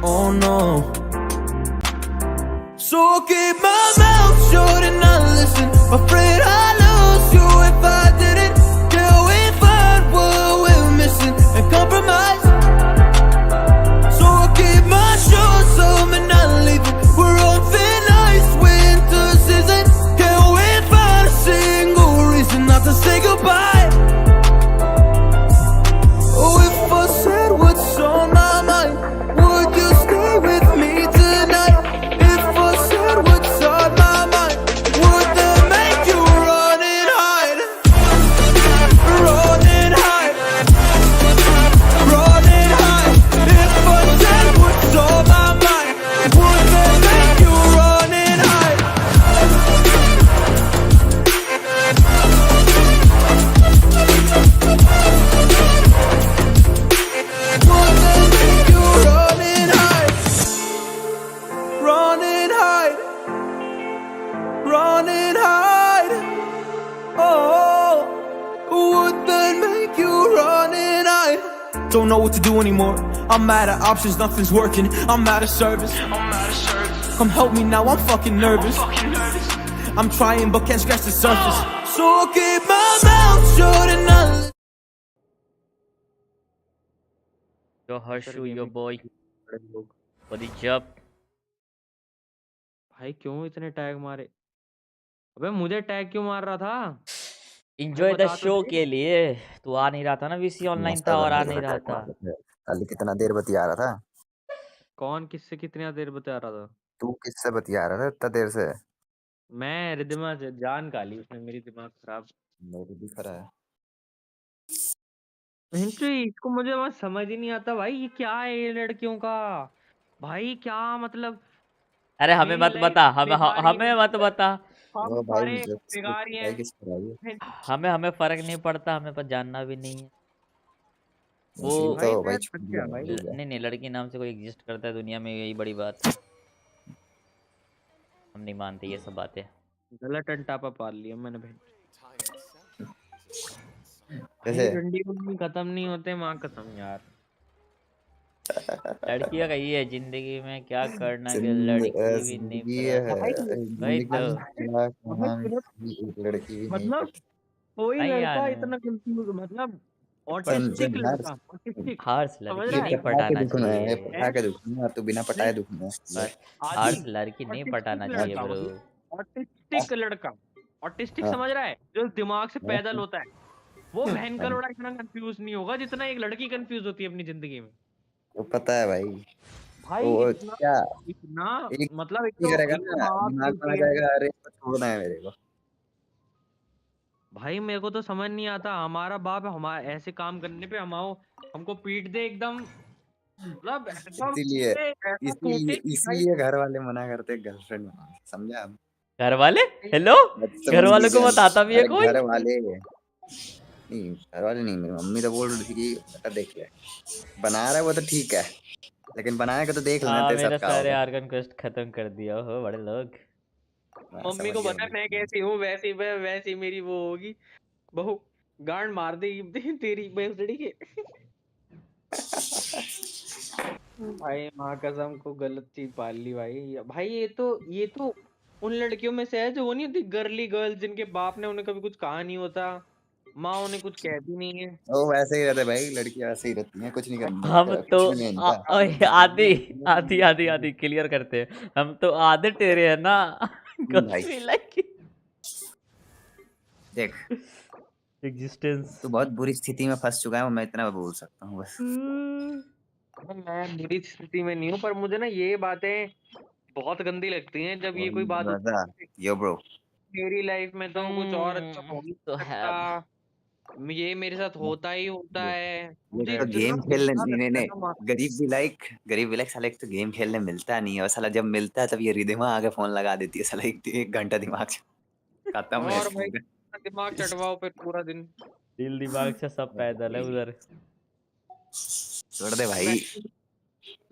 Oh no. So I keep my mouth shut and I listen. Afraid I lose you if I didn't. Till we find what we're missing and compromise. So I keep my shoes on and not leaving. We're on thin ice, winter season. Can we find a single reason not to say goodbye? Oh, if I said what's on my mind, would you stay with me tonight? If I said what's on my mind, would that make you run and hide? Run and hide. Run and hide. If I said what's on my mind, would that make you run and hide? Would that make you run and hide? Run and hide. Run and hide. Oh, would that make you run and hide? Don't know what to do anymore. I'm out of options, nothing's working. I'm out of service. Come help me now, I'm fucking nervous. I'm trying but can't scratch the surface. So I keep my mouth shut and I Yo, Harshu, yo boy, बड़े लोग what is up? भाई क्यों इतने tag मारे? अबे मुझे tag क्यों मार रहा था? Enjoy the बता तो show दे। के लिए तू आ नहीं रहा था ना, वीसी ऑनलाइन था और आ नहीं रहा था। कल कितना देर बतिया रहा था? कौन किससे कितनी देर बता रहा था? तू किससे बतिया रहा था इतना देर से? मैं रिदिमा से जान काली उसने मेरी दिमाग खराब। मेरे भी खरा है। इसको मुझे बस समझ ही नहीं आता भाई, ये क्या है ये लड़कियों का? भाई क्या मतलब? अरे हमें मेरी मत लाइफ बता, हमें बेकार ही हमें है, मत बता। हम ओ भाई सारे जब बेकार ही हैं। किस तरह है? हमें फर्क नहीं पड़ता, हमें पर जानना भी नहीं है। वो तो भाई भाई मैं छूट थक गया गया भाई। नहीं नहीं, लड़की नाम से कोई एग्जिस्ट करता है दुनिया में, यही बड़ी बात है। हम नहीं मानते ये सब बातें। गलत अंटापा पाल लिया मैंने भाई। कैसे? डंडी उंडी खत्म नहीं होते माँ कसम यार। लड़कियां का ये है जिंदगी में, क्या करना कि लड़की भी नहीं जिंदगी है वही जिंदगी तो। में क्या कहानी, एक लड़की भी नहीं मतलब कोई नहीं लड़का यार, इतना कंफ्यूज, मतलब ऑटिस्टिक समझ लड़का, ऑटिस्टिक हर्ष समझ लड़की रहा नहीं है? पटा के पटाना दुखना है, चाहिए। पटा के दुखना, तू बिना पटाए नहीं दुखना। बस आदि हर्ष लड़की नहीं पटाना ऑटिस्टिक चाहिए लड़का, ब्रो। मतलब ऑटिस्टिक लड़का, ऑटिस्टिक हाँ, समझ रहा है? जो दिमाग से हाँ, पैदल होता है, वो बहन का हाँ, लोड़ा इतना कंफ्यूज नहीं होगा जितना एक लड़की कंफ्यूज होती है अपनी जिंदगी में। वो पता है भाई। भाई वो इतना क्या इतना एक मतलब ही करेगा एक तो ना, माँ बाप दिमाग में आ बोलती है। जाएगा अरे इसको छोड़ना है मेरे को। भाई मेरे को तो समझ नहीं आता, हमारा बाप हमारे ऐसे काम करने पे हमको पीट दे एकदम, मतलब एकदम इसीलिए ऐसा इसीलिए कूटे कि भाई। इसीलिए घर वाले मना करते गर्लफ्रेंड, समझा? घर वाले हेलो, घर वालों को बदतमीजी बताता भी है अरे कोई? घर वाले नहीं, घर वाले नहीं, मेरी मम्मी तो बोल रही थी कि बेटा देख ले, बना रहा है वो तो ठीक है, लेकिन बनाएगा तो देख लेना तेरे मेरा साथ क्या सारे होगा। आर्गन क्वेस्ट खत्म कर दिया हो बड़े लोग। मम्मी समझ को गया पता है मैं कैसी हूँ, वैसी मेरी वो होगी बहू, गांड मार देगी तेरी बेसड़ी के। भाई माँ कसम को गलत चीज पाल ली भाई। भाई ये तो उन लड़कियों में से है जो वो नहीं होती गर्ली गर्ल्स, जिनके बाप ने उन्हें कभी कुछ कहा नहीं होता, माँ उन्हें कुछ कहती नहीं है। वो वैसे ही रहते भाई, लड़कियां वैसे ही रहती हैं, कुछ नहीं हम करना, तो कुछ भी नहीं है इनका। ओए, आधी आधी आधी आधी क्लियर करते हैं, हम तो आधे टेरे हैं ना। भाई कुछ भी लाइक देख, एग्जिस्टेंस। तू बहुत बुरी स्थिति में फंस चुका है, मैं इतना बोल सकता हूँ बस। मैं बुरी स्थिति में नहीं हूँ, पर मुझे ना ये बातें बहुत गंदी लगती हैं जब ये कोई बात होती मजा है। यो ब्रो, मेरी लाइफ में तो कुछ और अच्छा हो नहीं तो है सकता, ये मेरे साथ होता ही होता है। मुझे ये तो इतना गेम खेलने बुरा नहीं नहीं लगता है नहीं, ना गरीब भी लाइक साला, एक तो गेम खेलने मिलता नहीं है, और साला जब मिलता है तब ये रिधिमा आके फोन लगा देती है, साला एक घंटा दिमाग से खत्म है और भाई इसका। दिमाग चटवाओ फिर पूरा दिन। दिल दिमाग से सब पैदल है उधर। छोड़ दे भाई,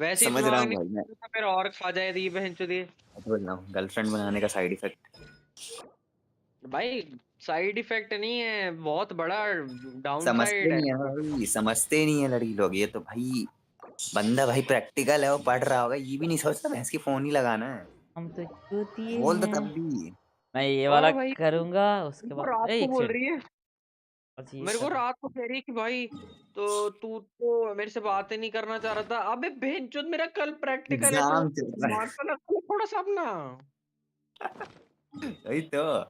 वैसे ही समझ रहा दिमाग हूँ नहीं भाई मैं, तो फिर और खा जाए दी बहन चोदी। बोल रहा हूँ गर्लफ्रेंड बनाने का साइड इफेक्ट। भाई साइड इफेक्ट नहीं है, बहुत बड़ा डाउन समझते साइड है। नहीं है भाई, समझते नहीं है लड़की लोग, ये तो भाई बंदा भाई प्रैक्टिकल है, वो पढ़ रहा होगा, ये भी नहीं सोचता भैंस की फोन ही लगाना है। हम तो चूतिए बोल तो हैं। तब भी। मैं ये और वाला भाई करूंगा उसके मेरे को बाद रात को एक बोल सेकंड। रही है, बस ये मेरे को कर। रात को कह रही है कि भाई तो तू तो मेरे से बातें नहीं करना चाह रहा था। अबे बेंचोद, मेरा कल प्रैक्टिकल है, तू एग्जाम चल रहा दिमाग तो लगा थोड़ा सा अपना। है, वही तो। ये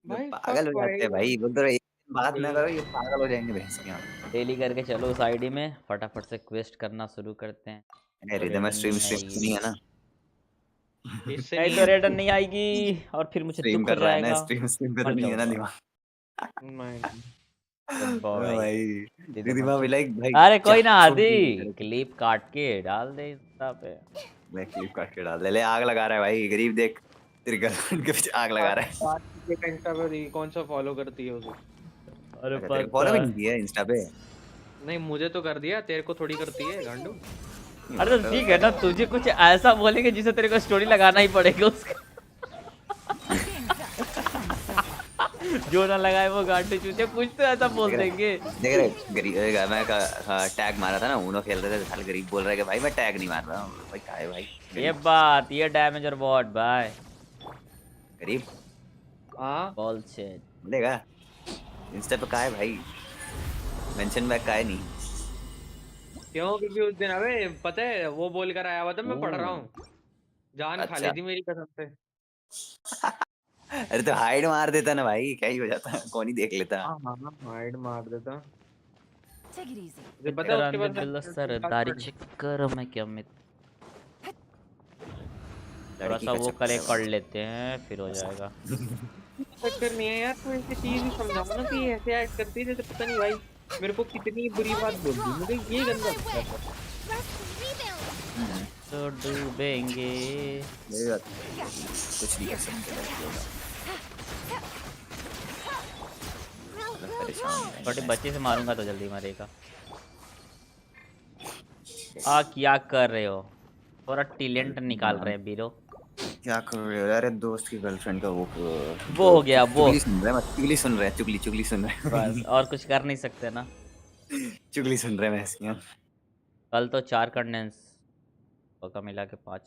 भाई फक पागल हो जाते भाई। हैं भाई, बोल तो रहे, एक दिन बात ना भाई करो ये पागल हो जाएंगे भैंस की। डेली करके चलो उस आईडी में, फटाफट से क्वेस्ट करना शुरू करते हैं। अरे तो रिदम रेडन स्ट्रीम नहीं स्ट्रीम आएगी। नहीं है ना, इससे नहीं नहीं तो है। रेडन नहीं आएगी और फिर मुझे स्ट्रीम दुख हो कर रहा है ना, जाएगा। स्ट्रीम स्ट्रीम पे तो मर नहीं है ना जाऊंगा। दिमाग। मैं डब्बा ओ भाई। भाई, दे ये दो दिमाग मुझे। भी लाइक भाई अरे क्या कोई ना छोड़ आदि, दूंगा तेरे को। क्लिप काट के डाल दे इंस्टा पे। मैं क्लिप काट के डाल दे, ले आग लगा रहा है भाई गरीब, देख तेरी गर्लफ्रेंड के पीछे आग लगा रहा है। इंस्टा पे कौन सा फॉलो करती है उसे? अरे अच्छा तेरे को पता फॉलो भी है। नहीं किया इंस्टा पे? नहीं, मुझे तो कर दिया, तेरे को थोड़ी करती है गांडू। नहीं अरे वो तो तो ठीक है ना, तुझे कुछ ऐसा बोलेंगे जिसे तेरे को स्टोरी लगाना ही पड़ेगा उसका। जो ना लगाए वो गांडे चूतिया, कुछ तो ऐसा बोल देख देंगे। देख रहे गरीब, मैं टैग मारा था ना, उनो खेल रहे थे, साले गरीब बोल रहा है कि भाई मैं टैग नहीं मार रहा हूँ, भाई क्या है भाई ये गरीब बात, ये डैमेज और वॉट भाई। गरीब हाँ बुलशिट। बोलेगा इंस्टा पे, का है भाई मेंशन बैक का है नहीं। क्यों? क्योंकि उस दिन अबे पता है वो बोल कर आया हुआ था मैं पढ़ रहा ओह, हूँ। जान खा ली अच्छा थी मेरी कसम से। अरे तो हाइड मार देता ना भाई, क्या ही हो जाता, कौन ही देख लेता। हाँ हाँ हाँ, हाइड मार देता। मुझे पता है इतना उसके बाद दिल सरदारी चक्कर में क्या मैं थोड़ा लड़की सा का वो चक्कर करे है कर भाई। लेते हैं फिर हो जाएगा। चक्कर नहीं है यार, तू ऐसी चीज ही समझाओ ना कि ऐसे एक्ट करती है जैसे पता नहीं भाई मेरे को कितनी बुरी बात बोल दी, मुझे ये गंदा लगता है। तो डूबेंगे। मेरी बात कुछ नहीं कर सकते लड़कियों का, मतलब परेशान हो छोटे जाएंगे बच्चे से मारूंगा तो जल्दी मरेगा। क्या कर रहे हो? थोड़ा टैलेंट निकाल रहे हैं बीरो। क्या कर रहे हो? अरे दोस्त की गर्लफ्रेंड का वो हो गया वो। चुगली सुन रहे हैं, चुगली सुन रहे हैं, चुगली चुगली सुन रहे बस हैं। और कुछ कर नहीं सकते ना। चुगली सुन रहे हैं भैंसियाँ। कल तो 4 कंडेंस का मिला के 5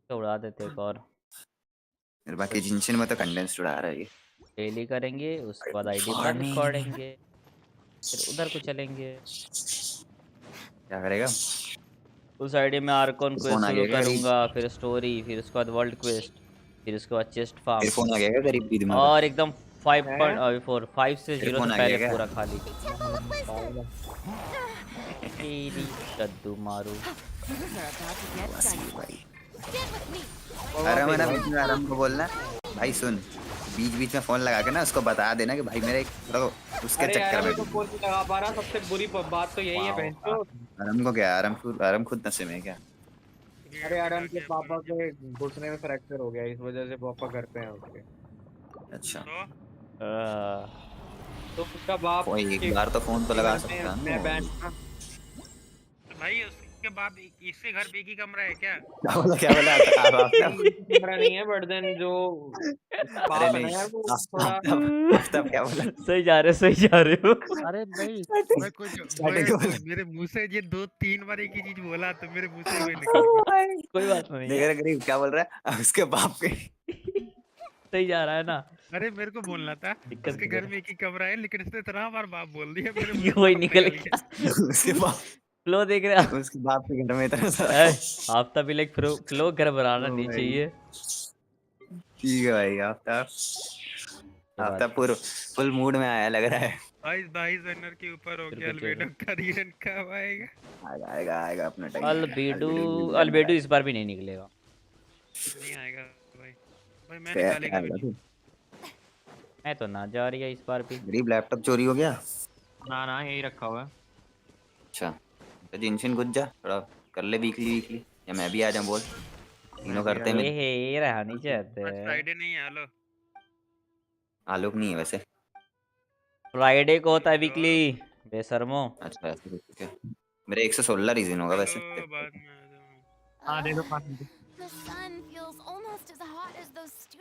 तो उड़ा देते एक और। फिर बाकी जिनशिन में तो कंडेंस उड़ा रहा है ये। डेली करेंगे उसके बाद आईडी बंद वार्निंग। करेंगे, फिर उधर को चलेंगे। क्या करेगा? उस आईडी में आर्कॉन फोन क्वेस्ट आ शुरू गया क्या गरीब? करूंगा, फिर स्टोरी, फिर उसके बाद वर्ल्ड क्वेस्ट, फिर उसके बाद चेस्ट फार्म। फिर फोन आ गया क्या गरीब की दिमाग? और एकदम है 5 से फिर 0 से फोन आ पहले गया क्या? पूरा खाली। तेरी कद्दू मारू। बवासीर भाई। बाबा अरे मैं फिर ना भाई। बीच में आराम को बोलना, भाई सुन, बीच बीच में फोन लगा के ना उसको बता देना कि भाई मेरे थोड़ा उसके अरे यार चक्कर में मैं तो फोन नहीं लगा पा रहा, सबसे बुरी बात तो यही है वाओ, बहन चो। आराम को क्या, आराम खुद नशे में है क्या? अरे यार उनके पापा के घुटने में फ्रैक्चर हो गया, इस वजह से पापा घर पे हैं उसके। अच्छा तो उसका बाप कोई एक के बार तो फोन तो के लगा घर सकता है में मैं ना। बैंड था। भाई उसके बाप इससे घर पे एक ही कमरा है क्या? क्या बोला आप आफ्ताब? कमरा नहीं है, बट देन जो अरे बाप है ना नहीं, यार वो थोड़ा। आफ्ताब क्या बोला? सही जा रहे हो, सही जा रहे हो। अरे भाई स्टार्टिंग मैं कुछ स्टार्टिंग मैं बोला। मेरे मुंह से ये 2-3 बार एक ही चीज बोला तो मेरे मुंह से वही निकल गया। कोई बात नहीं देख है। रहे गरीब क्या बोल रहा है, अब उसके बाप के सही जा रहा है ना। अरे मेरे को बोलना था दिक्कत उसके नहीं दे घर में एक ही कमरा है, लेकिन इसने इतना बार बाप बोल दिया मेरे मुंह ये से वही बाप निकल निकल गया। गया। उसके बाप फ्लो देख रहे हो? उसके बाप के घर में इतना ए, सारा। आफ्ताब भी लाइक फ्लो घर बनाना ओ नहीं भाई चाहिए। ठीक है भाई, आफ्ताब ये बात आफ्ताब पूरा फुल मूड में आया लग रहा है। 22 रनर के ऊपर हो फिर गया, कुछ हो अल्बेडो का रीजन कब आएगा? आएगा आएगा आएगा अपना टाइम आएगा, अल्बेडो। अल्बेडो भी बुलाने अल्बेडो आएगा। इस बार भी नहीं निकलेगा। नहीं आएगा भाई, भाई मैं क्या निकालेगा भी आएगा नहीं। तू? मैं तो ना जा रही है इस बार भी। गरीब लैपटॉप चोरी हो गया? ना ना यही रखा हुआ है। अच्छा तो जिनशिन घुस जा थोड़ा, कर ले वीकली वीकली, या मैं भी आ जाऊं बोल, तीनों भी करते हैं मिल। ये रहा नहीं चाहते। आज फ्राइडे नहीं है, हेलो आलोक नहीं है वैसे। फ्राइडे को होता है तो वीकली। बेशर्मो। अच्छा ऐसे कुछ है। मेरे 116 रीजन होगा वैसे। चलो बाद में आ जाऊँ। हाँ दे दो 5 मिनट।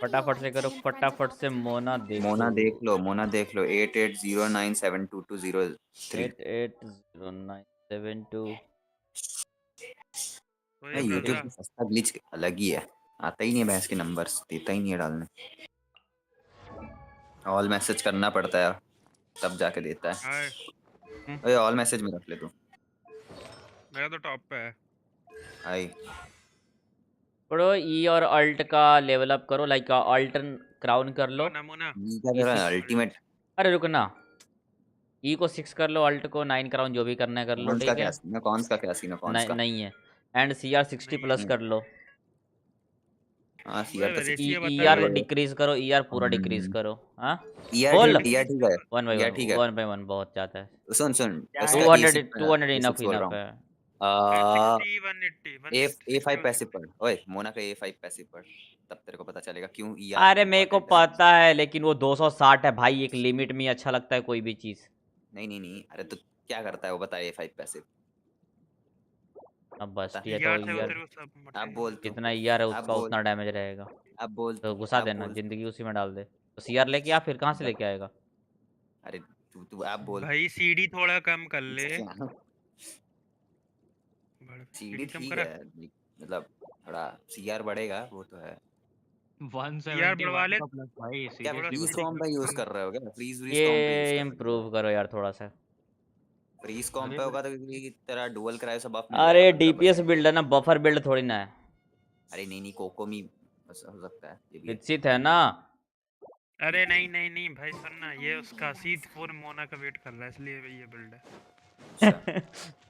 फटाफट से करो, फटाफट से मोना देखो। मोना देख लो 8809722003। 880972 वही यूट्यूब पैसा। पे सस्ता ग्लिच अलग ही है, आता ही नहीं है भैंस के नंबर्स, देता ही नहीं है डालने, ऑल मैसेज करना पड़ता है तब जाके देता है। हाय ओए ऑल मैसेज में रख ले तू। मेरा तो टॉप पे है। हाय ब्रो ई और अल्ट का लेवल अप करो, लाइक अल्ट क्राउन कर लो। मोना मोना ये क्या तेरा अल्टीमेट अरे रुकना, ई को 6 कर लो, अल्ट को 9 क्राउन, जो भी करना है कर लो, कौन का ठीक क्या है। सीन है, कौन का क्या सीन है, कौन का? नहीं है। एंड सी आर 60 नहीं प्लस है। कर लो। हाँ सीआर तो वही ई रेशियो ई बता आर रहे। डिक्रीज करो, ई आर पूरा डिक्रीज करो। हाँ ईआर बोल। ठीक है, ईआर ठीक है, वन बाई ईआर वन, ठीक है। 1/1 बहुत ज़्यादा है। सुन सुन क्या इसका है? 200 A6 200 A6 इनफ बोल रहा इनफ हूँ। है। 160 180 ए 160 A5 पैसिव 160। पढ़, ओए मोना का A5 पैसिव पढ़, तब तेरे को पता चलेगा क्यों ईआर अरे मेरे को इम्पोर्टेंट है। पता है, लेकिन वो 260 है भाई, एक लिमिट में ही अच्छा लगता है कोई भी चीज़। नहीं नहीं नहीं, अरे तो क्या करता है वो बता, A5 पैसिव अब बता। बस ये तो यार से ई वो आर, तेरे को सब अब मटेरियल बोल मिल तू, जितना ई आर है अब उसका बोल, उतना डैमेज रहेगा। अब बोल तो तू, घुसा अब देना, बोल तू, जिंदगी उसी में डाल दे। तो सीआर लेके आ, फिर कहाँ से लेके आएगा? अरे तू तू अब बोल। भाई सीडी थोड़ा कम कर ले। सीडी सीडी कम ठीक करा। है, मतलब थोड़ा सीआर बढ़ेगा वो तो है। यार बढ़वा 171 ले का प्लस भाई, क्या थोड़ा सीरियसली फ्रीज बता। सीडी कॉम कम पे यूज कर ले। कर रहे हो क्या, फ्रीज व्रीज कॉम पे यूज ये कर रहे हो? इम्प्रूव करो यार थोड़ा सा। फ्रीज कॉम अरे पे होगा तो क्योंकि तेरा डुअल क्रायो से बफ मिल जाएगा अरे डीपीएस 15%। बिल्ड है ना, बफर बिल्ड थोड़ी ना है। अरे नहीं नहीं, कोकोमी हो सकता है, ये भी है। विकसित है ना। अरे नहीं नहीं नहीं भाई सुनना, ये उसका C4 मोना का वेट कर रहा है इसलिए ये बिल्ड है। अच्छा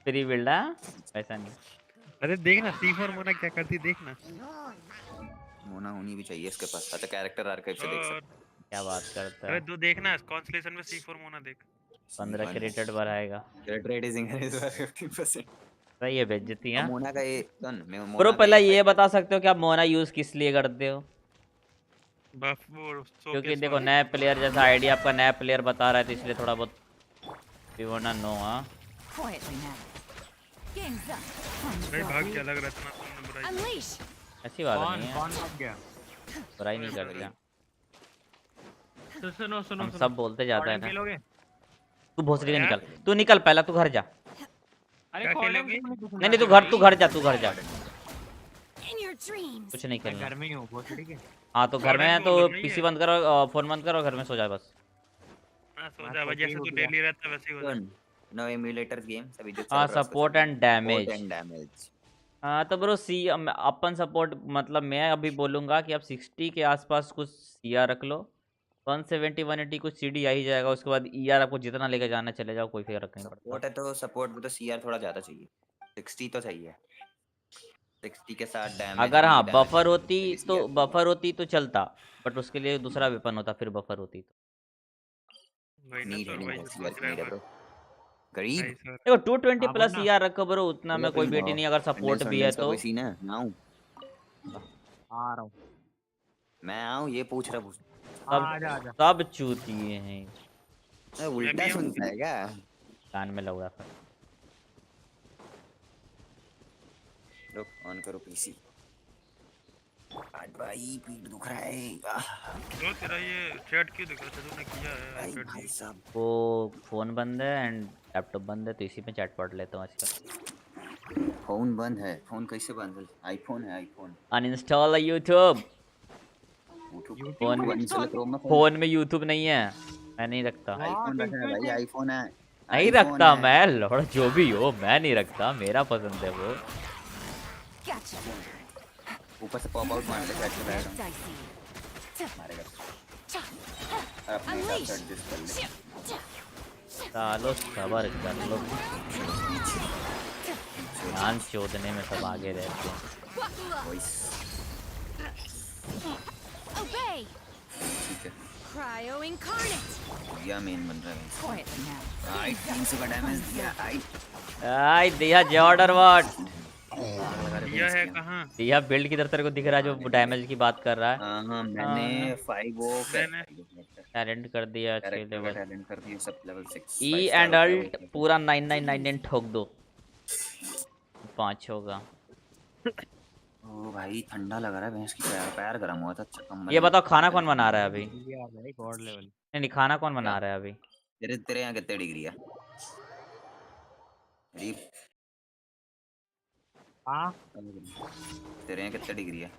फ्री बिल्ड है, ऐसा नहीं। अरे देखना C4 मोना क्या करती देखना। मोना होनी भी चाहिए इसके पास। अच्छा कैरेक्टर आर्काइव से देख और सकते क्या बात करता अरे है। तू देखना कॉन्स्टलेशन में C4 मोना देख। 15 हैं। क्रेडिट बढ़ाएगा। Credit rate is increase by 50%। सही है बेइज्जती और है। मोना का ये सुन, मैं ब्रो मोना का पहले A5 ये पैसिव। बता सकते हो कि आप मोना यूज किस लिए करते हो? बफ वो क्योंकि शोकेस देखो वाला। नया प्लेयर, जैसा आईडी आपका नया प्लेयर बता रहा है, तो इसलिए थोड़ा बहुत वी वांट नो। हाँ Quietly now. Game's up. Time to भाई go. भाग के अलग रहता तुमने बुराई। Unleash. ऐसी बात कौन नहीं है, कौन भाग गया? बुराई नहीं कर दिया। तो सुनो सुनो हम सुनो, सब बोलते जाता है कॉर्डन ना। खेलोगे? तू भोसड़ी का यार निकल, तू निकल पहला, तू घर जा। अरे क्या कॉर्डन खेलोगे? क्यों नहीं दिख नहीं नहीं, रहा तू घर जा, तू घर जा। In your dreams. कुछ नहीं मैं खेलना। घर में ही हूँ, बहुत ठीक है। हाँ तो घर में कॉर्डन है भी तो बोल रही पीसी है। बंद करो, फोन बंद करो, घर में सो जा बस। हाँ सो हाँ, जा तो भाई, ठीक जैसे हो तू गया। डेली रहता है वैसे ही हो जा। सुन, नो एमुलेटर्स गेम्स अभी जो चल हाँ रहा है उसको सपोर्ट चल and damage. Support and damage. हाँ तो ब्रो सी अपन सपोर्ट, मतलब मैं अभी बोलूँगा कि आप 60 के आसपास कुछ सीआर रख लो। 170 180 कुछ सीडी आ ही जाएगा, उसके बाद ईआर आपको जितना लेके जाना चले जाओ, कोई फर्क नहीं पड़ता। सपोर्ट है तो सपोर्ट में तो सीआर थोड़ा ज्यादा चाहिए, 60 तो चाहिए। 60 के साथ डैमेज अगर भी, हाँ डैमेज बफर होती भी तो, सीआर चाहिए। बफर होती तो चलता, बट उसके लिए दूसरा वेपन होता, फिर बफर होती तो। वही ना नीड है, सर, नीड वही है, तो सीआर सोच की रहा नीड है है ब्रो। गरीब भाई सर। देखो 220 आप हो प्लस ना? सीआर रखो ब्रो, उतना में कोई बेटी नहीं, अगर सपोर्ट भी है का तो। कोई सीन है ना? आऊं? आ रहा हूँ। मैं आऊं, ये पूछ रहा, सब आजा आजा। सब चूतिए हैं। उल्टा भी हूं। सुनता है क्या? कान में लग रहा था। रुक ऑन करो पीसी। आज भाई पीठ दुख रहा है। तो तेरा ये चैट क्यों दिखा था, तूने किया है भाई चैट भाई भी? साहब, वो फोन बंद है एंड लैपटॉप बंद है, तो इसी में चैट पढ़ लेता हूँ आजकल। फोन बंद है? फोन कैसे बंद है? आईफोन है, आईफोन। अनइंस्टॉल है यूट्यूब। फोन में, अनइंस्टॉल करो मत। फोन में यूट्यूब नहीं है, मैं नहीं रखता। आईफोन रखा है भाई, आईफोन है। नहीं आईफोन रखता है। मैं, लौड़ा जो भी हो, मैं नहीं रखता, मेरा पसंद है वो। Gotcha. ऊपर से पॉप आउट मार ले, बैठ के बैठ Dicey. मारेगा। अपने हिसाब से एडजस्ट कर ले। सालो सबर कर लो, ध्यान चोदने में सब आगे रहते हैं। Buckle up. Voice Obey. ठीक है, Cryo incarnate. दिया मेन बन रहा है। Quietly now. आई 300 का डैमेज दिया। आई आई दिया जॉर्डर वाट ये है कहाँ? दिया बिल्ड की तरफ तेरे को दिख रहा है, जो डैमेज की बात कर रहा है। हाँ मैंने 5 वो मैंने टैलेंट कर दिया 6 कैरेक्टर का लेवल। टैलेंट कर दिया सब, लेवल 6 ई 5 स्टार एंड होता है अल्ट वो। पूरा 9999 ठोक दो, 5 होगा। ओ भाई ठंडा लग रहा है, भैंस की पैर पैर गर्म हुआ था। अच्छा कंबल ये में- बताओ खाना कौन बना रहा है अभी? ये आ भाई गॉड लेवल। नहीं नहीं, खाना कौन बना रहा है अभी? तेरे तेरे यहाँ कितने डिग्री है? हाँ तेरे यहाँ कितना डिग्री है?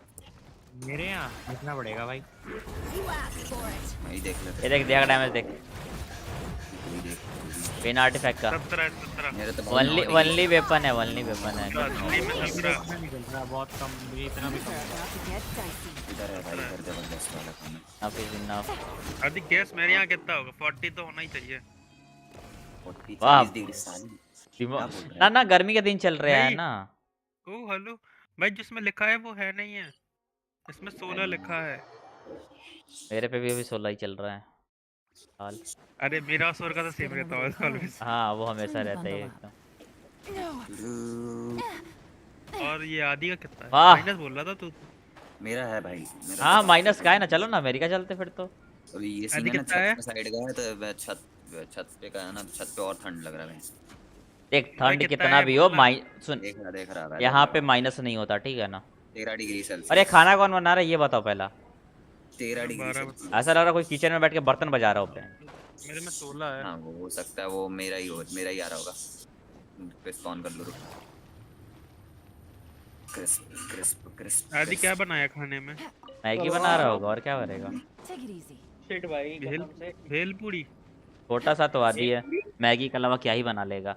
मेरे यहाँ देखना पड़ेगा भाई। You asked for it. वही देख ले। ये देख दिया डैमेज देख वही देख। बिना आर्टिफैक्ट का 17 मेरे तो बहुत नौ वनली वेपन है वनली वेपन है। असली में 17 इतना निकल रहा है बहुत कम, मुझे इतना भी कम। About to get dicey. इधर है भाई, इधर जबरदस्त वाला खाना। enough is enough। आदि गैस मेरे यहाँ कितना होगा? 40 तो होना ही चाहिए। 40 वाह। 40 डिग्री साली। दिमाग- बोल रहा है? ना ना गर्मी के दिन चल रहे हैं नहीं। ना। ओ हेलो भाई, जिसमें लिखा है वो है नहीं है, इसमें 16 लिखा है। मेरे पे भी अभी 16 ही चल रहा है हाल। अरे मेरा और का तो सेम रहता है ऑलवेज। हाँ वो हमेशा रहता है एकदम। और ये आदि का कितना है? वाह। माइनस बोल रहा था तू। मेरा है भाई, मेरा हाँ तो- माइनस का है ना, चलो ना अमेरिका चलते फिर तो। अभी ये आदि सीन है ना, कितना है? छत पे साइड का है तो वह छत पे का है ना, छत पे और ठंड लग रहा है। देख भाई ठंड कितना कितना है भी हो बोलना। सुन देख रहा है यहाँ पे माइनस नहीं होता ठीक है ना। 13 डिग्री सेल्सियस। अरे खाना कौन बना रहा है ये बताओ पहला। 13 डिग्री 12 सेल्सियस। ऐसा लग रहा है कोई किचन में बैठ के बर्तन बजा रहा हो पे। मेरे में 16 है। हाँ वो हो सकता है, वो मेरा ही आ रहा होगा। स्पॉन कर लो, रुक। Crisp crisp crisp. आदि क्या बनाया खाने में? मैगी बना रहा होगा और क्या करेगा। Take it easy. शिट भाई भेल कसम से। भेल पूरी। छोटा सा तो आदि है, मैगी के अलावा क्या ही बना लेगा।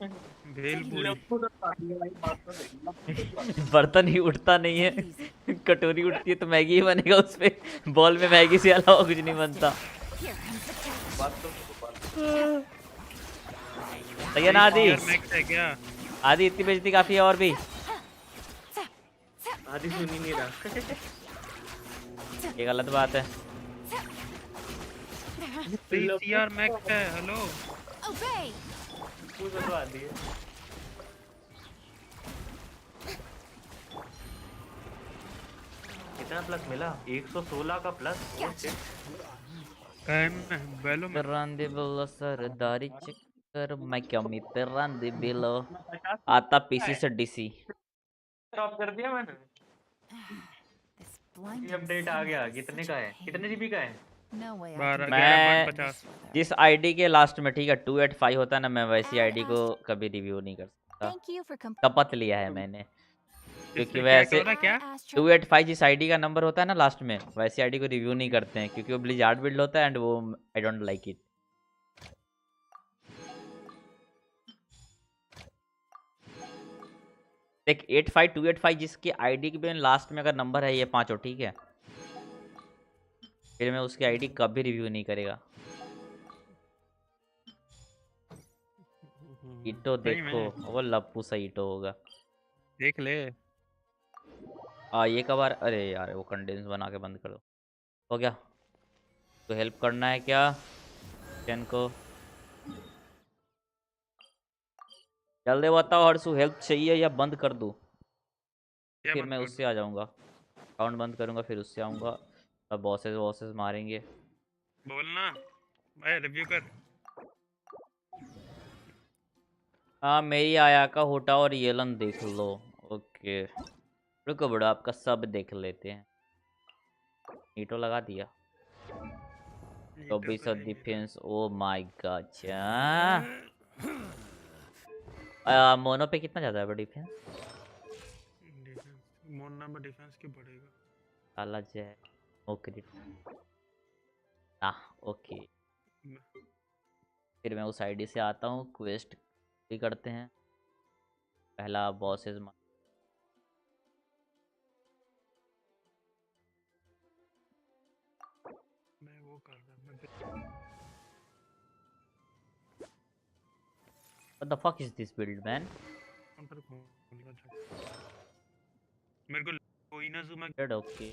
भेल पूरी। बर्तन ही उठता नहीं है, कटोरी उठती है तो मैगी ही बनेगा उसपे। बॉल में मैगी से अलावा कुछ नहीं बनता। Here comes the catch. सही है ना आदि? यार मैक्स है क्या? आदि इतनी बेइज्जती काफी है और भी। आदि सुन ही नहीं रहा। ये गलत बात है। यार मैक्स है। Hello Obey. पूछ तो आदि है। कितना प्लस मिला? 116 का प्लस। टाइम में बैलो में तेरांदे बिलो सरदारी चक्कर मैं क्या मी तेरांदे बिलो आता पीसी से डीसी। स्टॉप कर दिया मैंने। This blinding ये अपडेट आ sun गया। is कितने such का a है? pain. कितने जीबी का है? No way I 12 can मैं 11.50। जिस आईडी के लास्ट में ठीक है 285 होता है ना, मैं वैसी आईडी को कभी रिव्यू नहीं कर सकता। Thank you for शपथ लिया है मैंने, क्योंकि इससे क्या वैसे होता क्या? 285 जिस आईडी का नंबर होता है ना लास्ट में, वैसी आईडी को रिव्यू नहीं करते हैं क्योंकि वो ब्लिजार्ड बिल्ड होता है एंड वो आई डोंट लाइक इट। देख 85 285 जिसकी आईडी के लास्ट में अगर नंबर है ये पांचों ठीक है, फिर मैं उसकी आईडी कभी रिव्यू नहीं करेगा। ईटो सही में। देखो वो लप्पू सा ईटो होगा। देख ले। ये कबार, अरे यार वो कंडेंस बना के बंद कर दो। हो गया तो हेल्प करना है क्या चैन को? जल्दी बताओ हर्षू, हेल्प चाहिए या बंद कर दूं? क्या फिर बंद मैं कर उससे आ जाऊंगा, अकाउंट बंद करूंगा फिर उससे आऊंगा। अब बॉसेस मारेंगे। बोलना भाई, रिव्यू कर। हाँ मेरी आया का होटा और येलन देख लो। ओके रुको बड़ा, आपका सब देख लेते हैं। ईटो लगा दिया। तो भी सब defence, O my God. Mono पे कितना ज्यादा है डिफेंस? मोना में डिफेंस क्यों बढ़ेगा? काला जय ओके ना ओके। फिर मैं उस आईडी से आता हूँ, क्वेस्ट भी करते हैं। पहला बॉसेस मैं वो कर रहा What the fuck is this build man? मेरे को कोई ना ज़ूम Dead okay।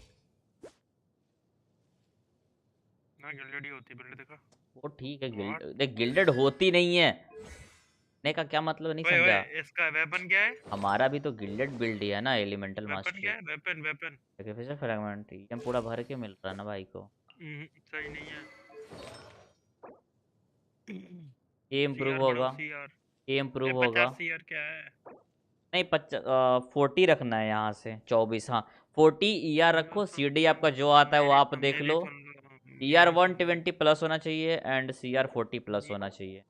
ना गिल्डेड ही होती बिल्ड देखा। वो ठीक है देख गिल्डेड होती नहीं है ने का क्या मतलब नहीं ओए समझा। ओए इसका वेपन क्या है? हमारा भी तो गिल्डेड बिल्ड ही है ना, एलिमेंटल वेपन क्या मास्टर। है? वेपन फिर फ्रैगमेंट ये पूरा भर के मिल रहा है ना भाई को। सही नहीं है। ये इम्प्रूव होगा, ये इम्प्रूव होगा। 50 सीआर क्या है? नहीं 40 रखना है यहाँ से 24। हाँ 40 ईआर रखो। सीडी आपका जो आता है वो आप देख लो। ईआर 120 प्लस होना चाहिए एंड सीआर 40 प्लस होना चाहिए।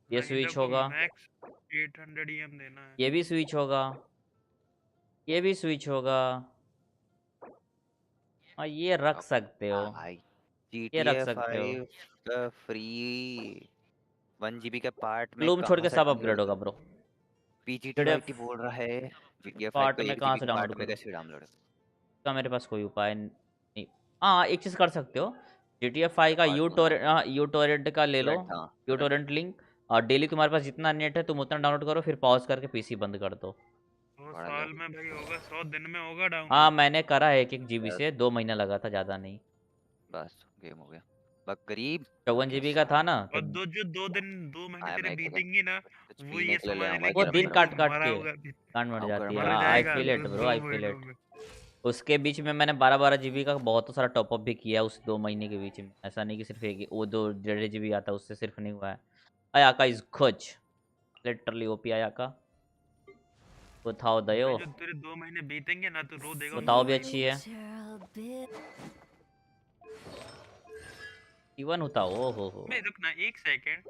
ये स्विच होगा, 800 EM देना है। ये भी स्विच होगा। ये भी स्विच होगा। हाँ ये रख सकते हो, भाई ये रख GTA सकते हो। 5 का फ्री 1 GB के पार्ट में लूम छोड़ कहाँ के से सब अपग्रेड डाउनलोड होगा करूँ? ब्रो। PGTYT बोल रहा है GTA 5 पार्ट को में एक कहाँ GB से के डाउनलोड पार्ट में करूँ? कैसे डाउनलोड? इसका मेरे पास कोई उपाय नहीं। हाँ एक चीज़ कर सकते हो, GTA 5 का पार्ट यू बोलना टोरेंट, हाँ यू टोरेंट का ले लो, टोरेंट, हाँ यू टोरेंट। टोरेंट लिंक, और डेली तुम्हारे पास जितना नेट है तुम उतना डाउनलोड करो, फिर पॉज करके पीसी बंद कर दो। 100 पढ़ा लो साल में भाई होगा, 100 दिन में होगा हाँ डाउनलोड। मैंने करा है 1 GB बस से, 2 महीना लगा था, ज़्यादा नहीं। बस गेम हो गया। बस गरीब 54 GB का था ना तो और दो दिन 2 महीने आया तेरे मैं एक सेकंड बीतेंगे ना, कुछ वो पीने ये के लिए ले समझ आऊंगा ले वो कि गर्म दिन भाई गर्म। तू काट काट मरा के होगा। काट मर आओ जाती गर्म है। मर गर्म हाँ आई जाएगा feel it bro, I 2 feel महीनों इट। में। उसके बीच में मैंने 12-12 GB का बहुत सारा टॉपअप भी किया उस 2 महीने के बीच में, ऐसा नहीं कि सिर्फ एक वो 2 1.5 GB आता उससे सिर्फ नहीं हुआ है। आयाका इज खुच लिटरली ओपी आयाका। बताओ दयो, भाई जो तेरे 2 महीने बीतेंगे ना, तू रो देगा उन बताओ 2 भी महीनों अच्छी में। है। इवन होता हो। भाई रुक ना एक सेकंड,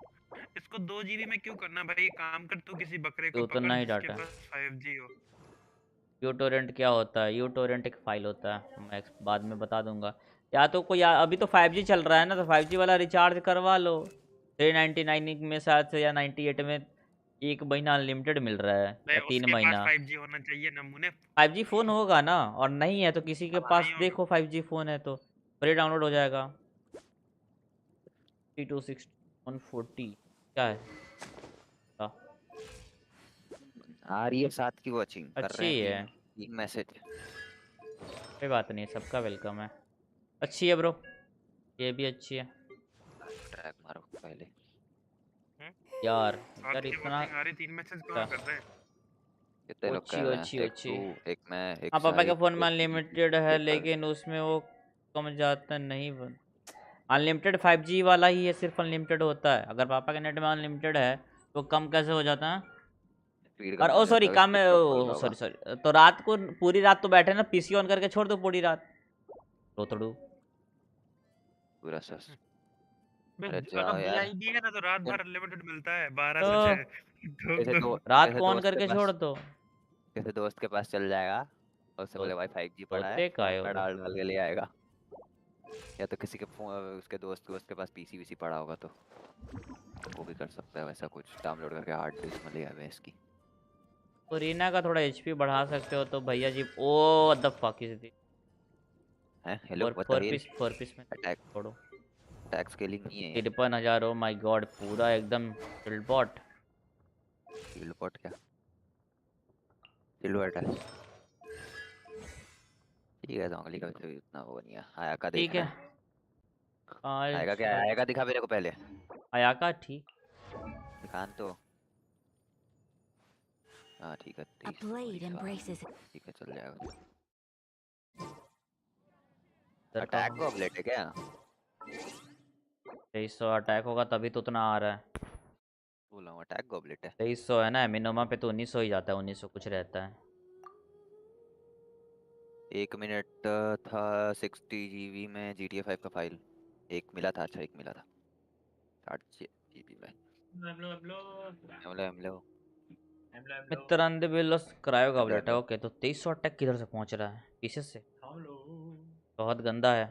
इसको 2 GB में क्यों करना भाई? एक काम कर, तू किसी बकरे तो को पकड़ उतना ही जिसके डाटा। पास 5G हो। यूटोरेंट क्या होता है? यूटोरेंट एक फाइल होता है, मैं बाद में बता दूंगा। या तो कोई अभी तो 5G चल रहा है ना, तो 5G वाला रिचार्ज करवा लो। 399 में शायद से या 98 में 1 महीना अनलिमिटेड मिल रहा है, भाई या तीन उसके पास महीना 5G होना चाहिए ना मुने। 5G फ़ोन होगा ना, और नहीं है तो किसी के अब पास नहीं होगा। देखो 5G फ़ोन है तो फ्री डाउनलोड हो जाएगा। 3260 140 क्या है? हाँ, आ रही है 7 की वॉचिंग कर रहे अच्छी हैं है, तीन मैसेज। कोई बात नहीं, सबका वेलकम है। अच्छी है ब्रो, ये भी अच्छी है ट्रैक मारो पहले। यार। सात यार की इतना वोटिंग आ रही, 3 मैसेज कहाँ कर रहे हैं? कितने लोग अच्छी कर रहे हैं? अच्छी एक अच्छी। तू, एक मैं, एक हाँ पापा के शाहिद, फ़ोन में एक अनलिमिटेड है, एक कल। लेकिन उसमें वो कम जाता नहीं। अनलिमिटेड 5G वाला ही है, सिर्फ अनलिमिटेड होता है। अगर पापा के नेट में अनलिमिटेड है तो कम कैसे हो जाता है? स्पीड और कम ओ हो सॉरी जाता है, काम स्पीड कम बोल रहा सॉरी होगा। सॉरी, तो रात को पूरी रात तो बैठे ना, पीसी ऑन करके छोड़ दो पूरी रात, रोतड़ू। पूरा सस। बस अरे अगर जाओ यार। VIP है ना तो रात सुन, भर अनलिमिटेड मिलता है 12 तो से 6 ठोक जैसे दो। दो रात जैसे को ऑन दोस्त के करके छोड़ पास दो। जैसे दोस्त के पास चल जाएगा और उससे तो बोले भाई 5G पड़ा है, तोते का फोन है में वो। डाल डाल के ले आएगा। या तो किसी के फोन, उसके दोस्त के पास PC वीसी पड़ा होगा तो वो भी कर सकता है वैसा कुछ, डाउनलोड करके हार्ड डिस्क में ले आवे इसकी। तो रीना का थोड़ा HP बढ़ा सकते हो तो भैया जी। Oh the fuck is this? हैं हेलो और what the four hell? Piece, 4 piece में अटैक छोड़ो। अटैक स्केलिंग नहीं है ये। 53,000, ओ माय गॉड, पूरा एकदम टिल्टबॉट। फील्ड पॉट क्या? फील्ड पॉट है। ठीक है जोंगली का भी इतना वो नहीं है। आया का ठीक देखना है। है। आएगा क्या? अच्छा आएगा दिखा मेरे को पहले। आयाका ठीक। दिखान तो। हाँ ठीक है, A 23 blade वही था। embraces ठीक है चल जाएगा। इधर का अटैक को अपलेट है क्या? 2300 अटैक होगा तभी तो उतना आ रहा है। बोला हूँ अटैक गॉबलेट है। 2300 है ना, एमिनोमा पे तो 1900 ही जाता है, 1900 कुछ रहता है। 1 मिनट था 60 GB में GTA 5 का फाइल। एक मिला था, अच्छा एक मिला था 60 GB में। हमले मित्रांदे बिल्लो क्रायो का अपडेट है। ओके तो 2300 अटैक किधर से पहुंच रहा है? पीसेस से? बहुत गंदा है।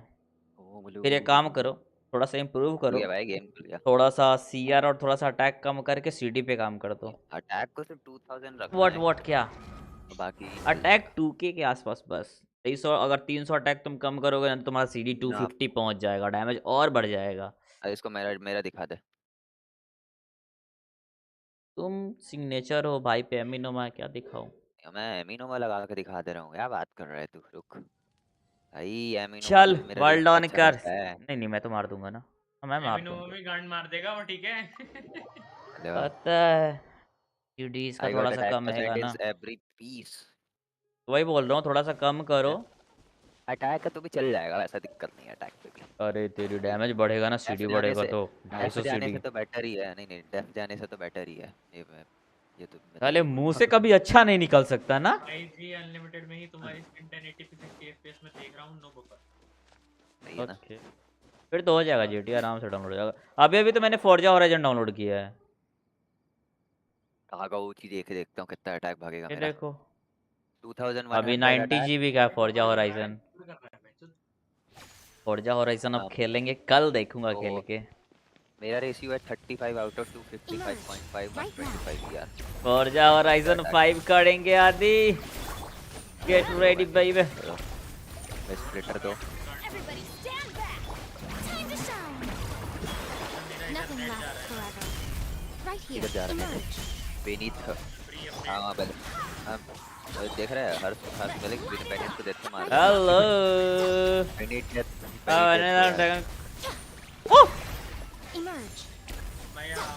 ओ फिर एक काम करो, थोड़ा सा इम्प्रूव खुल करो, गया भाई, गेम खुल गया। थोड़ा सा CR और थोड़ा सा अटैक कम करके CD पे काम कर दो। अटैक को सिर्फ 2000 रखना व्हाट है, व्हाट क्या? बाकी चल अटैक जाएगा 2K के आसपास बस। 2300, अगर 300 अटैक तुम कम करोगे ना तो तुम्हारा CD ना। 250 पहुंच जाएगा, डैमेज और बढ़ जाएगा। इसको मेरा मेरा दिखा दे। तुम सिग्नेचर हो भाई पे, एमिनोमा क्या दिखाऊं? मैं एमिनोमा लगा के दिखा दे रहा हूँ। क्या बात कर रहा है तू? रुक भाई, एमिनोमा चल में भी मेरा वर्ल्ड रेट ऑन अच्छा कर। खासा है। नहीं नहीं मैं तो मार दूंगा ना, हाँ, मैं मार एमिनो दूंगा। भी गांड मार देगा वो, ठीक है। हेलो। पता है, CDs का आई थोड़ा गॉट सा अटैक कम हैगा ना, परसेंटेज एवरी पीस। वही बोल रहा हूँ, थोड़ा सा कम करो। अटैक का तो भी चल जाएगा, वैसा दिक्कत नहीं है अटैक पे भी। अरे तेरी डैमेज बढ़ेगा ना, डेफ CD जाने बढ़ेगा से तो डेफ 250 जाने CD। से तो बेटर ही है। नहीं नहीं, डेफ जाने से तो बेटर ही है ये तो मैं तो साले यही मुंह बोलूंगा। से कभी अच्छा नहीं निकल सकता ना। जी अनलिमिटेड में ही तुम्हारी स्क्रीन 1080 पे 60 FPS में देख रहा हूँ, नो बफर। सही है ना? ओके फिर तो हो जाएगा, GT आराम से डाउनलोड हो जाएगा। अभी अभी तो मैंने फोर्जा होराइजन डाउनलोड किया है। कहाँ का वो चीज देख देखता हूँ कितना अटैक भागेगा ये मेरा। देखो 2100 अभी का 90 टायर। GB का है फोर्जा होराइजन। फोर्जा होराइजन अब खेलेंगे, कल देखूंगा खेल के। मेरा रेशियो है 35 आउट ऑफ 255.5 125 यार। फोर्जा होराइजन 5 करेंगे आदि। Get ready baby. मैं स्प्लिटर दो। Everybody stand back. Time to shine. Nothing lasts forever. Right here. इधर जा रहे हैं Emerge. बेनीथ। हाँ पहले हम देख रहे हैं हर पहले बेनीथ को देख के मार। Hello beneath dragon. Emerge.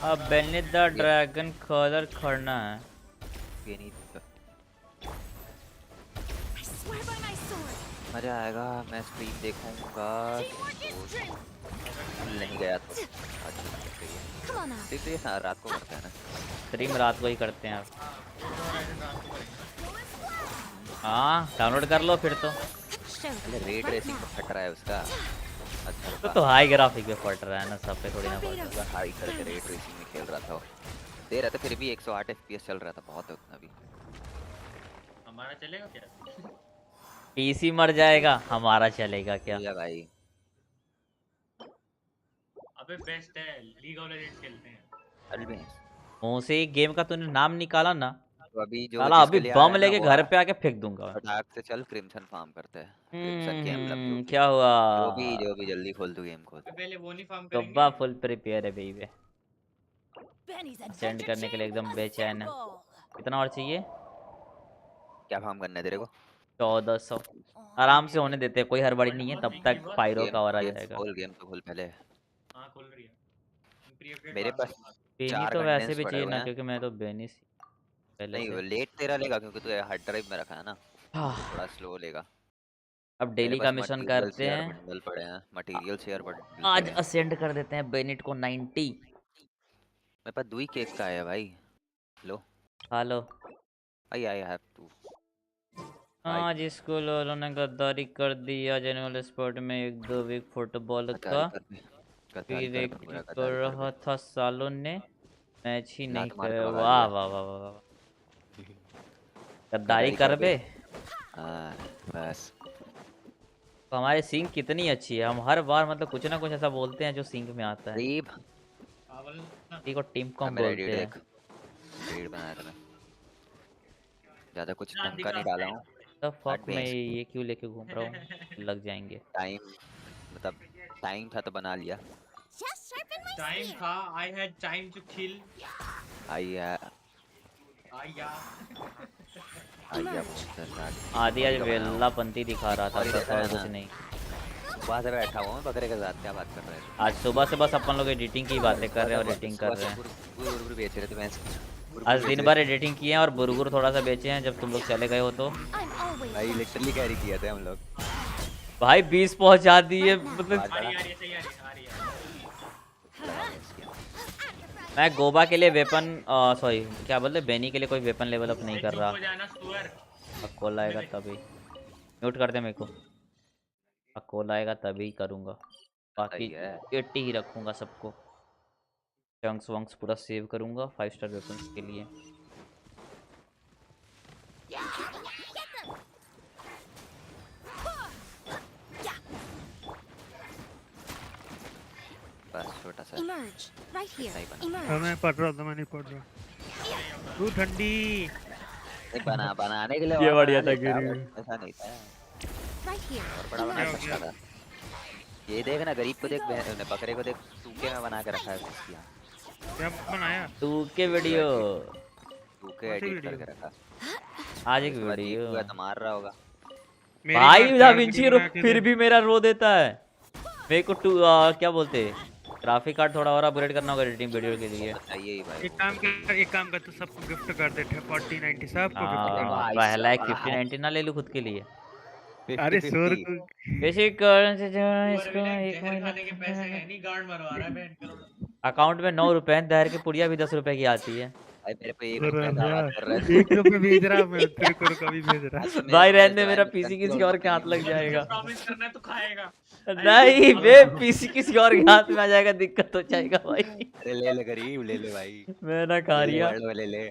अब बेनिथ द ड्रैगन कलर करना है। Beneath I swear by my sword. मजा आएगा। मैं स्ट्रीम देखूंगा। Take more gift drink. नहीं गया तो आज तो Come on now. ये रात को करते हैं ना। स्ट्रीम रात को ही करते हैं आप। हाँ डाउनलोड कर लो फिर तो। Show. पहले रेड रेसिंग में फट रहा है उसका। अच्छा तो हाई ग्राफिक पे फट रहा है ना, सब पे थोड़ी ना फट रहा है। हाई करके रेड रेसिंग में खेल रहा था वो। दे रहा था फिर भी 108 FPS चल रहा था, बहुत है उतना भी। हमारा चलेगा क्या? पीसी मर जाएगा, हमारा चलेगा क्या? या भाई अबे बेस्ट है, लीग ऑफ लेजेंड्स खेलते हैं। अल्बेंस मुंह से गेम का तूने नाम निकाला ना, तो अभी जो साला जिसके अभी लिए बम आया ना लेके वो घर पे आके फेंक दूंगा। फटाक से चल क्रिम्सन फार्म करते हैं। क्रिम्सन गेम लब जो क्या हुआ? जो भी जल्दी खोल तू गेम खोल। पहले वो नहीं फार्म करेंगे। गब्बा फुल प्रिपेयर है बेबी। Benny's सेंड adventure करने के लिए chain एकदम बेचैन है। assemble. कितना और चाहिए? क्या फार्म करना है तेरे को? 1400 आराम से होने देते हैं, कोई हड़बड़ी नहीं है, तब तक पायरो का और आ जाएगा। गेम तो खोल पहले। हां खोल रही है। प्री अपडेट मेरे पास बेनी 4 तो वैसे कंडेंस भी पड़े चाहिए हुए ना, हैं। क्योंकि मैं तो बेनी पहले नहीं से। वो लेट तेरा लेगा क्योंकि तू हार्ड ड्राइव में रखा है ना, थोड़ा स्लो लेगा। अब मेरे डेली पास का मिशन मटेरियल करते शेयर हैं, बंडल पड़े हैं, मटेरियल शेयर बंडल आज पड़े हैं। असेंड कर देते हैं बेनिट को 90। मेरे पास 2 ही केक का है भाई। लो hello I I have to. आज स्कूल वालों ने गद्दारी कर दिया। जनरल स्पोर्ट में 1-2 वीक फुटबॉल का, फिर एक कर रहा था सालों ने, मैच ही नहीं कर। वाह वाह वाह वाह वाह, गद्दारी कर बे। हाँ बस तो हमारी सिंक कितनी अच्छी है, हम हर बार मतलब कुछ ना कुछ ऐसा बोलते हैं जो सिंक में आता है। ठीक और टीम को हम बोलते हैं। एडिट बनाया था मैं, ज्यादा कुछ ढंग का नहीं डाला हूँ। तो फक मैं ये क्यों लेके घूम रहा हूँ, लग जाएंगे। टाइम मतलब टाइम था तो बना लिया। Just sharpen my time spear. था, I had time to kill. आइया आया आदि आज वेला पंती दिखा रहा था, बस और कुछ नहीं। सुबह से बैठा हुआ मैं बकरे के साथ, क्या बात कर रहे हैं? आज सुबह से बस अपन लोग एडिटिंग की बातें कर रहे हैं और एडिटिंग कर रहे हैं। बुरबुर बेच रहे थे भैंस। आज दिन भर एडिटिंग किए हैं और बुरगुर थोड़ा सा बेचे हैं जब तुम लोग चले गए हो तो। I'm always भाई लिटरली कैरी किया था हम लोग। भाई 20 पहुंचा दिए मतलब। आ रही है, सही आ रही है। मैं गोबा के लिए वेपन सॉरी क्या बोलते, बेनी के लिए कोई वेपन लेवल अप नहीं कर रहा। हो जाना सुअर। अब कॉल आएगा तभी म्यूट कर दे मेरे को, अब कॉल आएगा तभी करूँगा, बाकी 80 ही रखूँगा सबको। चंक्स वंक्स पूरा सेव करूँगा 5 स्टार वेपन्स के लिए। बस छोटा सा emerge. Right here. मैं Emerge. पढ़ रहा था, मैं नहीं पढ़ रहा। तू ठंडी एक बनाने के लिए ये और बढ़िया बना था लेता, गिरी। but ऐसा नहीं था। Right here. और बड़ा बना क्या हो सकता था। ये देख ना, गरीब को देख, बकरे को देख, सूखे में बना के रखा है उसकी। क्या बनाया? तू के वीडियो सूखे एडिट करके रखा। आज एक वीडियो तो मार रहा होगा भाई। दा विंची फिर भी मेरा रो देता है मेरे को। क्या बोलते हैं, ग्राफिक कार्ड थोड़ा और अपग्रेड करना होगा एडिटिंग वीडियो के लिए। यही भाई एक काम कर, तू सबको गिफ्ट कर दे 4090 सबको गिफ्ट कर हाँ पहला एक 50-90 ना ले लूँ खुद के लिए। दे। अरे सूर वैसे कारण से जो इसको एक जहर महीना खाने के पैसे है नहीं, गांड मरवा रहा है बहन करोड़। अकाउंट में 9 रुपए हैं, दहर की पुड़िया भी 10 रुपए की आती है। भाई मेरे पे 1 रुपए का आवाज कर रहा है। 1 रुपए भेज रहा मैं तेरे को, कभी भेज रहा। भाई रहने दे, मेरा पीसी किसी और के हाथ लग जाएगा। प्रॉमिस करना है तो खाएगा। नहीं बे, पीसी किसी और के हाथ में आ जाएगा, दिक्कत हो जाएगा भाई। अरे ले ले गरीब, ले ले भाई, मैं ना खा रही ले ले।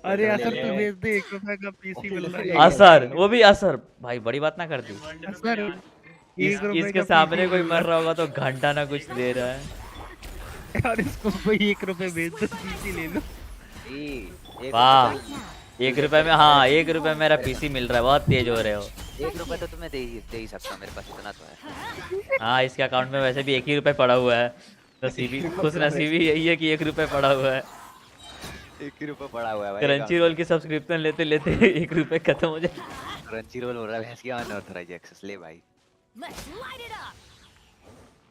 अरे ले असर ले तू भेज दे, 1 रुपए का पीसी मिल रहा है। असर, वो भी असर भाई, बड़ी बात ना कर दी। वर्ल्ड में असर कोई 1 रुपए इसके का सामने पीसी कोई मिल मर रहा रहा होगा तो घंटा ना कुछ दे रहा है। है यार, इसको कोई 1 रुपए भेज दो, पीसी ले लो। एक वाह, रुपए तो 1 रुपए में, हाँ 1 रुपए मेरा पीसी मिल रहा है, बहुत तेज हो रहे हो। 1 रुपए तो तुम्हें दे ही सकता हूँ, मेरे पास इतना तो है। हाँ, इसके अकाउंट में वैसे भी 1 ही रुपए पड़ा हुआ है। नसीबी, खुश नसीबी यही है कि 1 रुपए पड़ा हुआ है। 1 ही रुपए पड़ा हुआ है भाई क्रंची रोल की सब्सक्रिप्शन लेते लेते 1 रुपए खत्म हो जाए। क्रंची रोल हो रहा है, भैंस की अनऑथराइज एक्सेस ले भाई। Let's light it up.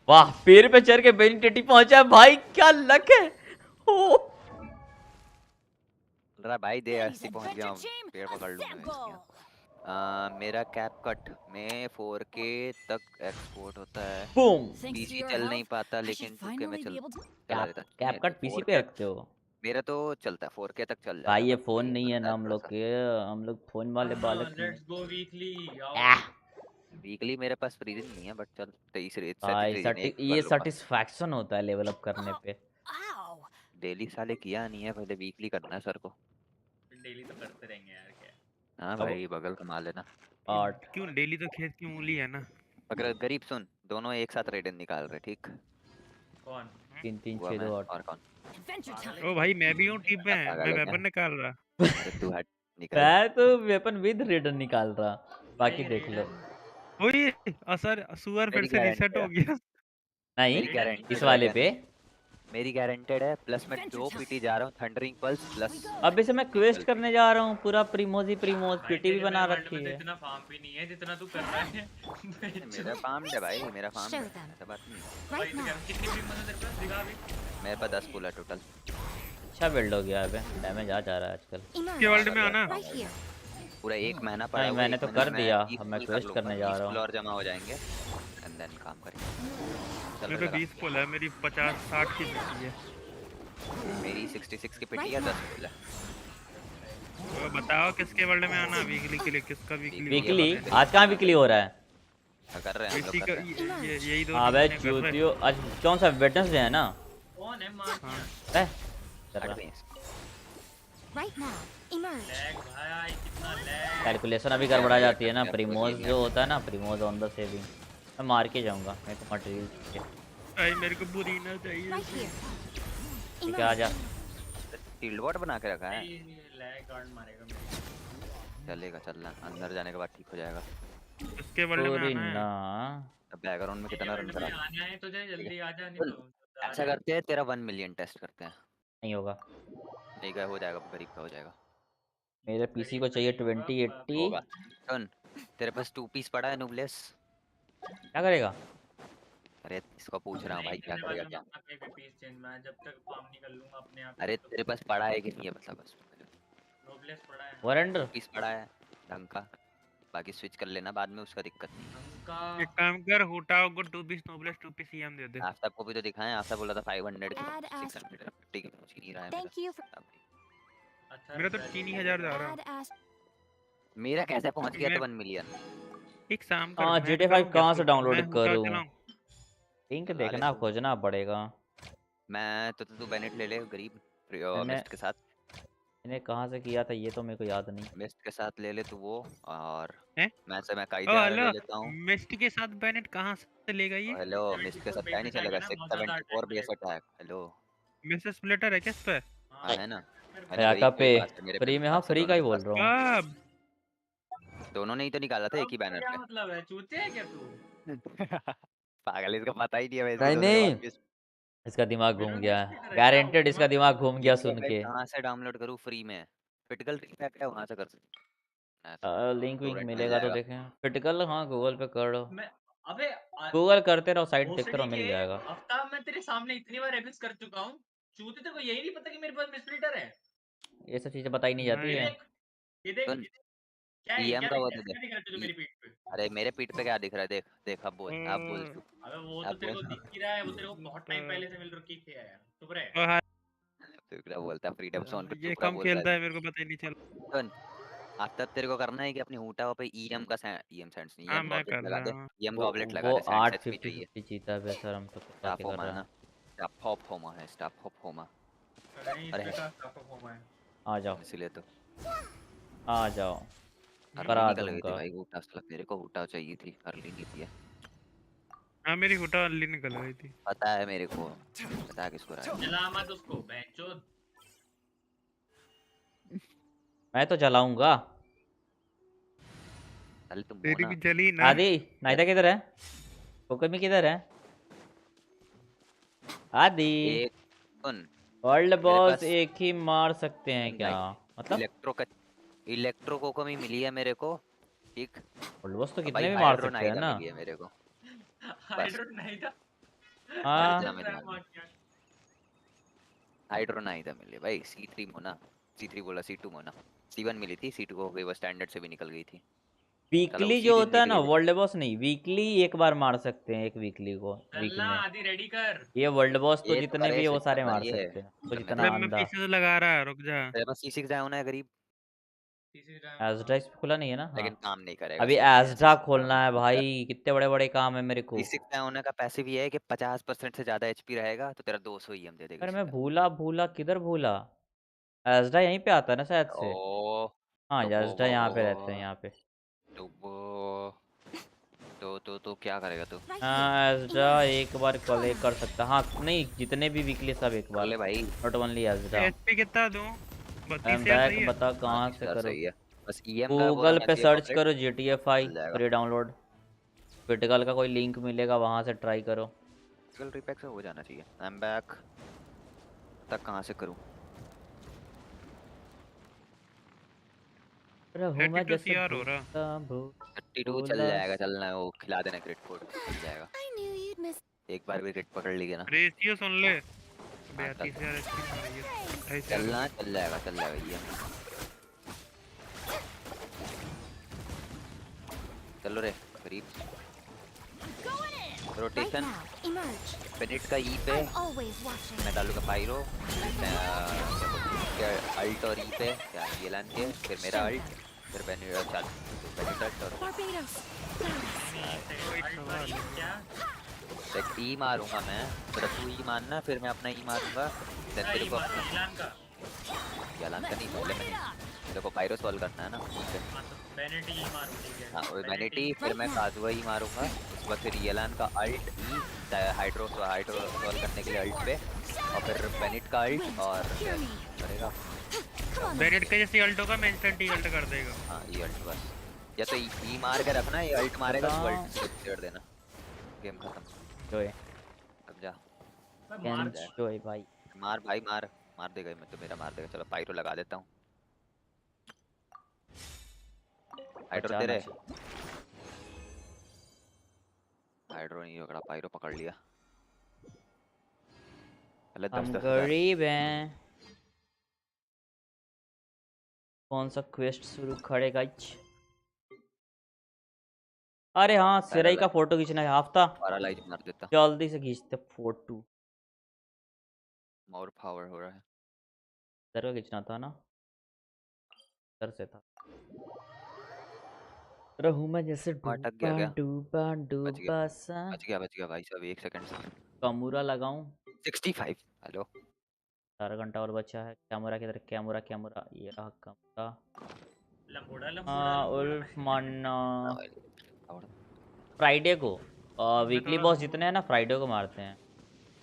वाह, पेड़ पे चढ़ के बेनिटेटी पहुंचा है भाई, क्या लक है। ओ, बोल रहा है भाई दे, Ladies 80 पहुंच गया हूँ, Adventure Team, पेड़ पकड़ लूंगा मैं assemble. इसके। मेरा कैप कट में 4K तक एक्सपोर्ट होता है। Boom. Thanks to PC your चल help, नहीं पाता, I लेकिन should 2K में finally be able to. चला देता। कैप कट पीसी पे रखते हो मेरा तो चलता है, 4K तक चल भाई? जाता ये है, फोन वही नहीं है बनता ना है हम थोड़ा लोग सा। के, हम लोग फोन वाले बालक नहीं। लेट्स गो वीकली आह, आओ। वीकली मेरे पास फ्री दिन नहीं है, बट चल 23 भाई 37 दिन एक कर ये लूंगा। सेटिस्फैक्शन होता है लेवल अप करने पे। Ow. डेली साले किया नहीं है, पहले वीकली करना है सर को। डेली तो करते रहेंगे यार, क्या हाँ अब भाई, बगल कमा लेना। 8 क्यों डेली तो खेत की मूली है ना। अगर गरीब सुन, दोनों एक साथ रेडन निकाल रहे, ठीक? कौन? 3 3 हुआ 6 मैं 2 8। और कौन? Adventure time. ओ भाई मैं भी हूँ टीम क्या में, पागल मैं है क्या? वेपन निकाल रहा। अरे तू हट, निकल। मैं तो वेपन विद रेडर निकाल रहा, बाकी भाई देख लो। रेडन ओए असर सुअर फिर मेरी से रीसेट गारंटी हो है, गया। नहीं, मेरी रेडन इस गारंटेड निकाल। है वाले पे। मेरी गारंटेड है, प्लस मैं Adventure 2 time. पीटी जा रहा हूँ, thundering pulse We plus go. अब इसे मैं क्वेस्ट करने जा रहा हूँ, पूरा प्रीमोजी प्रीमोज भाई पीटी भी तेरे बना वर्ल्ड रखी में तो है। इतना फार्म भी नहीं है जितना तू कर रहा है। मेरा फार्म है भाई, मेरा फार्म है, Show them. ऐसा बात नहीं है। भाई Right तो now. क्या कितनी फ्री मदद तेरे पास दिखा भी। मेरे पास 10 पुल है टोटल। अच्छा बिल्ड हो गया, अबे डैमेज आ जा रहा है आजकल। के Emerge. वर्ल्ड में आना। Right here. पूरा 1 महीना पड़ा नहीं, हुआ है, मैंने 1 तो महीने कर में दिया, 30 अब मैं पुल कर क्वेस्ट लूंगा, करने जा 30 रहा पुल हूँ। और जमा हो जाएंगे, एंड देन काम करेंगे। चल मेरे रहा तो 20 पुल है, मेरी 50-60 की पीसी है। मेरी 66 की पेटी है, 10 पुल है। तो बताओ किसके वर्ल्ड में आना वीकली के लिए, किसका वीकली वीकली? आज कहाँ वीकली हो रहा है? कर रहे हैं हम लोग, इसी कर का रहे हैं। यही दो अबे महीने कर रहे हैं। चूतियो, आज कौन सा वेडनेसडे है ना? कौन है मार? है कर हट रहा। गए। Right now. Emerge. लैग भाई, कितना लैग। कैलकुलेशन अभी गड़बड़ा जाती है ना, प्रीमोज जो होता है ना, प्रीमोज ऑन द सेविंग। मैं मार के जाऊंगा, मेरे को मटेरियल चाहिए। भाई मेरे को बुरीना चाहिए। Right here. ठीक है, आ जा। फील्ड वॉट बना के रखा है, ये लैग गार्ड मारेगा मेरे। चलेगा, चलना अंदर जाने के बाद ठीक हो जाएगा। इसके वर्ल्ड में पूरी आना है। ना। अब बैकग्राउंड में कितना रन करा। आना है तुझे, जल्दी आ जा, नहीं सुन, तो ऐसा करते हैं, तेरा 1 मिलियन टेस्ट करते हैं। नहीं होगा, नहीं गया, हो जाएगा, गरीब का हो जाएगा। मेरे पीसी को चाहिए 2080। होगा। सुन, तेरे पास 2 पीस पड़ा है नुबलेस। क्या करेगा? अरे इसको पूछ रहा हूँ भाई, क्या करेगा क्या? पीस चेंज में जब तक फार्म नहीं कर लूंगा अपने आप। अरे तेरे पास पड़ा है कि नहीं है, बता बस। नोबलेस पड़ा है। वरेंडर पीस पड़ा है ढंग का, बाकी स्विच कर लेना बाद में, उसका दिक्कत नहीं। उनका एक काम कर, हुटाओ को 2 पीस नोबलेस 2 पीस ईएम दे दे। आफ्ताब को भी तो दिखाएं, आफ्ताब बोला था 500 की, Add as- 650 की पहुंच ही नहीं रहा है Thank you for. अच्छा मेरा तो 3000 जा रहा है। Add as. मेरा कैसे पहुंच गया मैं- था 1 मिलियन? एक शाम कर, हाँ, मैं GTA 5 बताऊं कहाँ क्या से सोच- डाउनलोड मैं हुटा करूँ? चलाऊं? लिंक चला ले देखना, तू। खोजना पड़ेगा। मैं तो तू बेनेट ले ले, गरीब मैंने- मिस्ट के साथ। मैंने कहाँ से किया था ये तो मेरे को याद नहीं। मिस्ट के साथ ले ले तू वो, और हैं? मैं ओ कायदे ले हेलो, लेता हूँ। मिस्ट के साथ बैनेट कहाँ से लेगा ये? हेलो, मिस्ट के साथ क्या नहीं चलेगा? 674 base attack. Hello, Mrs splitter है क्या इस पे? हाँ है ना। याका पे मेरे फ्री में, हाँ पास है, फ्री का दोनों ही के बोल पास। रहा हूँ। कब? दोनों ने ही तो निकाला था एक ही बैनर क्या पे। मतलब है, चूते है क्या तू? पागल, इसका पता ही नहीं है वैसे नहीं दोनों के नहीं, पास। इसका दिमाग घूम बिना गया, मिस्टेक करे क्या गारंटेड इसका हुआ? दिमाग घूम गया सुन भाई के। कहाँ से डाउनलोड करूँ फ्री में? क्रिटिकल पैक है, वहां से कर सकते। लिंक विंक torrent मिल मिलेगा तो जाएगा। देखें। क्रिटिकल, हाँ गूगल पे कर लो, मैं अबे गूगल करते रहो, साइट देखते भोसड़ी रहो, मिल के जाएगा। हफ्ता मैं तेरे सामने इतनी बार एपिक्स कर चुका हूँ, चूते तेरे को यही नहीं पता कि मेरे पास मिसप्रिंटर है। ये सब चीजें बताई नहीं जाती ये है। देख, ये देख, सुन, क्या है, EM क्या का वो दिख दे रहा है, क्या दिख रहा है तुझे मेरी पीठ पे? अरे मेरे पीठ पे क्या दिख रहा है? देख देख, अब बोल, अब बोल तू। अबे वो तो अब तेरे को बोल। दिख ही रहा है, वो तेरे को बहुत टाइम पहले से मिल रखी है यार, चुप रहे। ओ हाँ, तू क्या बोलता है? फ्रीडम जोन पे ये चुप रहा कम बोल रहा खेलता है। है, मेरे को पता ही नहीं चल। सुन, आज तक तेरे को करना है कि अपनी हूटा पे EM का EM सेंड्स नहीं, हाँ EM मैं गॉबलेट कर लगा दे। रहा हूँ। EM वो गॉबलेट लगा वो दे, सैंड 8 सेट्स भी चाहिए। 50 जीता है सर, हम तो क्या स्टाफ कर होमा रहा ना, है। स्टाफ हॉप होमा है, स्टाफ हॉप होमा। नहीं, अरे इसमें का स्टॉप ऑफ होमा है। आ जाओ इसीलिए तो आ जाओ, अर्ली करा निकल गई थी दूंगा। भाई हुटा, साला मेरे को हुटा चाहिए थी, अर्ली नहीं थी। हाँ मेरी हुटा अल्ली निकल गई थी। पता है मेरे को, पता है किसको रहा है। जला मत उसको बहनचोद। मैं तो जलाऊंगा। साले तुम तेरी मोना भी जली ना। आदि नाइदा किधर है? कोकमी किधर है? आदि एक सुन, वर्ल्ड मेरे बॉस पास एक ही मार सकते हैं सुन क्या? भाई, मतलब इलेक्ट्रो कोकोमी मिली है मेरे को, ठीक। वर्ल्ड बॉस तो अब कितने भाई भी मार हाइड्रो सकते हैं नाइदा ना। मिली है मेरे को, बस हाइड्रो नहीं था। और हाँ इतना मिला। ड्रामा किया। हाइड्रो नाइदा मिली भाई, C3 मोना, C3 बोला C2 मोना, C1 मिली थी, C2 हो गई, वो स्टैंडर्ड से भी निकल गई थी। साला वीकली उसी जो दिन होता है ना, निकली थी। वर्ल्ड बॉस नहीं, वीकली एक बार मार सकते हैं, एक वीकली को वीक चलना में। आदि रेडी कर। ये वर्ल्ड बॉस तो ये तो जितने करे भी है वो सारे सिस्टम मार भाई, ये सकते हैं, कुछ सिस्टम में इतना अरे था। मैं अंधा। पीछे से लगा रहा, रुक जा। तेरे पास C6 जाओ ना करीब, तीसरी टाइम एजडा इस पे खुला नहीं है ना? हाँ लेकिन काम नहीं करेगा अभी सीधी है एजडा खोलना है भाई, कितने बड़े बड़े काम है मेरे को। C6 होने का पैसिव ये है कि 50% से ज्यादा HP रहेगा तो तेरा 200 EM दे देगा अरे मैं सीधा। भूला भूला किधर भूला। एजडा यहीं पे आता है ना शायद से। ओ हाँ तो एजडा यहाँ पे रहते हैं, यहाँ पे। तो वो तो क्या करेगा तू? Right here. हाँ एजडा Emerge. एक बार Come कॉल on. कर सकता, हाँ नहीं जितने भी वीकली सब एक कर बार, ले भाई, नॉट ओनली एजडा। एचपी कितना दूं? आई एम 32 यार बैक, सही है। बता हाँ कहाँ से 30,000 करो। सही है। बस EM का बोला गूगल मत पे दिया सर्च कॉपरेट, करो GTA 5 चल जाएगा। Free download. क्रिटिकल का कोई लिंक मिलेगा, वहां से ट्राई करो। गूगल रिपैक से हो जाना चाहिए। आई एम बैक, तक कहाँ से करूँ? रहूं मैं 32 जैसे सीआर हो रहा। भूखा 32 चल भूला। जाएगा, चलना वो खिला देना क्रिट कोड, चल जाएगा। I knew you'd miss. एक बार भी क्रिट पकड़ ली ना। रेशियो सुन ले। हाँ चल, 32 यार एचपी में रही है, 28 यार चलना होगी। चल जाएगा ये। चलो रे करीब, Go in. Right rotation now. Emerge. Minute का ई पे I'm always watching. मैं डालूंगा पायरो, अल्ट और ई पे क्या ये लान के, फिर मेरा अल्ट, फिर बेनिट अल्ट और Barbados. क्या? एक ई मारूंगा मैं, फिर तू ई मारना, फिर मैं अपना ई मारूंगा, देन तेरे को अपना इलान का। क्या लान का नहीं, पहले मैंने तेरे को पायरो सॉल्व करना है ना। हाँ तो बेनेटी ही मारो, ठीक है। हाँ वही बेनिटी, फिर मैं काजुआ ही मारूंगा, उसके बाद फिर येलान का अल्ट ई, हाइड्रो सॉल्व करने के लिए अल्ट पे, और फिर बेनिट का अल्ट और Hear me. करेगा। बेनेट का जैसे अल्ट होगा मैं इंस्टेंट ही अल्ट कर देगा। हाँ ये अल्ट बस, या तो ई मार के रखना, ये अल्ट मारेगा तो अल्ट छेड़ देना, गेम खत्म। जोए अब जा मार जोए भाई। मार भाई, मार देगा, मैं तो मेरा मार देगा। चलो पायरो लगा देता हूँ, हाइड्रो तेरे, हाइड्रो नहीं पकड़ा, पायरो पकड़ लिया। पहले हम 10,000 गरीब हैं। कौन सा क्वेस्ट शुरू करेगा? अरे हाँ सिराई का फोटो खींचना है हफ्ता, पैरालाइज मार देता, जल्दी से खींचते फोटो। मोर पावर हो रहा है। इधर का खींचना था ना, इधर से था। रहूं मैं जैसे अटक गया डूबा क्या? डूबा बच गया, डूबा सा। बच गया भाई साहब, 1 सेकंड से। कमूरा लगाऊं? 65, हेलो 4 घंटा और बचा है। कैमरा किधर? कैमरा ये रहा कैमरा। लंबोड़ा उल्फ मारना और फ्राइडे को। वीकली थोड़ा- बॉस जितने हैं ना फ्राइडे को मारते हैं।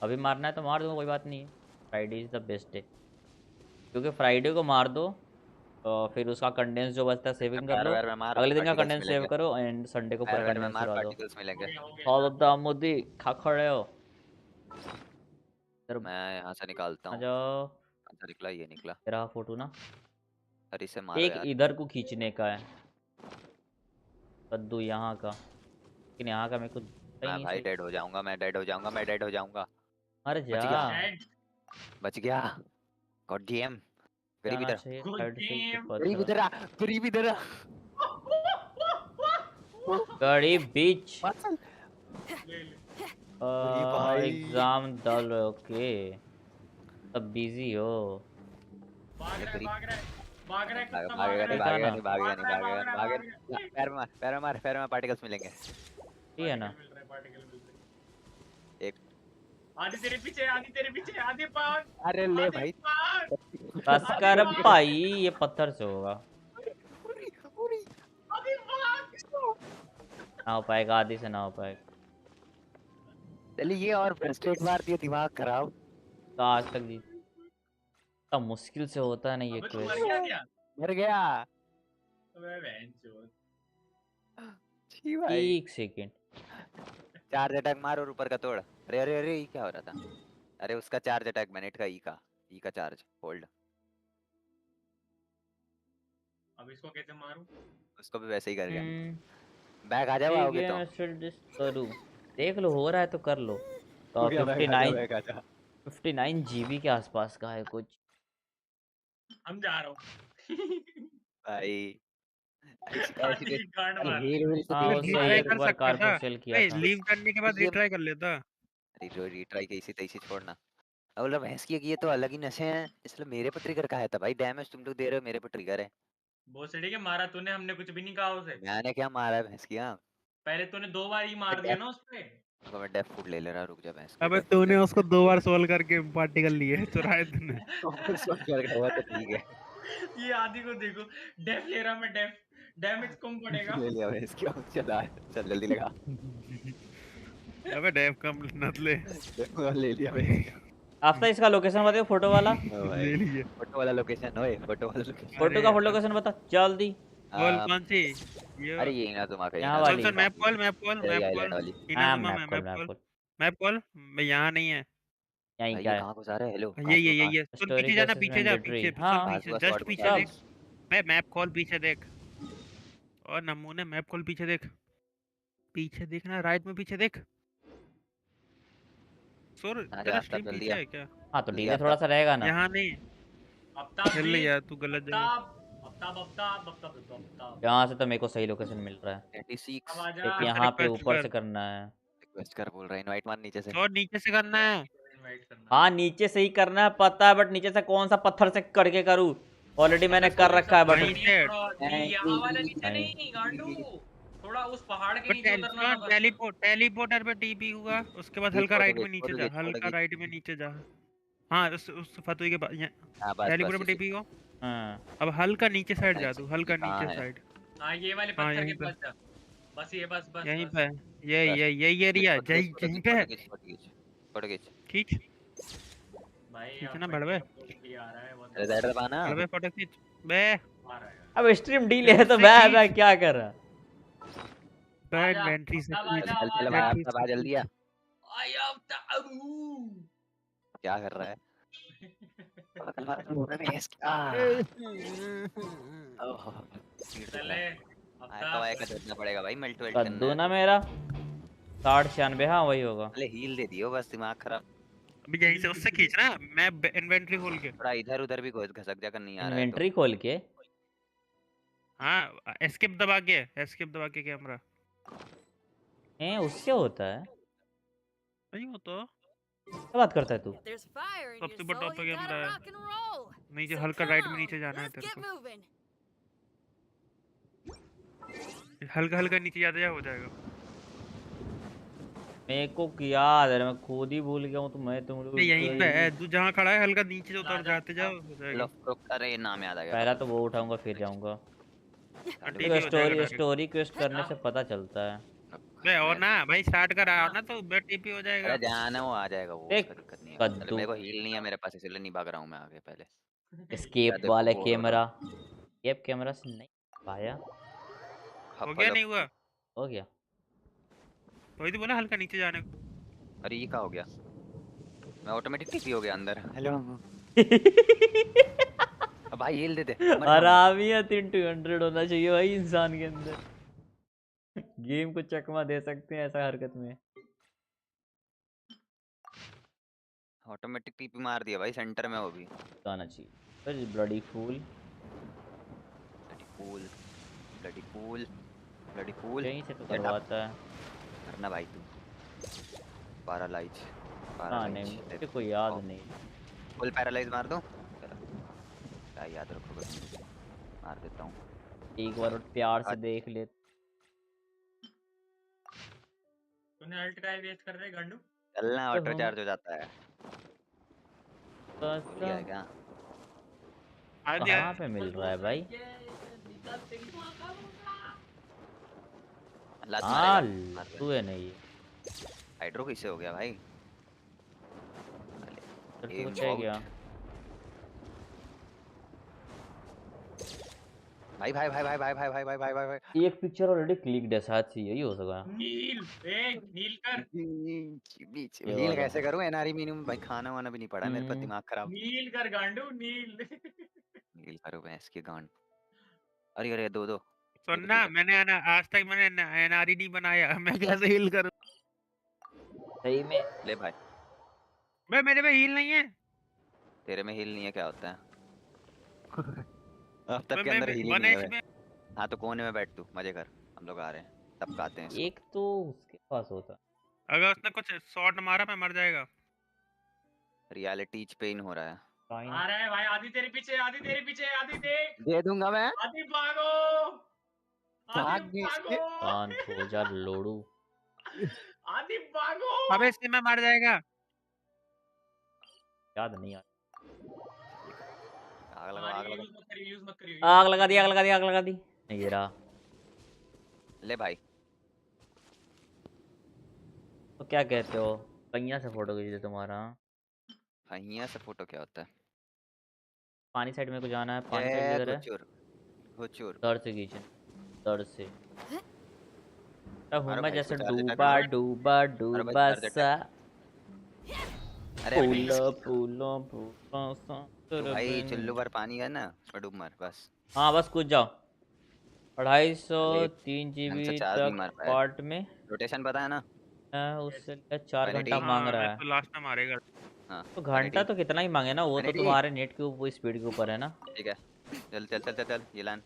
अभी मारना है तो मार दो, कोई बात नहीं है। Friday is the best day, क्योंकि फ्राइडे को मार दो फिर उसका कंडेंस जो बचता है सेविंग कर लो, पैर में मार, अगले दिन का पार्टिकल्स कंडेंस सेव मिलेंगे। करो एंड संडे को पूरा पैर में कंडेंस मार, करा दो। पार्टिकल्स मिलेंगे। मोदी खा खड़े हो इधर मैं यहाँ से निकालता आ हूँ, जाओ। कहाँ से निकला, ये निकला। तेरा फोटो ना अरे इसे मारो एक यार। इधर को खींचने का है, कद्दू यहाँ का, लेकिन यहाँ का मेरे को सही मैं नहीं भाई सही। डेड हो जाऊंगा, मैं डेड हो जाऊंगा। मर बच जा। गया, बच गया। गॉड डैम, गरीब जाना इधर, चाहिए साइड से ही गरीब इधर आ, गरीब इधर आ। गरीब बीच भाई। एग्जाम डल ओके, सब बिजी हो। भागेगा नहीं, पैर में मार, पार्टिकल्स मिलेंगे। ठीक है ना? एक आदि तेरे पीछे, आदि तेरे पीछे, आदि पार, अरे ले आदि भाई। पार, बस आदि कर पार, भाई, ये पत्थर से होगा। आदि पार। ना हो पाएगा, आदि से ना हो पाएगा। चलिए ये और फ्रस्ट्रेट मार दिया, दिमाग खराब। तो आज तक जीत, इतना मुश्किल से होता है ना ये अबे तू मर क्वेश्चन। गया क्या? मर गया। अबे बहनचोद। छी भाई। एक सेकेंड। चार्ज अटैक मार और ऊपर का तोड़। अरे अरे अरे, ये क्या हो रहा था? अरे उसका चार्ज अटैक, मैनेट का ई का चार्ज होल्ड। अब इसको कैसे मारूं? उसको भी वैसे ही कर गया। बैग आ जाओ, ठीक आओगे है, तो। मैं सुजेस्ट करूँ, देख लो हो रहा है तो कर लो। हो तो गया, बैग आ जा, 59 बैग आ जा। 59 जीबी के आसपास का है कुछ। हम जा रहा हूँ। भाई ऐसी ऐसी आदि की गांड अरे मार दी। हेल वेल तो हाँ, अबे देखनी उसका है रीट्राई एक यार। कर बार सकता था। कार्गो सेल किया ए था। लीव करने के बाद ये रीट्राई कर लेता। अरे जो रिट्राई कैसी तैसी छोड़ना। अब बोला भैंस की ये तो अलग ही नशे हैं, इसलिए मेरे पे ट्रिगर का है था भाई। डैमेज तुम लोग दे रहे हो, मेरे पे ट्रिगर है। भोसड़ी के मारा तूने, हमने कुछ भी नहीं कहा उसे। मैंने क्या मारा है भैंस की? हाँ पहले तूने 2 बार ही मार दिया ना उस पे। मैं डेफ फूड ले ले रहा, रुक जा भैंस की अबे डेफ फूड तूने उसको 2 बार सोल्व करके पार्टी कर ली है, चुराए तूने। हुआ तो ठीक है। ये आदि को देखो, डेफ ले रहा मैं, डेफ डैमेज कम पड़ेगा। ले लिया भैंस की, अब चला चल जल्दी लगा। अबे डेव कम नत ले। ले लिया भैंस की। आफ्ता इसका लोकेशन बताओ, फोटो वाला। ओ भाई ले लिए। फोटो वाला लोकेशन, ओए फोटो वाला लोकेशन। फोटो अरे का फोटो यार, लोकेशन बता जल्दी। बोल कौन सी? ये अरे ये ना तुम आके, ये यहाँ ना चल वाली। चल, मैप खोल, मैप खोल, तेरी मैप आइलैंड खोल। वाली। हाँ, इनाजुमा में मैप खोल मैप मैप खोल, खोल। मैप खोल। मैं यहाँ नहीं है। यहीं भाई क्या ये है? कहाँ घुसा रहा है? हेलो ये काश वो ये काश। ये सुन, स्टोरी पीछे जाना, क्वेश्चन पीछे जा, मैंडेटरी, पीछे हाँ। सुन, काश पीछे हुआ जस्ट शॉट घुसा पीछे चल। देख। मैं मैप खोल, पीछे देख। और नमूने मैप खोल, पीछे देख। पीछे देखना, राइट में पीछे देख। सुर आ जा तेरा आफ्ताब, स्ट्रीम जल्दी पीछे आ, है क्या? हाँ तो जल्दी आ डिले थोड़ा आफ्ताब। सा रहेगा ना। यहाँ नहीं। आफ्ताब चल जी, यार, तू गलत जगह। आफ्ताब, आफ्ताब, आफ्ताब, आफ्ताब, आफ्ताब, आफ्ताब। यहाँ से तो मेरे को सही लोकेशन मिल रहा है। 86। अब आजा। एक फिर से यहाँ पे रिक्वेस्ट ऊपर कर, से करना है। रिक्वेस्ट कर बोल रहा है, इनवाइट मार नीचे से। और नीचे से करना है। इनवाइट करना। हाँ, नीचे से ही करना है पता है, बट नीचे से कौन सा पत्थर से करके करूँ? ऑलरेडी मैंने अबे कर कोई सा रखा है बट। वहीं पहाड़ नहीं है, से। थोड़ा नहीं, यहाँ वाला नीचे नहीं, नहीं गांडू, थोड़ा उस पहाड़ के बट नीचे उतरना था बस। टेलीपोर्टर पे टीपी हुआ, उसके बाद खींच हल्का फोटो राइट खींच, में नीचे फोटो जा, खींच, फोटो हल्का खींच। राइट में नीचे जा। हाँ, उस फतुई के पास हाँ बस टेलीपोर्टर बस पे इसी। टीपी हो। हाँ। अब हल्का नीचे साइड जा, तू ये हल्का कहाँ नीचे है? साइड। हाँ, ये वाले हाँ पत्थर के यहीं पे, पास जा। बस ये, बस बस यहीं बस। पे। ये बस यही एरिया फोटो खींच, यही फोटो यहीं खींच, पे फोटो है। खींच, फोटो खींच, फोटो खींच। खींच, भाई खींचना अब बड़वे, ये आ रहा है वो अरे ज़्यादा दबाना। बड़वे फोटो खींच बे। आ रहा है। अब स्ट्रीम डीले है तो उससे मैं खींच, क्या कर रहा? बे आजा, इन्वेंटरी से आफ्ताब खींच, चल आजा, चल चल भाई, आजा। इन्वेंटरी आफ्ताब से आ जल्दी आ। खींच। आई आफ्ताब। क्या कर रहा है? भैंस की- ओह, पीठ दुख रहा चले है। आयका आफ्ताब। वायका देखना पड़ेगा भाई, मेल्ट वेल्ट करना कद्दू है ना तो। मेरा 60 96, हाँ वही होगा। अरे हील दे दियो, बस दिमाग खराब। अभी यहीं से उससे खींचना, मैं इन्वेंटरी खोल के। थोड़ा इधर उधर भी घसक जा कर नहीं आ रहा है तो। इन्वेंट्री खोल के? हाँ, एस्केप दबा के कैमरा। उससे होता है? नहीं हो तो क्या बात करता है तू? If there's fire in your सबसे बड़ा soul, top you camera gotta है। rock and roll. नीचे So हल्का come राइट में on, नीचे जाना है let's तेरे get को। moving. हल्का हल्का नीचे जाते जा, हो जाएगा। मेरे को याद है, मैं खुद ही भूल गया हूँ, तो मैं तुम नहीं यहीं पे है, लोग। तू जहाँ खड़ा है हल्का नीचे से उतर आजा, जाते जाओ, हो लो जाएगा। रुक, अरे नाम याद आ गया, पहला रुक। तो वो उठाऊंगा फिर जाऊंगा। साले टीपी वो- हो जाएगा स्टोरी डायरेक्ट। स्टोरी क्वेस्ट करने से पता चलता है। बे और मैं- ना भाई, स्टार्ट कर आओ ना तो बे टीपी हो अरे जाएगा। जाना, वो आ जाएगा वो, देख उसका दिक्कत नहीं है। चलो कद्दू। मेरे को हील नहीं है मेरे पास, इसलिए नहीं भाग रहा हूँ मैं आगे पहले। क्या स्केप देखो वाले बोर हो रहा कैमरा। हूँ। स्केप कैमरा से नहीं पाया। हो गया, हफल नहीं हुआ? हो गया। वही तो बोला हल्का नीचे जाने को। अरे ये क्या हो गया? मैं ऑटोमेटिक टीपी हो गया अंदर। हेलो अब भाई हील दे दे, मर जाऊंगा। आराम ही है, 300 होना चाहिए भाई इंसान के अंदर। गेम को चकमा दे सकते हैं ऐसा हरकत में। ऑटोमेटिक टीपी मार दिया भाई, सेंटर में वो भी। आना चाहिए फिर bloody fool. Bloody fool, bloody fool, bloody fool. यहीं से तो Get up। करवाता है। करना भाई तू। पैरालाइज, हाँ नहीं, मुझे कोई याद नहीं। फुल पैरालाइज मार दो। क्या याद रखोगे तुम? मार देता हूँ। एक बार और प्यार से देख ले। तूने अल्ट का वेस्ट कर रहे गांडू। चलना तो ऑटो हम चार्ज हो जाता है। भूल कैसा गया है क्या? आज कहाँ पे मिल रहा है भाई? लात हाँ मारेगा, मार दे। लड्डू है नहीं ये। हाइड्रो किससे हो गया भाई? लड्डू एम कुछ है क्या? आउट। भाई भाई भाई भाई भाई भाई भाई भाई भाई भाई भाई। एक पिक्चर ऑलरेडी क्लिक्ड है, शायद से यही हो सका। नील नील कर बीच ये हील वाला कैसे करूं? एनआरई मिनिमम भाई, खाना वाना भी नहीं पड़ा है मेरे पास, हम्म दिमाग खराब। नील कर गांडू नील हील करो भैंस की गांड। अरे अरे दो दो दो सुनना, ठीक है। मैंने आज तक मैंने एनआरई नहीं बनाया। मैं कैसे हील करूं? सही में। ले भाई। भाई मेरे पे हील नहीं है। तेरे में हील नहीं है क्या होता है? अब तक मैं के मैं अंदर हील ही 1 नहीं है बे। एचपी। हाँ तो कोने में बैठ तू, मजे कर। हम लोग आ रहे हैं, तब खाते हैं इसको। एक तो उसके पास होता। अगर उसने कुछ शॉट मारा मैं मर जाएगा। रियलिटी पेन हो रहा है। फाइन। आ रहा है भाई, आदि तेरे पीछे, आदि तेरे पीछे, आदि देख, दे दूंगा मैं। आदि भागो, आदि भाग भी इसके। भागो, शांत हो जा लोड़ू। आदि भागो। अबे इससे मैं मर जाएगा। याद नहीं आ। आग लगा हमारी आग लगा। यूज मत करियो, यूज मत करियो, आग लगा दी, आग लगा दी, आग लगा दी। नहीं ये रहा। ले भाई। तो क्या कहते हो? पहिया से फोटो खींच दे तुम्हारा। यहाँ से फोटो क्या होता है? पानी साइड में को जाना है। पानी साइड ए किधर है? हुचुर हुचुर। दर से खींचना। दर से। अब हूँ मारो मैं भाई इसको, जैसे चार्ज अटैक डूबा मारो। डूबा मारो भाई डूबा चार्ज सा। अटैक। अरे भाई फूला फूला फूला सा तो भाई तरबन। चुल्लू भर पानी है ना, उसमें डूब मर बस। हाँ बस कूद जाओ। 250 अरे 3 GB ढंग से चार्ज नहीं तक मार पाया। पार्ट में रोटेशन पता है ना? है। उससे लिया 4 घंटा 180। मांग हाँ रहा मैं है। तो लास्ट में मारेगा। हाँ तो घंटा 180। तो कितना ही मांगे ना, वो तो 180। तुम्हारे नेट के ऊपर स्पीड के ऊपर है ना। ठीक है, चल चल चल चल चल ये लान।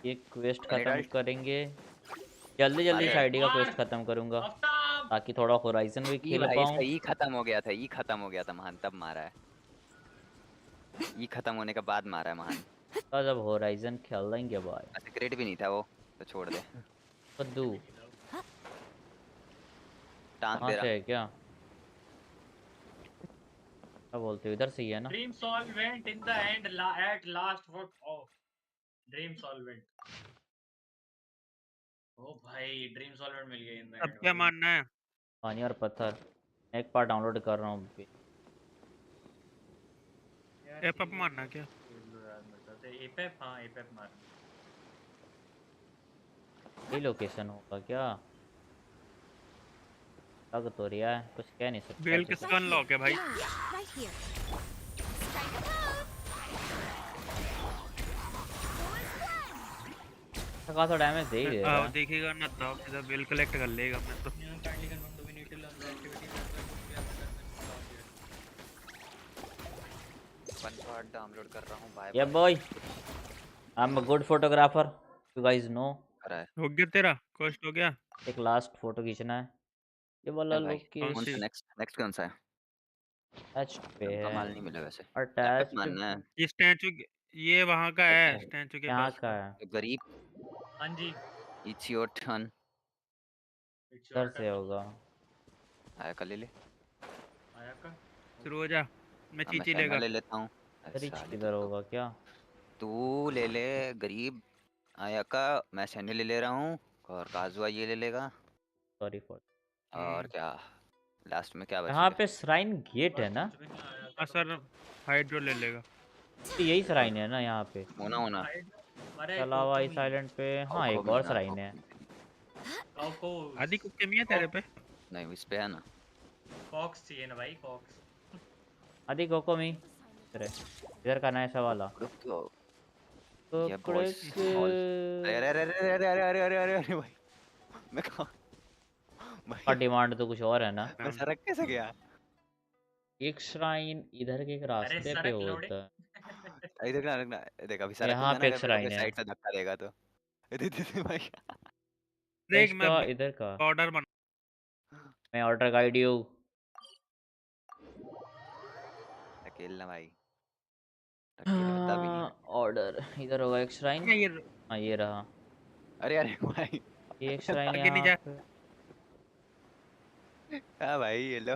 ये क्वेस्ट खत्म एडल्ट करेंगे। जल्दी जल्दी मारे इस भाई। आईडी का मार क्वेस्ट खत्म करूंगा आफ्ताब। ताकि थोड़ा होराइजन भी ई खेल भाई पाऊँ। इसका ई खत्म हो गया था, ई खत्म हो गया था महान, तब मारा है। ई खत्म होने के बाद मारा है महान। तो जब होराइजन खेल लेंगे भाई। सीक्रेट भी नहीं था वो, तो छोड़ दे। कद्दू टांस वहाँ दे से रहा। है क्या? क्या बोलते हो, इधर से ही है ना? Dream solvent in the end at last for of dream solvent. ओ भाई ड्रीम सॉल्वेंट मिल गया इन द अब एंड क्या भाई। मानना है? पानी और पत्थर। एक बार डाउनलोड कर रहा हूँ अभी। यार एप अप मारना क्या? एपेप, हाँ एपेप मार। यही लोकेशन होगा क्या? लग तो रहा है, कुछ कह नहीं सकता बेल किसी। किसका अनलॉक है भाई? Right here. Strike a pose. खासा डैमेज दे ही दे रहा आओ है। देखेगा ना तो सीधा बेल कलेक्ट कर लेगा मैं तो। Kindly confirm do we need to learn the activities as well. One shot download कर रहा हूँ। बाय ये boy I am a good photographer, you guys know. रहा है। हो गया तेरा कॉस्ट हो गया? एक लास्ट फोटो खींचना है। ये वाला चल भाई, कौन कौन सी? सा लोकेशन नेक्स्ट नेक्स्ट कौन सा है? टच पे ढंग का है। माल नहीं मिला वैसे। एपेक अटैच्ड मानना है। ये स्टैचू ये वहां का है, स्टैचू के यहाँ पास का का। है। तो गरीब। हाँ जी, इट्स योर टर्न। इट्स इधर योर से टर्न। होगा। आया कर ले ले। आया का शुरू हो जा, मैं हाँ मैं चीची सेना लेगा। ले लेता हूँ। रिच साले किधर होगा क्या? तू ले ले गरीब। आया का मैं सैन्य ले ले रहा हूँ। और काजुआ ये ले लेगा। Sorry for. और क्या लास्ट में क्या यहाँ बचेगा? पे श्राइन गेट है ना? कुछ भी नहीं आया का तो असर हाइड्रो ले लेगा। तो यही श्राइन है ना यहाँ पे? होना होना। अरे इसके अलावा इस आइलैंड पे हाँ खो एक और मिलना श्राइन है। कॉक्स आदि को कमी है तेरे पे? नहीं इस पे है ना। कॉक्स चाहिए ना भाई, कॉक्स। आदि कोकोमी इधर का नया वाला। रुक तो। ये कुकड़े बॉयज के अरे अरे अरे अरे अरे अरे अरे अरे अरे भाई। मैं कहाँ का भाई? डिमांड तो कुछ और है ना? मैं सड़क कैसे गया? एक श्राइन इधर के एक अरे रास्ते पे सड़क लोड़े। होता है। अरे देखना देख अभी यहाँ सड़कूंगा ना, पे एक अगर मेरे को श्राइन है। साइड से धक्का देगा तो। भाई देख मैं इसका इधर का ऑर्डर बना। मैं ऑर्डर गाइड यू। अकेला भाई। अकेले बता भी नहीं। ऑर्डर इधर होगा एक श्राइन। ये हाँ ये रहा। अरे अरे भाई। ये एक श्राइन आगे नहीं यहाँ जा। पे। हाँ भाई ये लो,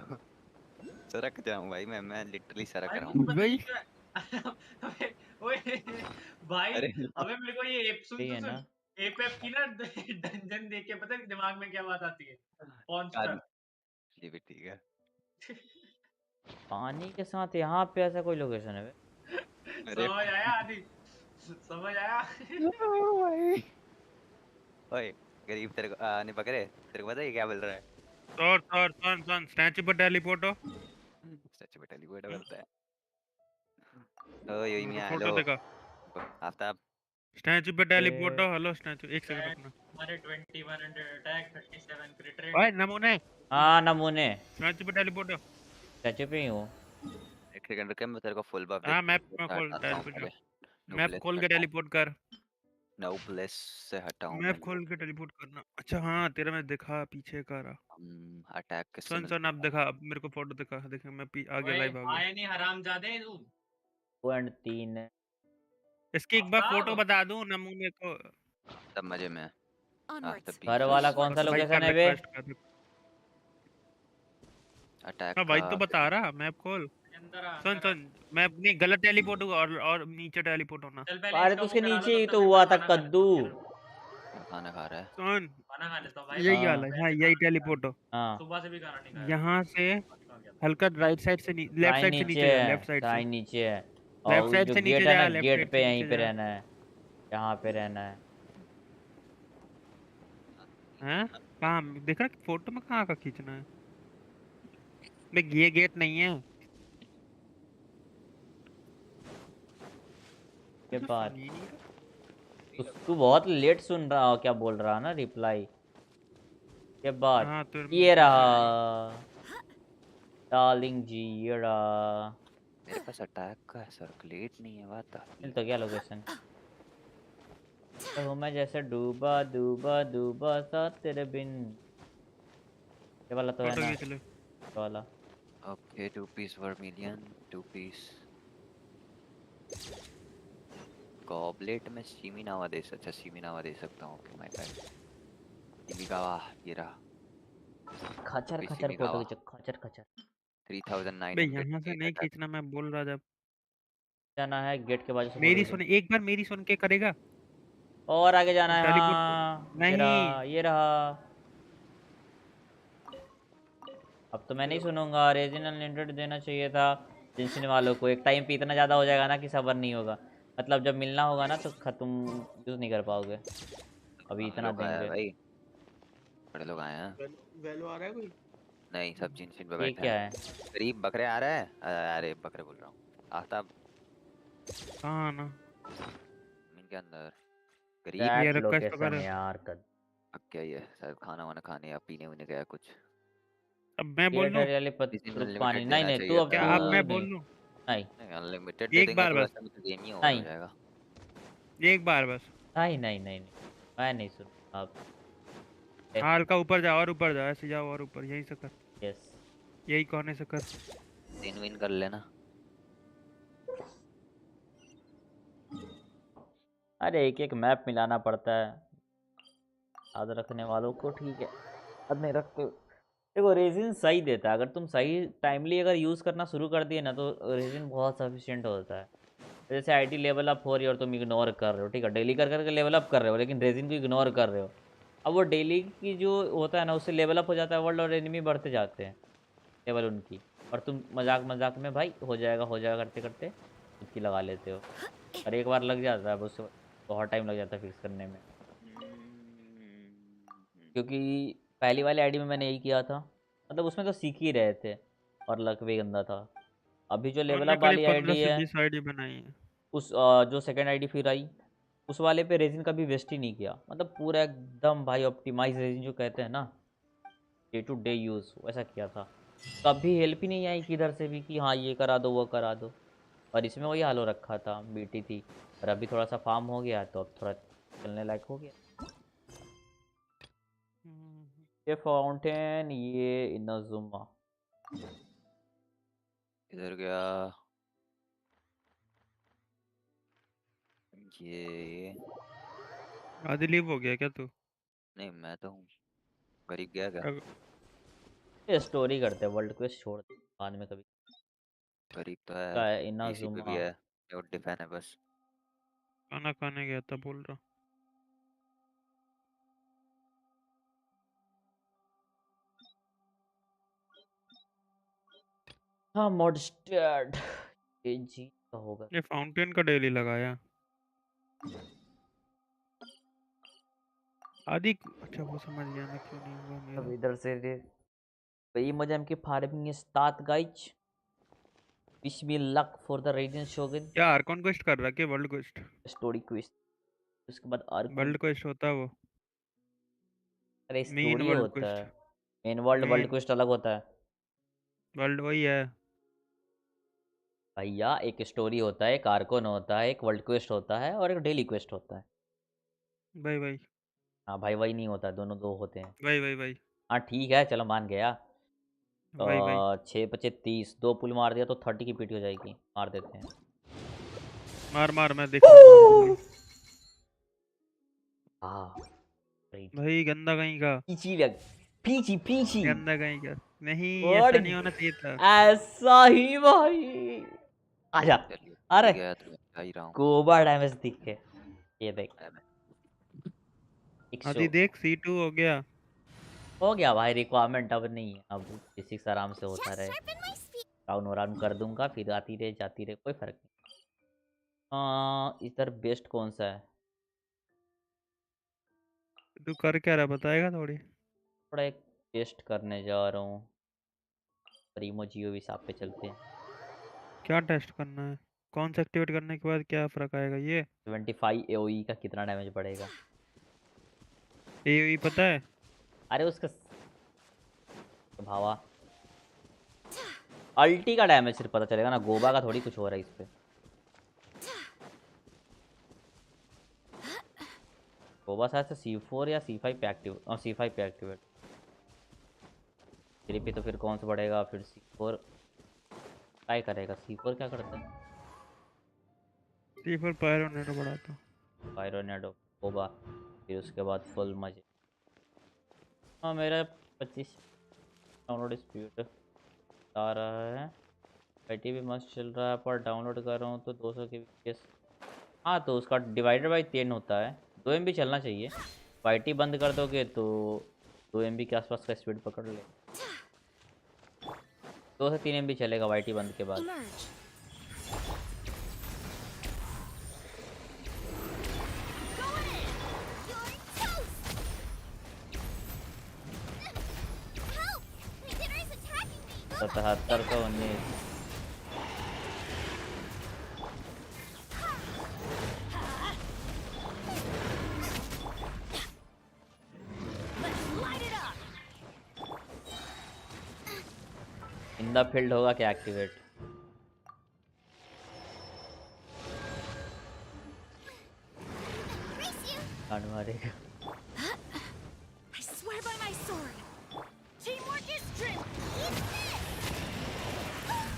सरक जाऊं भाई, मैं लिटरली सरक भाई रहा मुझे हूँ। पता भाई नहीं क्या अबे ओए भाई, अरे अबे मेरे को ये एप सुन सही सुन है सुन ना? एप एप की ना डंजन देख के पता है दिमाग में क्या बात आती है? कान, पॉन्स्टर। ये भी ठीक है। पानी के साथ यहाँ पे ऐसा कोई लोकेशन है बे? अरे समझ आया आदि? समझ आया? भाई, ओए गरीब तेरे को नहीं पकड़े, तेरे को पता है ये क्या बोल रहा है? सर सुन स्टैचू पर टेलीपोर्ट हो। सच में टेलीपोर्ट करता है। ओ यही मेरे को मियां फोटो हेलो, दिखा। आफ्ताब। स्टैचू पे टेलीपोर्ट ए, हो। हेलो स्टैचू, एक सेकंड That रुकना। हमारे 2100 अटैक 37 क्रिट ओए रेट। नमूने, हाँ नमूने। स्टैचू पे टेलीपोर्ट हो। स्टैचू पे ही हूँ। एक सेकंड रुके, मैं तेरे को फुल बफ हाँ मैप में देता खोल हटाता हूँ टेलीपोर्ट, पहले। मैप नोब्लेस खोल से के हटाऊं, टेलीपोर्ट कर। नोब्लेस से हटाऊं मैं मैप खोल के लोग। टेलीपोर्ट करना। अच्छा हाँ तेरा मैं दिखा पीछे का रहा। अटैक किससे सुन मिलता अब है? दिखा, अब मेरे को फोटो दिखा, देख मैं आ गया, ओए लाइव आ गया। आए नहीं हरामजादे तू। 2 और 3 है। इसकी एक बार फोटो आफ्ताब बता दूं नमूने को। तब मजे में। तब Onwards. घर 20 वाला Only बस। कौन one सा भाई step. लोकेशन कर है बे? रिक्वेस्ट कर। अटैक हाँ का भाई तो बता रहा, मैप खोल। अंदर आ सुन अंदर आ। मैप नहीं, गलत टेलीपोर्ट हुआ, और नीचे टेलीपोर्ट होना। चल पहले अरे इसका तो वो उसके करा लो नीचे तब ही तक तो मेरे को हुआ था खाना खा कद्दू। लेता हूँ। खाना खा रहा है। सुन खाना खा लेता हूँ भाई यही मैं हाल हाँ है, हाँ वैसे यही खाना नहीं खाया। टेलीपोर्ट हो। हाँ। सुबह से भी खाना नहीं खाया था। यहाँ से पता नहीं कहाँ गया था। हल्का राइट साइड से, लेफ्ट साइन साइड से नीचे नीचे जा, है, लेफ्ट साइड से। साइन नीचे है। लेफ्ट और साइड जो से नीचे गेट है ना, जा, लेफ्ट गेट साइड से पे यहीं नीचे पे जा। रहना है। यहाँ पे रहना है। हैं कहाँ देख रहा, फोटो में कहाँ का खींचना है? देख ये गेट नहीं है। के मुझे बाद सुन ही नहीं रहा। तू बहुत लेट सुन रहा हो क्या बोल रहा ना रिप्लाई के बाद। हाँ तो ये सुन रहा रहा हूँ। डार्लिंग जी, ये रहा। मेरे पास अटैक का सर्कुलेट नहीं है, बात मिल तो गया लोकेशन। तो मैं जैसे डूबा डूबा डूबा सा तेरे बिन। ये वाला तो है फोटो ना? खींच ले। ये वाला। Okay 2 piece vermilion, 2 piece goblet में सीमिनावा दे सकता, अच्छा सीमिनावा दे सकता हूँ। Okay my bad. सीमिगावा ये रहा। 2 खचर पीस खचर फोटो सीमिगावा। खींचो, खचर खचर। 3900 भाई यहाँ से एक नहीं अटैक। खींचना, मैं बोल रहा जब। जाना है गेट के बाजू से फोटो मेरी खींचो। सुन, एक बार मेरी सुन के करेगा। और आगे जाना है, टेलीपोर्ट हाँ ये नहीं। रहा, ये रहा। अब तो मैं नहीं सुनूंगा, रेजिन अनलिमिटेड देना चाहिए था जिनसिन वालों को। एक टाइम पे इतना ज़्यादा हो जाएगा ना कि सबर नहीं होगा। मतलब जब मिलना होगा ना तो ख़त्म, यूज़ नहीं कर पाओगे। अभी कम इतना लोग आया है देंगे। भाई, बड़े लोग आए हैं। वैल्यू आ रहा है कोई? नहीं सब जिनसिन पे ये बैठे हैं। क्या है? गरीब बकरे आ रहे हैं, अरे बकरे बोल रहा हूँ, आफ्ताब हाँ ना, इनके अंदर। गरीब ये दैट रिक्वेस्ट तो लोकेशन कर। यार कद। अब क्या ये शायद खाना वाना खाने या पीने वीने गया कुछ। अब मैं बोल गेट लूँ हरियाली किसी पत्थर पानी, अनलिमिटेड नहीं देना नहीं तू, चाहिए अब था। क्या? तू अब मैं नहीं। बोल लूँ? नहीं नहीं अनलिमिटेड दे एक देंगे बार तो बस, वैसे में तो गेम ही ओवर हो नहीं जाएगा। एक बार बस। नहीं नहीं नहीं नहीं, मैं नहीं सुनूंगा अब। हाँ हल्का ऊपर जा, और ऊपर जा, ऐसे जाओ और ऊपर, यहीं से कर, यस। यही कोने से कर। दिन विन कर लेना। अरे एक एक मैप मिलाना पड़ता है याद रखने वालों को, ठीक है। याद नहीं रखते। देखो रेजिन सही देता है, अगर तुम सही टाइमली अगर यूज़ करना शुरू कर दिए ना तो रेजिन बहुत सफिशिएंट होता है। जैसे आईडी लेवल अप हो रही है और तुम इग्नोर कर रहे हो, ठीक है, डेली कर करके लेवल अप कर रहे हो लेकिन रेजिन को इग्नोर कर रहे हो। अब वो डेली की जो होता है ना उससे लेवल अप हो जाता है वर्ल्ड, और एनिमी बढ़ते जाते हैं लेवल उनकी। और तुम मजाक मजाक में भाई हो जाएगा करते करते खुद की लगा लेते हो। और एक बार लग जाता है अब उससे बहुत टाइम लग जाता है फिक्स करने में। क्योंकि पहली वाली आईडी में मैंने यही किया था, मतलब उसमें तो सीख ही रहे थे और लक भी गंदा था। अभी जो लेवल मैंने अप करीब वाली 15 आईडी से है 20 आईडी बनाई है। उस जो सेकंड आईडी फिर आई उस वाले पे रेजिन कभी वेस्ट ही नहीं किया, मतलब पूरा एकदम भाई ऑप्टिमाइज रेजिन जो कहते हैं ना, डे टू डे यूज़ वैसा किया था। कभी हेल्प ही नहीं आई किधर से भी कि हाँ ये करा दो वो करा दो। और इसमें वही हाल हो रखा था, बीटी थी। और अभी थोड़ा सा फार्म हो गया तो अब थोड़ा चलने लायक हो गया। ये फाउंटेन, ये इनजुमा। इधर गया ये। आधी लीव हो गया क्या तू? नहीं मैं तो हूँ, गरीब गया क्या? अग- ये स्टोरी करते हैं, वर्ल्ड क्वेस्ट छोड़ दे, बाद में कभी गरीब तो का है, है पीसी पे भी इनाजुमा। है, और डिफेन है बस। खाना खाने गया था बोल रहा। हाँ मॉडस्टेड ये जी का होगा। ये फाउंटेन का डेली लगाया आदि। अच्छा वो समझ गया मैं क्यों नहीं हुआ अब मेरा। इधर से वही मजा की farming start guys. Wish me luck for the radian shogun. क्या आर्कॉन क्वेस्ट कर रहा है वर्ल्ड क्वेस्ट? स्टोरी क्विज उसके बाद आर्कन। वर्ल्ड क्वेस्ट होता है वो, अरे मेन स्टोरी वर्ल्ड होता क्वेस्ट। है। Main world world main quest अलग होता है वर्ल्ड वही है। भैया। एक स्टोरी होता है, एक आर्कन होता है, एक वर्ल्ड क्वेस्ट होता है और एक डेली क्वेस्ट होता है। भाई भाई हाँ भाई वही नहीं होता है, दोनों दो होते हैं। भाई भाई भाई हाँ ठीक है चलो मान गया। भाई भाई 6 25 30 दो पुल मार दिया तो 30 की पीटी हो जाएगी, मार देते हैं। मार मार मैं देख रहा हूँ मार जल्दी। हाँ राइट। भाई गंदा कहीं का, पीछी लग, पीछी पीछी। गंदा कहीं का। नहीं और ऐसा नहीं होना चाहिए था। ऐसा ही भाई। आजा। चलिए अरे ठीक है तो जा ही रहा हूँ। गोबर डैमेज दिख के। ये देख मैं- 100 आदि देख C2 हो गया। हो गया भाई। रिक्वायरमेंट अब नहीं है, अब बेसिक्स आराम से होता Just रहे। sharpen my speed. Round round कर दूंगा फिर आती रहे जाती रहे, कोई फर्क नहीं। इधर बेस्ट कौन सा है? तू कर क्या रहा बताएगा थोड़ी। थोड़ा एक टेस्ट करने जा रहा हूँ। प्रीमो जियो भी साथ पे चलते हैं। क्या टेस्ट करना है? कौन सा एक्टिवेट करने के बाद क्या फर्क आएगा ये? 25 AOE का कितना डैमेज बढ़ेगा? AOE पता है? अरे उसका भावा अल्टी का डैमेज सिर्फ पता चलेगा ना, गोबा का थोड़ी कुछ हो रहा है इस पे। गोबा शायद से C4 या C5 पे एक्टिव, और C5 पे एक्टिवेट। फिर पे तो फिर कौन सा बढ़ेगा? फिर C4 ट्राई करेगा। C4 क्या करता है? C4 पायरोनेट बढ़ाता। पायरोनेडो गोबा, फिर उसके बाद फुल मजे। हाँ मेरा 25 डाउनलोड स्पीड आ रहा है। बैटरी भी मस्त चल रहा है, पर डाउनलोड कर रहा हूँ तो 200 के बीपीएस। हाँ तो उसका डिवाइडेड बाई 10 होता है, 2 MB चलना चाहिए। वाईटी बंद कर दोगे तो 2 MB के आसपास का स्पीड पकड़ ले। 2 से 3 MB चलेगा वाईटी बंद के बाद। Emerge. Going in. You're toast. Help! My dinner is attacking me. 77 का 19। Let's light it up. In the field होगा क्या एक्टिवेट? Race you. कांड मारेगा। I swear by my sword. Teamwork is strength. Eat this.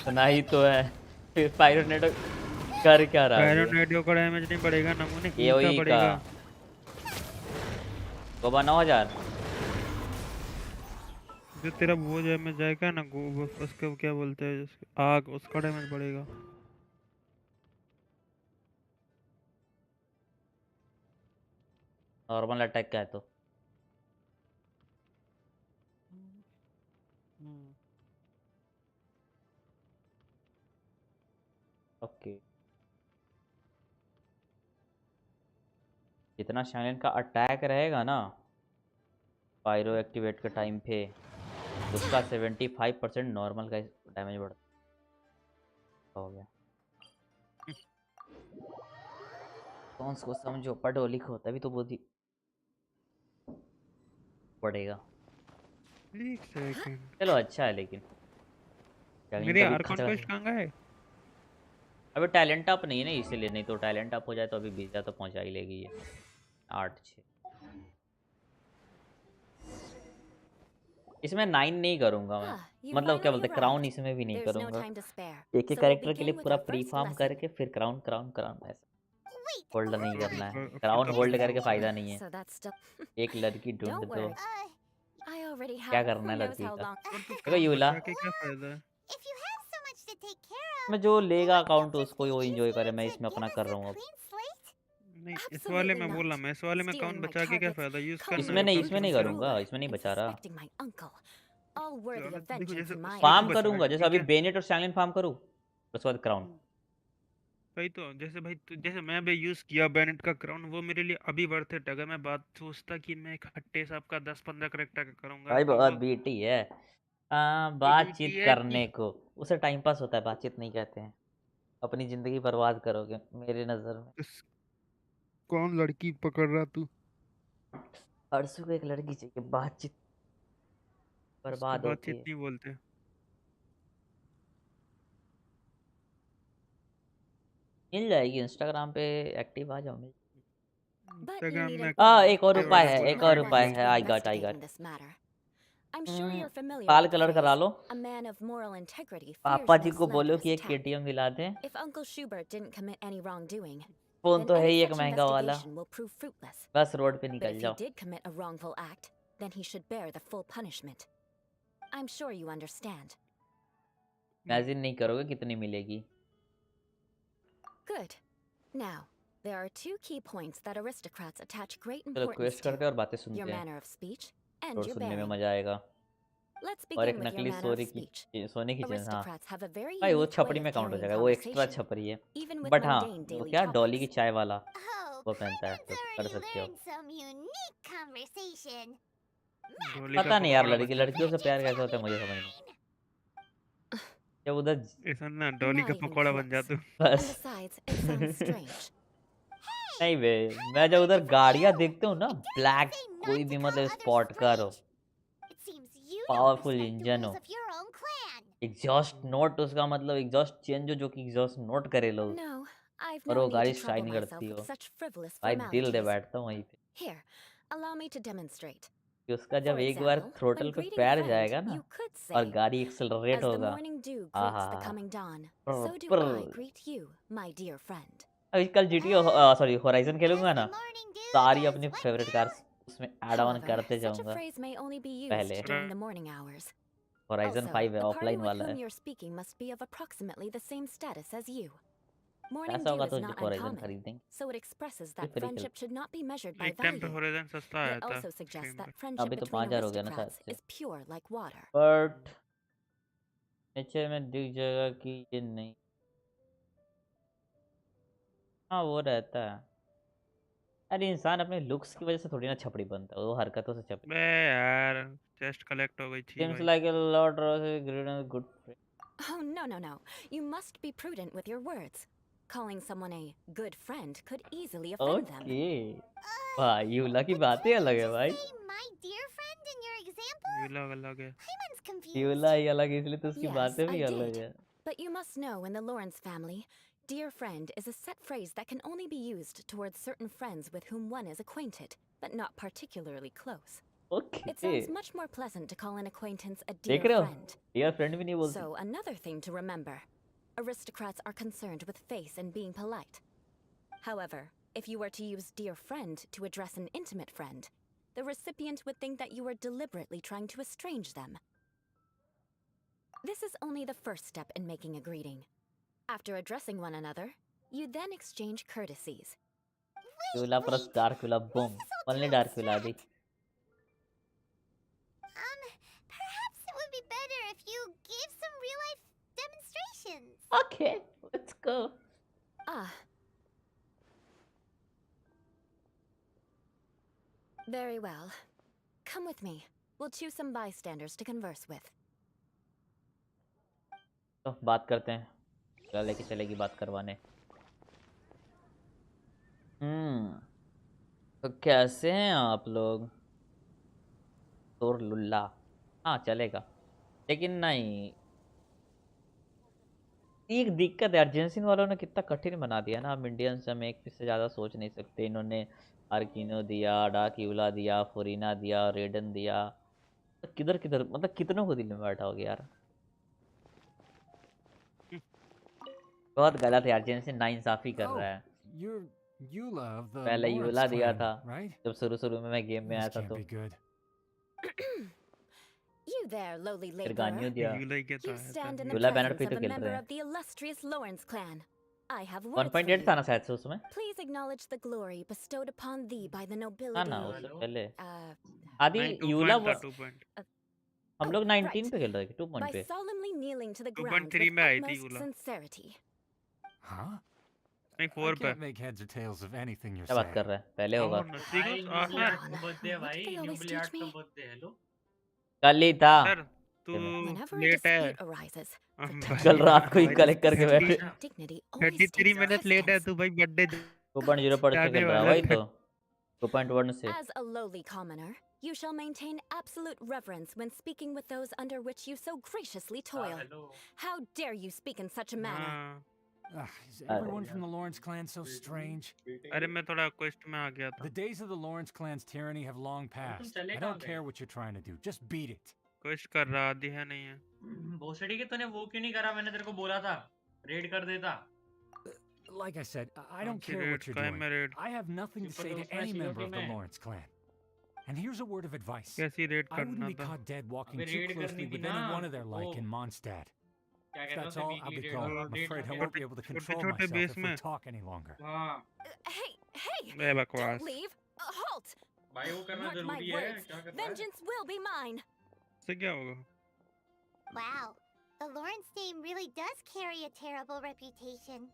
सुना ही तो है। फिर पायरोनेडो कर क्या रहा है? पायरोनेट का डैमेज नहीं बढ़ेगा, नमूने की का AOE का बढ़ेगा। गोबा 9000। जो तेरा वो डैमेज जाएगा ना उसके क्या बोलते हैं जिसके आग, उसका डैमेज बढ़ेगा। नॉर्मल अटैक का है तो ओके। जितना शाइलन का अटैक रहेगा ना पायरो एक्टिवेट के टाइम पे, उसका 75% नॉर्मल का डैमेज बढ़ता हो गया। कौन को समझो, पढ़ो लिखो तभी तो बुद्धि बढ़ेगा। एक सेकंड, चलो अच्छा है लेकिन जगह मेरे कभी आर्कॉन खतरा क्वेस्ट है। कहाँ गए? अभी टैलेंट अप नहीं है ना इसीलिए, नहीं तो टैलेंट अप हो जाए तो अभी बीजा तो पहुंचा ही लेगी ये। 8-6 इसमें 9 नहीं करूंगा मैं, You मतलब क्या finally बोलते क्राउन arrived. इसमें भी नहीं There's no करूंगा। time to spare. एक एक So we'll कैरेक्टर के लिए begin with पूरा our pre first form lesson. करके फिर क्राउन क्राउन क्राउन ऐसा Wait. होल्ड नहीं hold करना on. है। अब क्राउन तो होल्ड अपने करके फायदा नहीं है। So that's still. एक लड़की ढूंढ Don't दो। worry. I already क्या have करना who है knows लड़की how का? long. और तू देखो काम यूला बचा के क्या फायदा है? If you have so much to take care मैं of, जो लेगा maybe अकाउंट you'll just उसको ही वो use एंजॉय करे, me मैं to इसमें अपना give कर us रहा a हूँ अब। clean slate? नहीं इस वाले Absolutely में बोला not. मैं, इस वाले में Stealing अकाउंट my बचा के क्या targets, फायदा? यूज calling करना me है, a कल इसमें से नहीं मैं ruthless करूंगा, करूंगा। ruler, इसमें नहीं and बचा रहा। suspecting my uncle. All worthy चलो of देखो vengeance जैसे in my उसमें फार्म तू eyes. बचा है, करूंगा, जैसे ठीक अभी है? बेनेट और सैंगलिन फार्म करूँ, उसके बाद क्राउन। वही तो, जैसे भाई जैसे मैं भी यूज किया बेनेट का क्राउन, वो मेरे लिए अभी वर्थ इट। अगर मैं बात सोचता कि मैं एक हट्टे साहब का 10-15 करेक्टर का करूंगा भाई तो बहुत वो बीटी है। वो ड्यूटी बातचीत है कि करने को उसे टाइम पास होता है, बातचीत नहीं कहते हैं। अपनी जिंदगी बर्बाद करोगे मेरी नजर में। इस कौन लड़की पकड़ रहा तू? अर्सू को एक लड़की चाहिए, बातचीत उसको बर्बाद होती बातचीत है। नहीं बोलते। मिल जाएगी इंस्टाग्राम पे, एक्टिव आ जाओ मिल। But you इंस्टाग्राम में needn't एक्टिव worry. एक और होने At उपाय वाले है, least बोला एक मैं और one उपाय wants एक्टिव to है। be I got investigating this matter. I'm sure you're familiar काल with the कलर करा phrase, low. a man of moral integrity fears पापा जी no को बोलो slanderous कि एक attack. केटीएम दिला दें। If Uncle Schubert didn't commit any wrongdoing, phone then तो है any ही एक such महंगा वाला, investigation will prove fruitless. बस रोड पे But निकल if he जाओ। did commit a wrongful act, then he should bear the full punishment. I'm sure you understand. Imagine नहीं करोगे कितनी मिलेगी। Good. Now, there are two key points that aristocrats attach great चलो importance quest to: करते हैं और बातें your सुनते हैं, manner of speech and और your सुनने में bearing. मजा आएगा। Let's और एक begin with your नकली manner of सोने speech. की सोने की चीज। हाँ Aristocrats have a very भाई वो unique way छपरी of में काउंट हो carrying जाएगा, वो एक्स्ट्रा conversation, छपरी है। even with बट हाँ mundane वो daily क्या डॉली की topics. चाय वाला Oh, वो पहनता है, तो Clayton's कर already सकते हो। learned some unique conversation. ढोली का पता नहीं यार पकौड़ा बन जा। लड़कियों से प्यार कैसे होता है मुझे समझ नहीं। जब उधर ऐसा ना डॉली Not का even पकौड़ा बन जा close. तू। And बस besides, it sounds strange. नहीं बे, मैं जब उधर गाड़ियां देखता हूँ ना, I didn't black say not कोई to भी call मतलब others स्पॉट कार हो, strange. It seems you don't powerful respect the engine rules हो, of your own clan. Exhaust note, उसका मतलब एग्जॉस्ट चेंज हो जो कि एग्जॉस्ट नोट करे लोग, No, I've और no वो need गाड़ी to trouble शाइन करती myself हो, with such frivolous भाई दिल दे formalities. बैठता हूँ वहीं पे। Here, allow me to demonstrate. कि उसका जब For एक बार example, थ्रोटल when पे greeting a पैर friend, जाएगा ना you could और say, गाड़ी एक्सेलरेट "As the होगा, morning dew हाँ greets हाँ the हाँ, coming dawn, पर so do पर I greet you, my dear friend." अभी कल जीटीओ सॉरी होराइजन As खेलूंगा the ना, morning dew सारी does अपनी what फेवरेट now? कार्स उसमें ऐड ऑन However, करते such a जाऊंगा phrase may only be पहले। used during the morning hours. Horizon Also, 5 है, the party ऑफलाइन with वाला whom है। you're speaking must be of approximately the same status as you. Morning ऐसा dew होगा is तो not horizon uncommon, खरीदेंगे, so it expresses फिर that free खेल। friendship should not be measured by एक time पे value. होराइजन सस्ता It आया था also suggests स्ट्रीम पे। that friendship अभी तो between 5000 हो गया ना शायद aristocrats से, is pure like water. But नीचे में दिख जाएगा कि ये नहीं। हाँ वो रहता है। अरे इंसान अपने लुक्स की वजह से थोड़ी ना छपड़ी बनता है, वो हरकतों से छपड़ी। बे यार चेस्ट कलेक्ट हो गई थी Seems भाई। like a lot of great and good friend. Oh, no, no, no. You must be prudent with your words. Calling someone a good friend could easily offend them. Okay भाई यूला की बातें अलग है भाई। Say my dear friend in your example? ये अलग अलग है। Payman's confused. यूला ही अलग है इसलिए तो उसकी Yes, बातें भी I अलग did. है। But you must know, in the Lawrence family, dear friend is a set phrase that can only be used towards certain friends with whom one is acquainted, but not particularly close. Okay It sounds much more pleasant to call an acquaintance a dear देख रहे हो, friend. Dear friend भी नहीं बोलती। So, another thing to remember. Aristocrats are concerned with face and being polite. However, if you were to use dear friend to address an intimate friend, the recipient would think that you were deliberately trying to estrange them. This is only the first step in making a greeting. After addressing one another, you then exchange courtesies. Eula plus dark Eula boom, only dark Eula दी। Perhaps it would be better if you gave some real-life demonstrations. Okay let's go. Ah. Very well. Come with me. We'll choose some bystanders to converse with. तो बात करते हैं, यूला लेके चलेगी बात करवाने। तो कैसे हैं आप लोग? तोर लुल्ला, हाँ चलेगा, लेकिन नहीं एक दिक्कत है यार, जेंशिन वालों ने कितना कठिन बना दिया ना। हम इंडियंस हम एक से ज़्यादा सोच नहीं सकते। इन्होंने आर्किनो दिया, डार्क यूला दिया, फोरिना दिया, रेडन दिया, तो किधर किधर मतलब कितनों को दिल में बैठा हो गया यार। बहुत गलत है यार, जेंशिन नाइंसाफी कर रहा है। You're Eula of the पहले Lawrence यूला दिया clan, था right? जब शुरू में मैं गेम में आया This था can't तो। be good. You there, lowly फिर गानियों laborer. दिया यूलाई के तो You आया था stand in the दूल्हा बैनर presence पे of तो a खेल रहे member हैं of the illustrious Lawrence clan. I have words for 1.8 था you. ना शायद से उसमें Please acknowledge the glory bestowed upon thee by the था nobility. ना उससे हेलो पहले Uh, आदि नहीं 2 यूला पॉइंट था वो 2 पॉइंट हम oh, लोग 19 right. पे खेल रहे थे 2 By पॉइंट पे solemnly kneeling to the ground 2.3 with में आई थी utmost यूला sincerity. Huh? नहीं I 4 पे can't make heads or tails of anything you're क्या बात कर saying. रहा है पहले आओ होगा नसी भाई को न्यू आखिर ब्लियार्ड का बर्थडे है What भाई did they new always teach ब्लियार्ड का me? बर्थडे हेलो कल ही था सर तू Whenever a लेट है dispute arises, the भाई कल touching रात को ही भाई कलेक्ट करके बैठे respect and dignity always 33 takes minute late है precedence. तू भाई बर्थडे 2.0 पर से जाने खेल रहा है वाला भाई था तो 2.1 से As a lowly commoner, you shall maintain absolute reverence when speaking with those under which you so graciously toil. Hello How dare you speak in such a manner? हाँ Is everyone from the Lawrence clan so strange? अरे मैं थोड़ा quest में आ गया था The days of the Lawrence clan's tyranny have long तुम passed. चले I कहाँ don't गए care what you're trying to do. Just beat it. Quest कर रहा आदि है नहीं है भोसड़ी के तूने वो क्यों नहीं करा मैंने तेरे को बोला था रेड कर देता Like I said, I कौन don't C care red what you're का है doing. मैं red I have nothing to Super say to Dope any Smash member of the में। Lawrence clan. And here's a word of advice. कैसी red I wouldn't करना be था caught dead walking अबे too red closely करनी थी with ना any one of their like O in Mondstadt. क्या If कहते that's हैं all, उसे I'll be weekly going. Red I'm red afraid I करके won't be able to control छोटे myself बेस if we में talk any longer. हाँ Hey, मैं don't बकवास leave. Halt! भाई वो करना Mark my जरूरी है words. क्या कर रहा है Vengeance will be mine. से क्या होगा Wow, the Lawrence name really does carry a terrible reputation.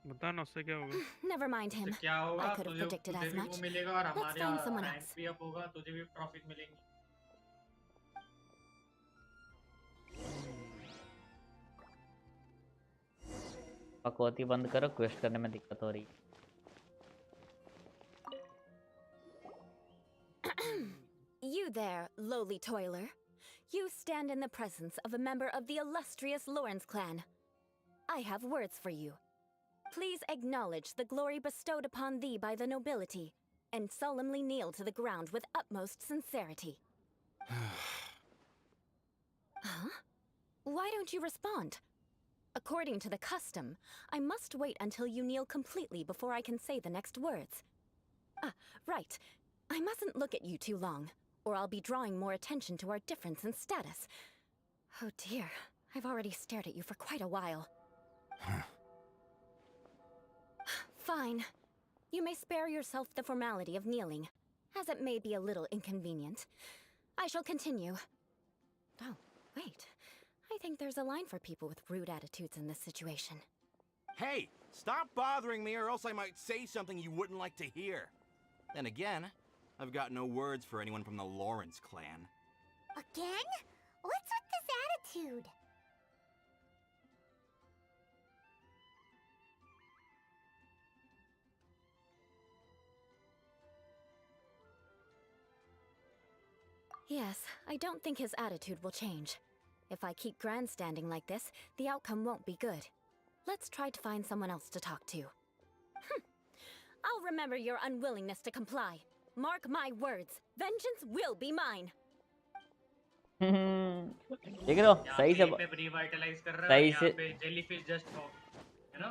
बता ना उससे क्या होगा Never mind उससे him. क्या होगा I could have तुझे predicted तुझे as भी वो much. मिलेगा और Let's हमारे find someone रैंक else. भी अप होगा तुझे भी प्रॉफिट मिलेंगी बकवाती बंद करो क्वेस्ट करने में दिक्कत हो रही है You there, lowly toiler. You stand in the presence of a member of the illustrious Lawrence clan. I have words for you. Please acknowledge the glory bestowed upon thee by the nobility, and solemnly kneel to the ground with utmost sincerity. Huh? Why don't you respond? According to the custom, I must wait until you kneel completely before I can say the next words. Ah, right. I mustn't look at you too long, or I'll be drawing more attention to our difference in status. Oh dear, I've already stared at you for quite a while. Fine. You may spare yourself the formality of kneeling, as it may be a little inconvenient. I shall continue. Oh, wait. I think there's a line for people with rude attitudes in this situation. Hey, stop bothering me or else I might say something you wouldn't like to hear. Then again, I've got no words for anyone from the Lawrence clan. Again? What's with this attitude? Yes, I don't think his attitude will change. If I keep grandstanding like this, the outcome won't be good. Let's try to find someone else to talk to. I'll remember your unwillingness to comply. Mark my words. Vengeance will be mine. देख रहे हो सही से revitalise कर रहा है सही यहाँ से पे जेलीफिश जस्ट हो है ना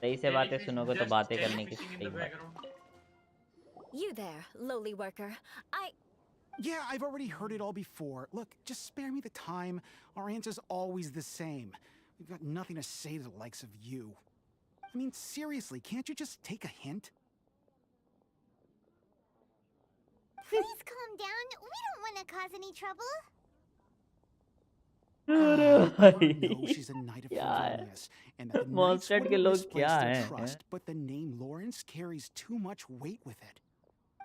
सही से बातें सुनोगे तो बातें करने की jellyfishing in सही the बात background. You there, lowly worker. Yeah, I've already heard it all before. Look, just spare me the time. Our answer's always the same. We've got nothing to say to the likes of you. I mean, seriously, can't you just take a hint? Please calm down. We don't want to cause any trouble. No, she's a knight of क्या है? Favonius, and that the knights Mondstadt के wouldn't लोग misplace क्या their हैं, trust, but the name Lawrence carries too much weight with it.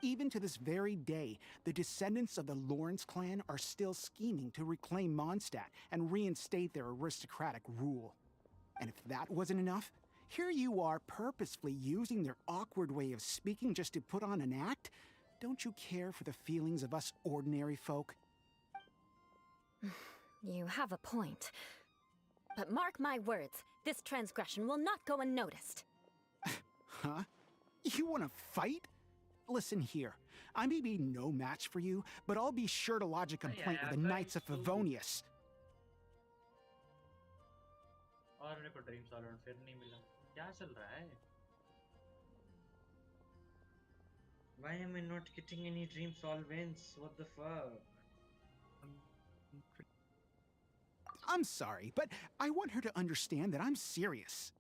Even to this very day, the descendants of the Lawrence clan are still scheming to reclaim Mondstadt and reinstate their aristocratic rule. And if that wasn't enough, here you are purposefully using their awkward way of speaking just to put on an act? Don't you care for the feelings of us ordinary folk? You have a point. But mark my words, this transgression will not go unnoticed. Huh? You want to fight? Listen here. I may be no match for you, but I'll be sure to lodge a complaint with the Knights of Favonius. और मेरे को dream solvent फिर नहीं मिला क्या चल रहा है Why am I not getting any dream solvents? What the fuck? I'm sorry, but I want her to understand that I'm serious.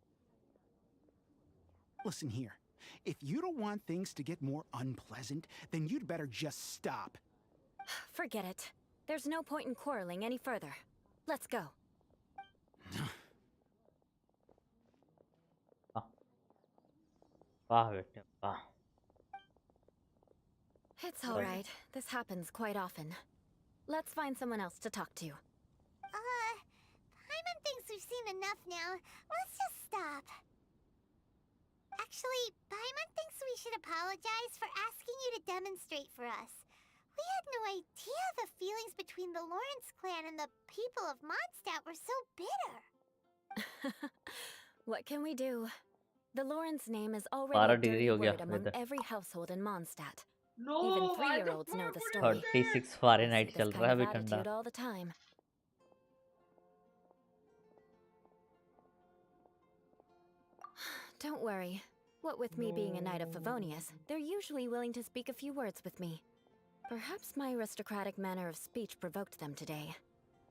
Listen here. If you don't want things to get more unpleasant, then you'd better just stop. Forget it. There's no point in quarreling any further. Let's go. वाह बेटे वाह. It's all right. This happens quite often. Let's find someone else to talk to. Paimon thinks we've seen enough now. Let's just stop. Actually, Paimon thinks we should apologize for asking you to demonstrate for us. We had no idea the feelings between the Lawrence clan and the people of Mondstadt were so bitter. What can we do? The Lawrence name is 12 already a degree dirty हो गया word among weather. every household in Mondstadt. No, Even why the 3-year-olds know fuck the would you story. do 36 I Fahrenheit see चल this रहा है kind अभी of ठंडा. attitude all the time. Don't worry. What with me being a knight of Favonius, they're usually willing to speak a few words with me. Perhaps my aristocratic manner of speech provoked them today.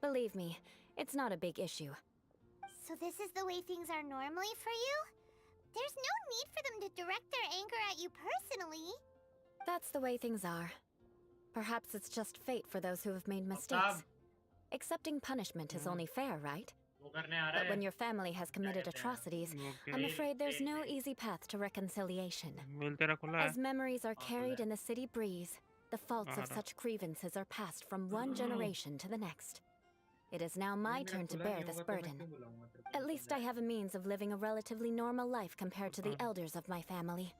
Believe me, it's not a big issue. So this is the way things are normally for you? There's no need for them to direct their anger at you personally. That's the way things are. Perhaps it's just fate for those who have made mistakes. Accepting punishment is only fair, right? वो करने आ रहा But है. when your family has committed atrocities, I'm afraid there's no easy path to reconciliation. मेल तेरा खुला है. As memories are carried in the city breeze, the faults of such grievances are passed from one generation to the next. It is now my turn to bear this burden. At least I have a means of living a relatively normal life compared to the elders of my family.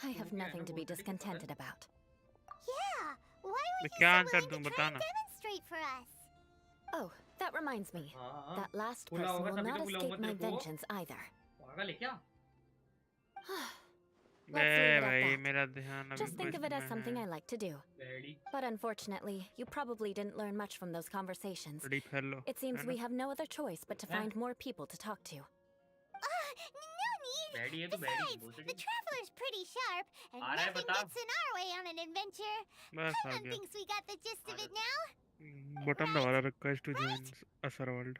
I have nothing to be discontented about. Yeah, why were मैं you क्या so answer willing दूं to try बता and ना. demonstrate for us? Oh, that reminds me. हाँ, That last खुला person होगा will तभी not तो बुलाऊंगा escape my तेरे को. vengeance either. पागल है क्या? Let's leave it at भाई that. मेरा ध्यान अभी Just think of it as quest something में I है. like to do. Daddy. But unfortunately, you probably didn't learn much from those conversations. Ready fellow. It seems we have no other choice but to Yeah. find more people to talk to. No need. Daddy है तो daddy की Besides, बोल the traveler's pretty sharp, and आ रहा है nothing बता. gets in our way on an adventure. बस आ Paimon गया. thinks we got the gist of it now. Button दबा रहा request to join असर world.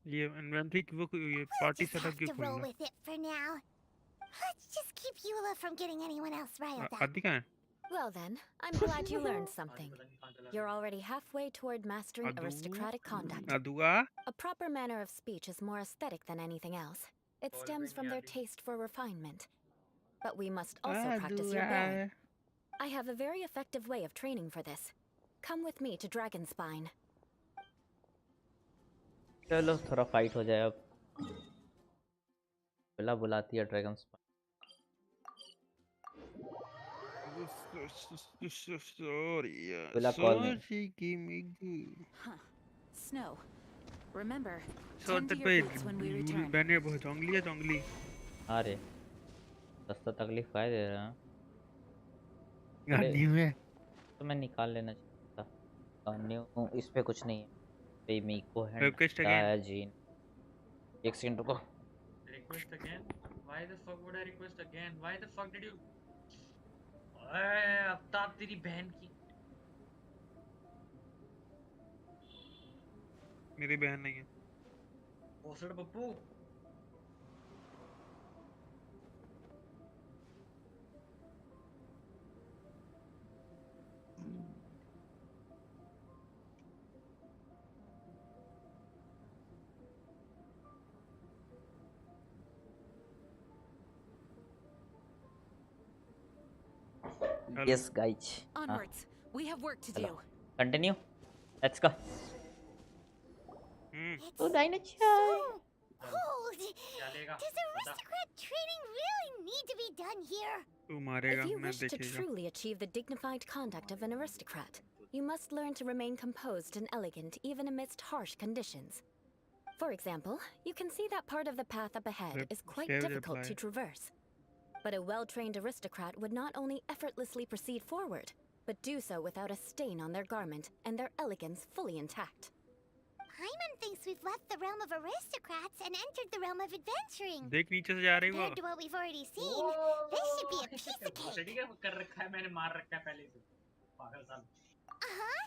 ये इन्वेंटरी वो ये We'll party just setup have क्यों to खोल roll रहा? with it for now. Let's just keep Eula from getting anyone else riled up. आदि कहाँ है? Well then, I'm glad you learned something. You're already halfway toward mastering Adu? aristocratic conduct. अदुआ? A proper manner of speech is more aesthetic than anything else. It stems from their taste for refinement. But we must also practice your bearing. I have a very effective way of training for this. Come with me to Dragonspine. चलो थोड़ा fight हो जाए अब. बुलाती है dragon spine. Snow. Remember, So tend to that your पे boots when we return. बहने बहुत जोंगली है जोंगली. अरे सस्ता तकलीफ काय दे रहा है. गाड़ी में. तो मैं निकाल लेना चाहता था. न्यू इस पे कुछ नहीं है. पे मीको है. Request again. जीन. एक सेकंड रुको. Request again? Why the fuck would I request again? Why the fuck did you? अब ताप तेरी बहन की. मेरी बहन नहीं है. भोसड़ Pappu. Yes, guys. Onwards. We have work to do. Continue. Let's go. It's Oh, dinosaur. so cold. चलेगा. Does aristocrat training really need to be done here? तू मारेगा If you मैं wish to देखेगा. truly achieve the dignified conduct of an aristocrat, you must learn to remain composed and elegant even amidst harsh conditions. For example, you can see that part of the path up ahead is quite save difficult reply. to traverse. But a well-trained aristocrat would not only effortlessly proceed forward, but do so without a stain on their garment and their elegance fully intact. Paimon thinks we've left the realm of aristocrats and entered the realm of adventuring. देख नीचे से जा रही वो. Compared to what we've already seen, this should be a piece of cake. भोसड़ी का कर रखा है मैंने मार रखा है पहले से. पागल साल. Uh-huh.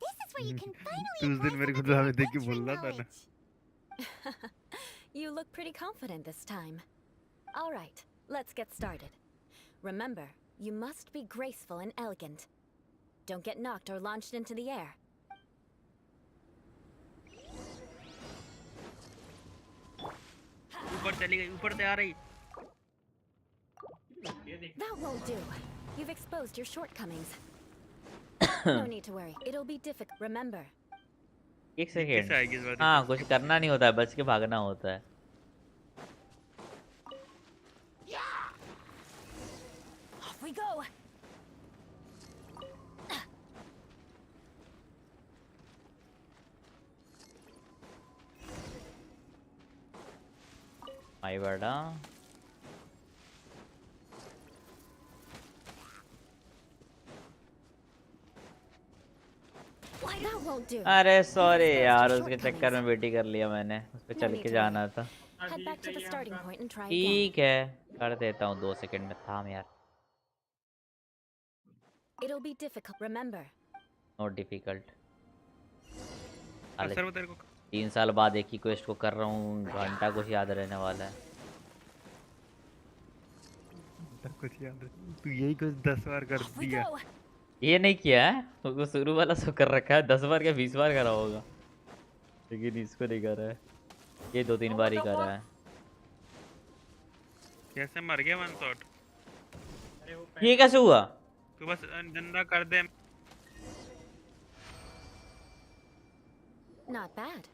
This is where you can finally तू उस दिन मेरे को तो हमें देख के बोल रहा था ना. You look pretty confident this time. All right, let's get started. Remember, you must be graceful and elegant. Don't get knocked or launched into the air. ऊपर चली गई, ऊपर से आ रही. That won't do. You've exposed your shortcomings. No need to worry. It'll be difficult. Remember. एक second. हाँ, कुछ करना नहीं होता है, बच के भागना होता है. Off we go. माय बड़ा. That won't do. अरे सॉरी यार, उसके चक्कर में बेटी कर लिया मैंने. उस पे चल के जाना था. Head back to the starting point and try again. ठीक है, कर देता हूँ 2 सेकंड में. थाम यार. It'll be difficult. Remember. Not difficult. Sir वो तेरे को 3 साल बाद एक ही क्वेस्ट को कर रहा हूँ. घंटा कुछ याद रहने वाला है. कुछ याद है. तू यही कुछ 10 बार कर दिया. ये नहीं किया है, उसको शुरू वाला सब कर रखा है. 10 बार क्या 20 बार करा होगा, लेकिन इसको नहीं कर रहा है. ये 2-3 बार ही कर रहा है. कैसे मर गया वन शॉट? ये कैसे हुआ? तू बस जिंदा कर दे. Not bad.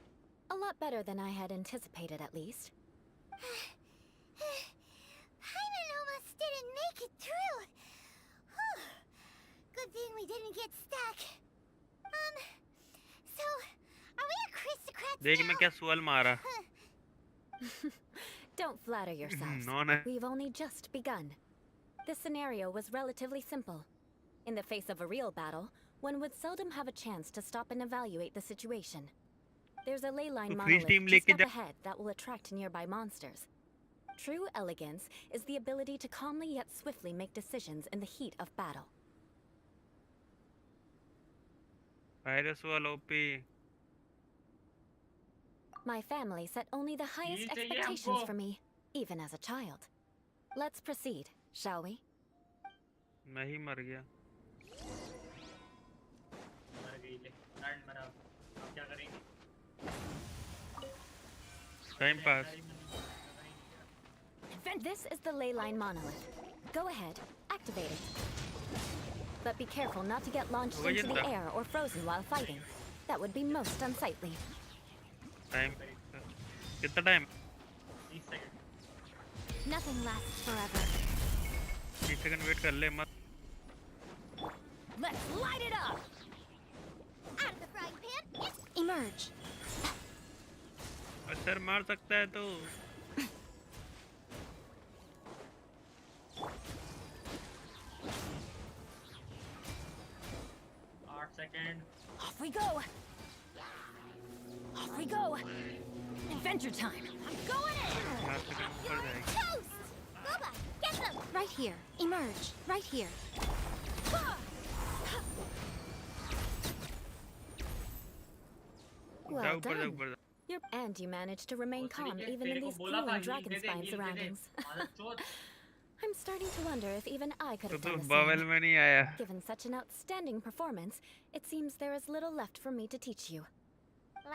A lot better than I had anticipated, at least. Hyman almost didn't make it through. Whew. Good thing we didn't get stuck. So, are we aristocrats देख मैं now? क्या सवाल मारा. Don't flatter yourselves. No. We've only just begun. This scenario was relatively simple. In the face of a real battle, one would seldom have a chance to stop and evaluate the situation. There's a ley line monolith just up ahead that will attract nearby monsters. True elegance is the ability to calmly yet swiftly make decisions in the heat of battle. Virus wall OP. My family set only the highest expectations for me, even as a child. Let's proceed, shall we? मैं ही मर गया. क्या करेंगे? Time pass. This is the ley line monolith. Go ahead, activate it. But be careful not to get launched into the air or frozen while fighting. That would be most unsightly. Time. कितना time? 30 second. Nothing lasts forever. 30 second wait कर ले मत. Let's light it up! Out of the frying pan, Emerge. Sir मार सकता है तो. 8 second. Off we go! Off we go! Adventure time! I'm going in! 4 second ऊपर जाएगी. toast! Boba, get them! Right here. Emerge. Right here. Well done. And you managed to remain calm even in these glowing dragon spine surroundings. I'm starting to wonder if even I could have done the same. Given such an outstanding performance, it seems there is little left for me to teach you.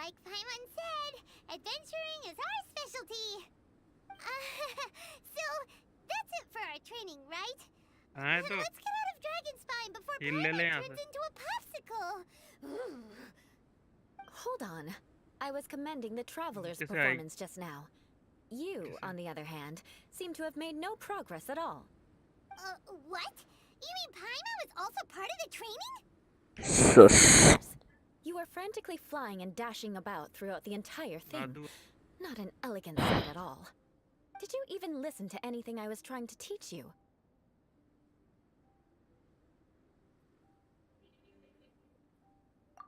Like Paimon said, adventuring is our specialty. So, that's it for our training, right? Let's get out of Dragon Spine before Paimon turns into a popsicle. Hold on. I was commending the Traveler's performance just now. You, on the other hand, seem to have made no progress at all. What? You mean Paimon was also part of the training? You were frantically flying and dashing about throughout the entire thing. Not an elegant sight at all. Did you even listen to anything I was trying to teach you?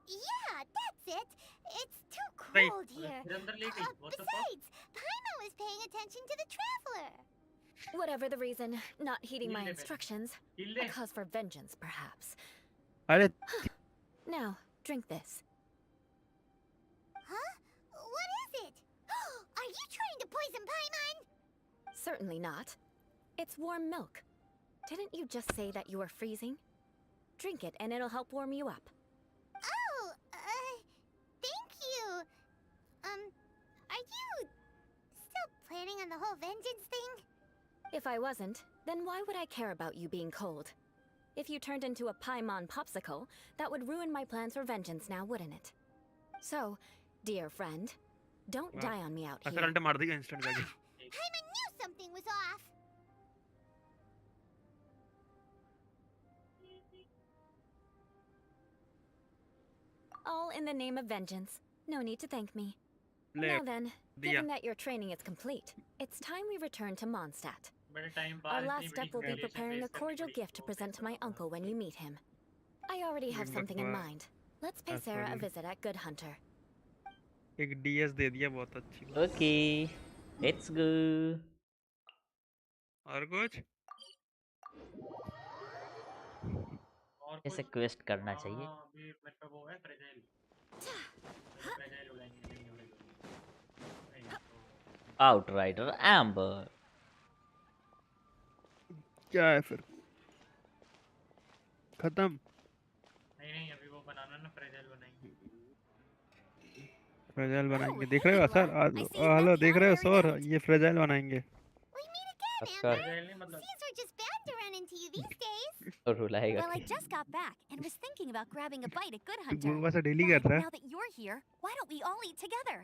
Yeah, that's it. It's too cold here. Besides, Paimon was paying attention to the Traveler. Whatever the reason, not heeding my instructions, a cause for vengeance, perhaps. Now, drink this. Huh? What is it? Are you trying to poison Paimon? Certainly not. It's warm milk. Didn't you just say that you were freezing? Drink it and it'll help warm you up. Oh, thank you. Are you still planning on the whole vengeance thing? If I wasn't, then why would I care about you being cold? If you turned into a Paimon popsicle, that would ruin my plans for vengeance now, wouldn't it? So, dear friend, don't die on me out ऐसा here. रंटे मार देगा instant जाके. Paimon knew something was off. All in the name of vengeance. No need to thank me. ले Now then, दिया. given that your training is complete, it's time we return to Mondstadt. बड़े time Our बाद last इतनी step बड़ी will be humiliation preparing a face करनी cordial पड़ी। gift to present to my uncle when you meet him. I already have Bring something in back mind. Let's pay that's Sarah a funny. visit at Good Hunter. एक DS दे दिया बहुत अच्छी बात. Okay, let's go. और कुछ? और ऐसे कुछ क्वेस्ट करना चाहिए. हाँ अभी मेरे पे वो है फ्रेजाइल फ्रेजाइल उड़ाएंगे नहीं हो रही नहीं तो Outrider Amber. क्या है फिर? खत्म. नहीं अभी वो बनाना ना फ्रेजाइल बनाएंगे फ्रेजाइल बनाएंगे. देख रहे हो सर? हेलो देख रहे हो सर? ये फ्रेजाइल बनाएंगे. Oscar. फ्रेजाइल नहीं मतलब These are just bound to run into you these days. रुलाएगा Well, I कि just got back and was thinking about grabbing a bite at Good तू Hunter. गुरुवा से डेली कर But रहा है. now that you're here, why don't we all eat together?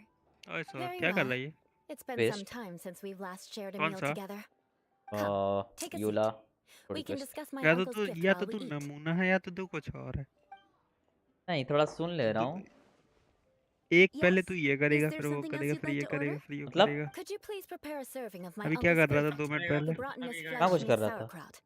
ओए sir Very क्या कर well. रहा है ये? It's been some Twist. time since we've last shared a कौन meal सा? together. Come, take a Yula. seat. We can twist. discuss my या तो uncle's तू gift या while तो we तू eat. नमूना है या तो तू कुछ और है. नहीं थोड़ा सुन ले रहा हूँ. एक पहले Yes? तू ये Is करेगा there फिर वो something else करेगा you'd फिर like ये to करेगा order? फिर ये मतलब? करेगा. Could you please prepare a serving of my अभी क्या uncle's कर रहा था favorite, 2 मिनट करेगा पहले? the glutinous अभी कहाँ कुछ flesh कर and रहा था? sauerkraut.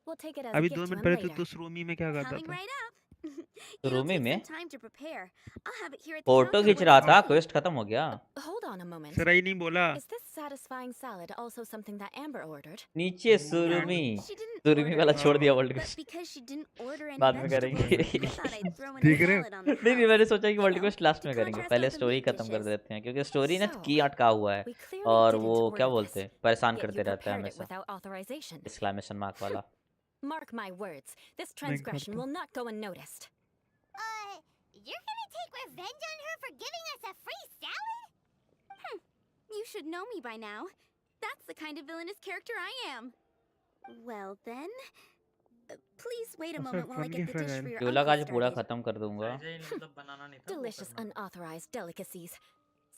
We'll take it as a अभी gift 2 to मिनट him पहले later. तू रूमी में क्या करता Coming था? right up. तो It'll रूमी take में some time to prepare. I'll have it here at the photo counter खींच once रहा it's था. ready. क्वेस्ट खत्म हो गया. Hold on a moment. Sir ही नहीं बोला. Is this satisfying salad also something that Amber ordered? नीचे No, सुरुमी. she didn't सुरुमी order वाला it. छोड़ दिया world But quest. because she didn't order any बाद में vegetables, करेंगे. I thought I'd throw in a देख रहे हो? salad on the नहीं house. मैंने सोचा कि You world know, quest last to में करेंगे. contrast पहले with the स्टोरी meat खत्म कर dishes. देते हैं क्योंकि स्टोरी ना So, की अटका हुआ है We clearly और didn't वो क्या order बोलते this. हैं परेशान Yet you करते रहता है prepared it हमेशा. without authorization. एक्सक्लेमेशन मार्क वाला. Mark my words, this नहीं transgression करता. will not go unnoticed. You're gonna take revenge on her for giving us a free salad? You should know me by now. That's the kind of villainous character I am. Well then, please wait a अच्छा, moment while I बन get गई the dish fragile. for your यूला का आज uncle पूरा started. खत्म कर दूंगा. Fragile मतलब बनाना नहीं था वो Delicious करना था। unauthorized delicacies.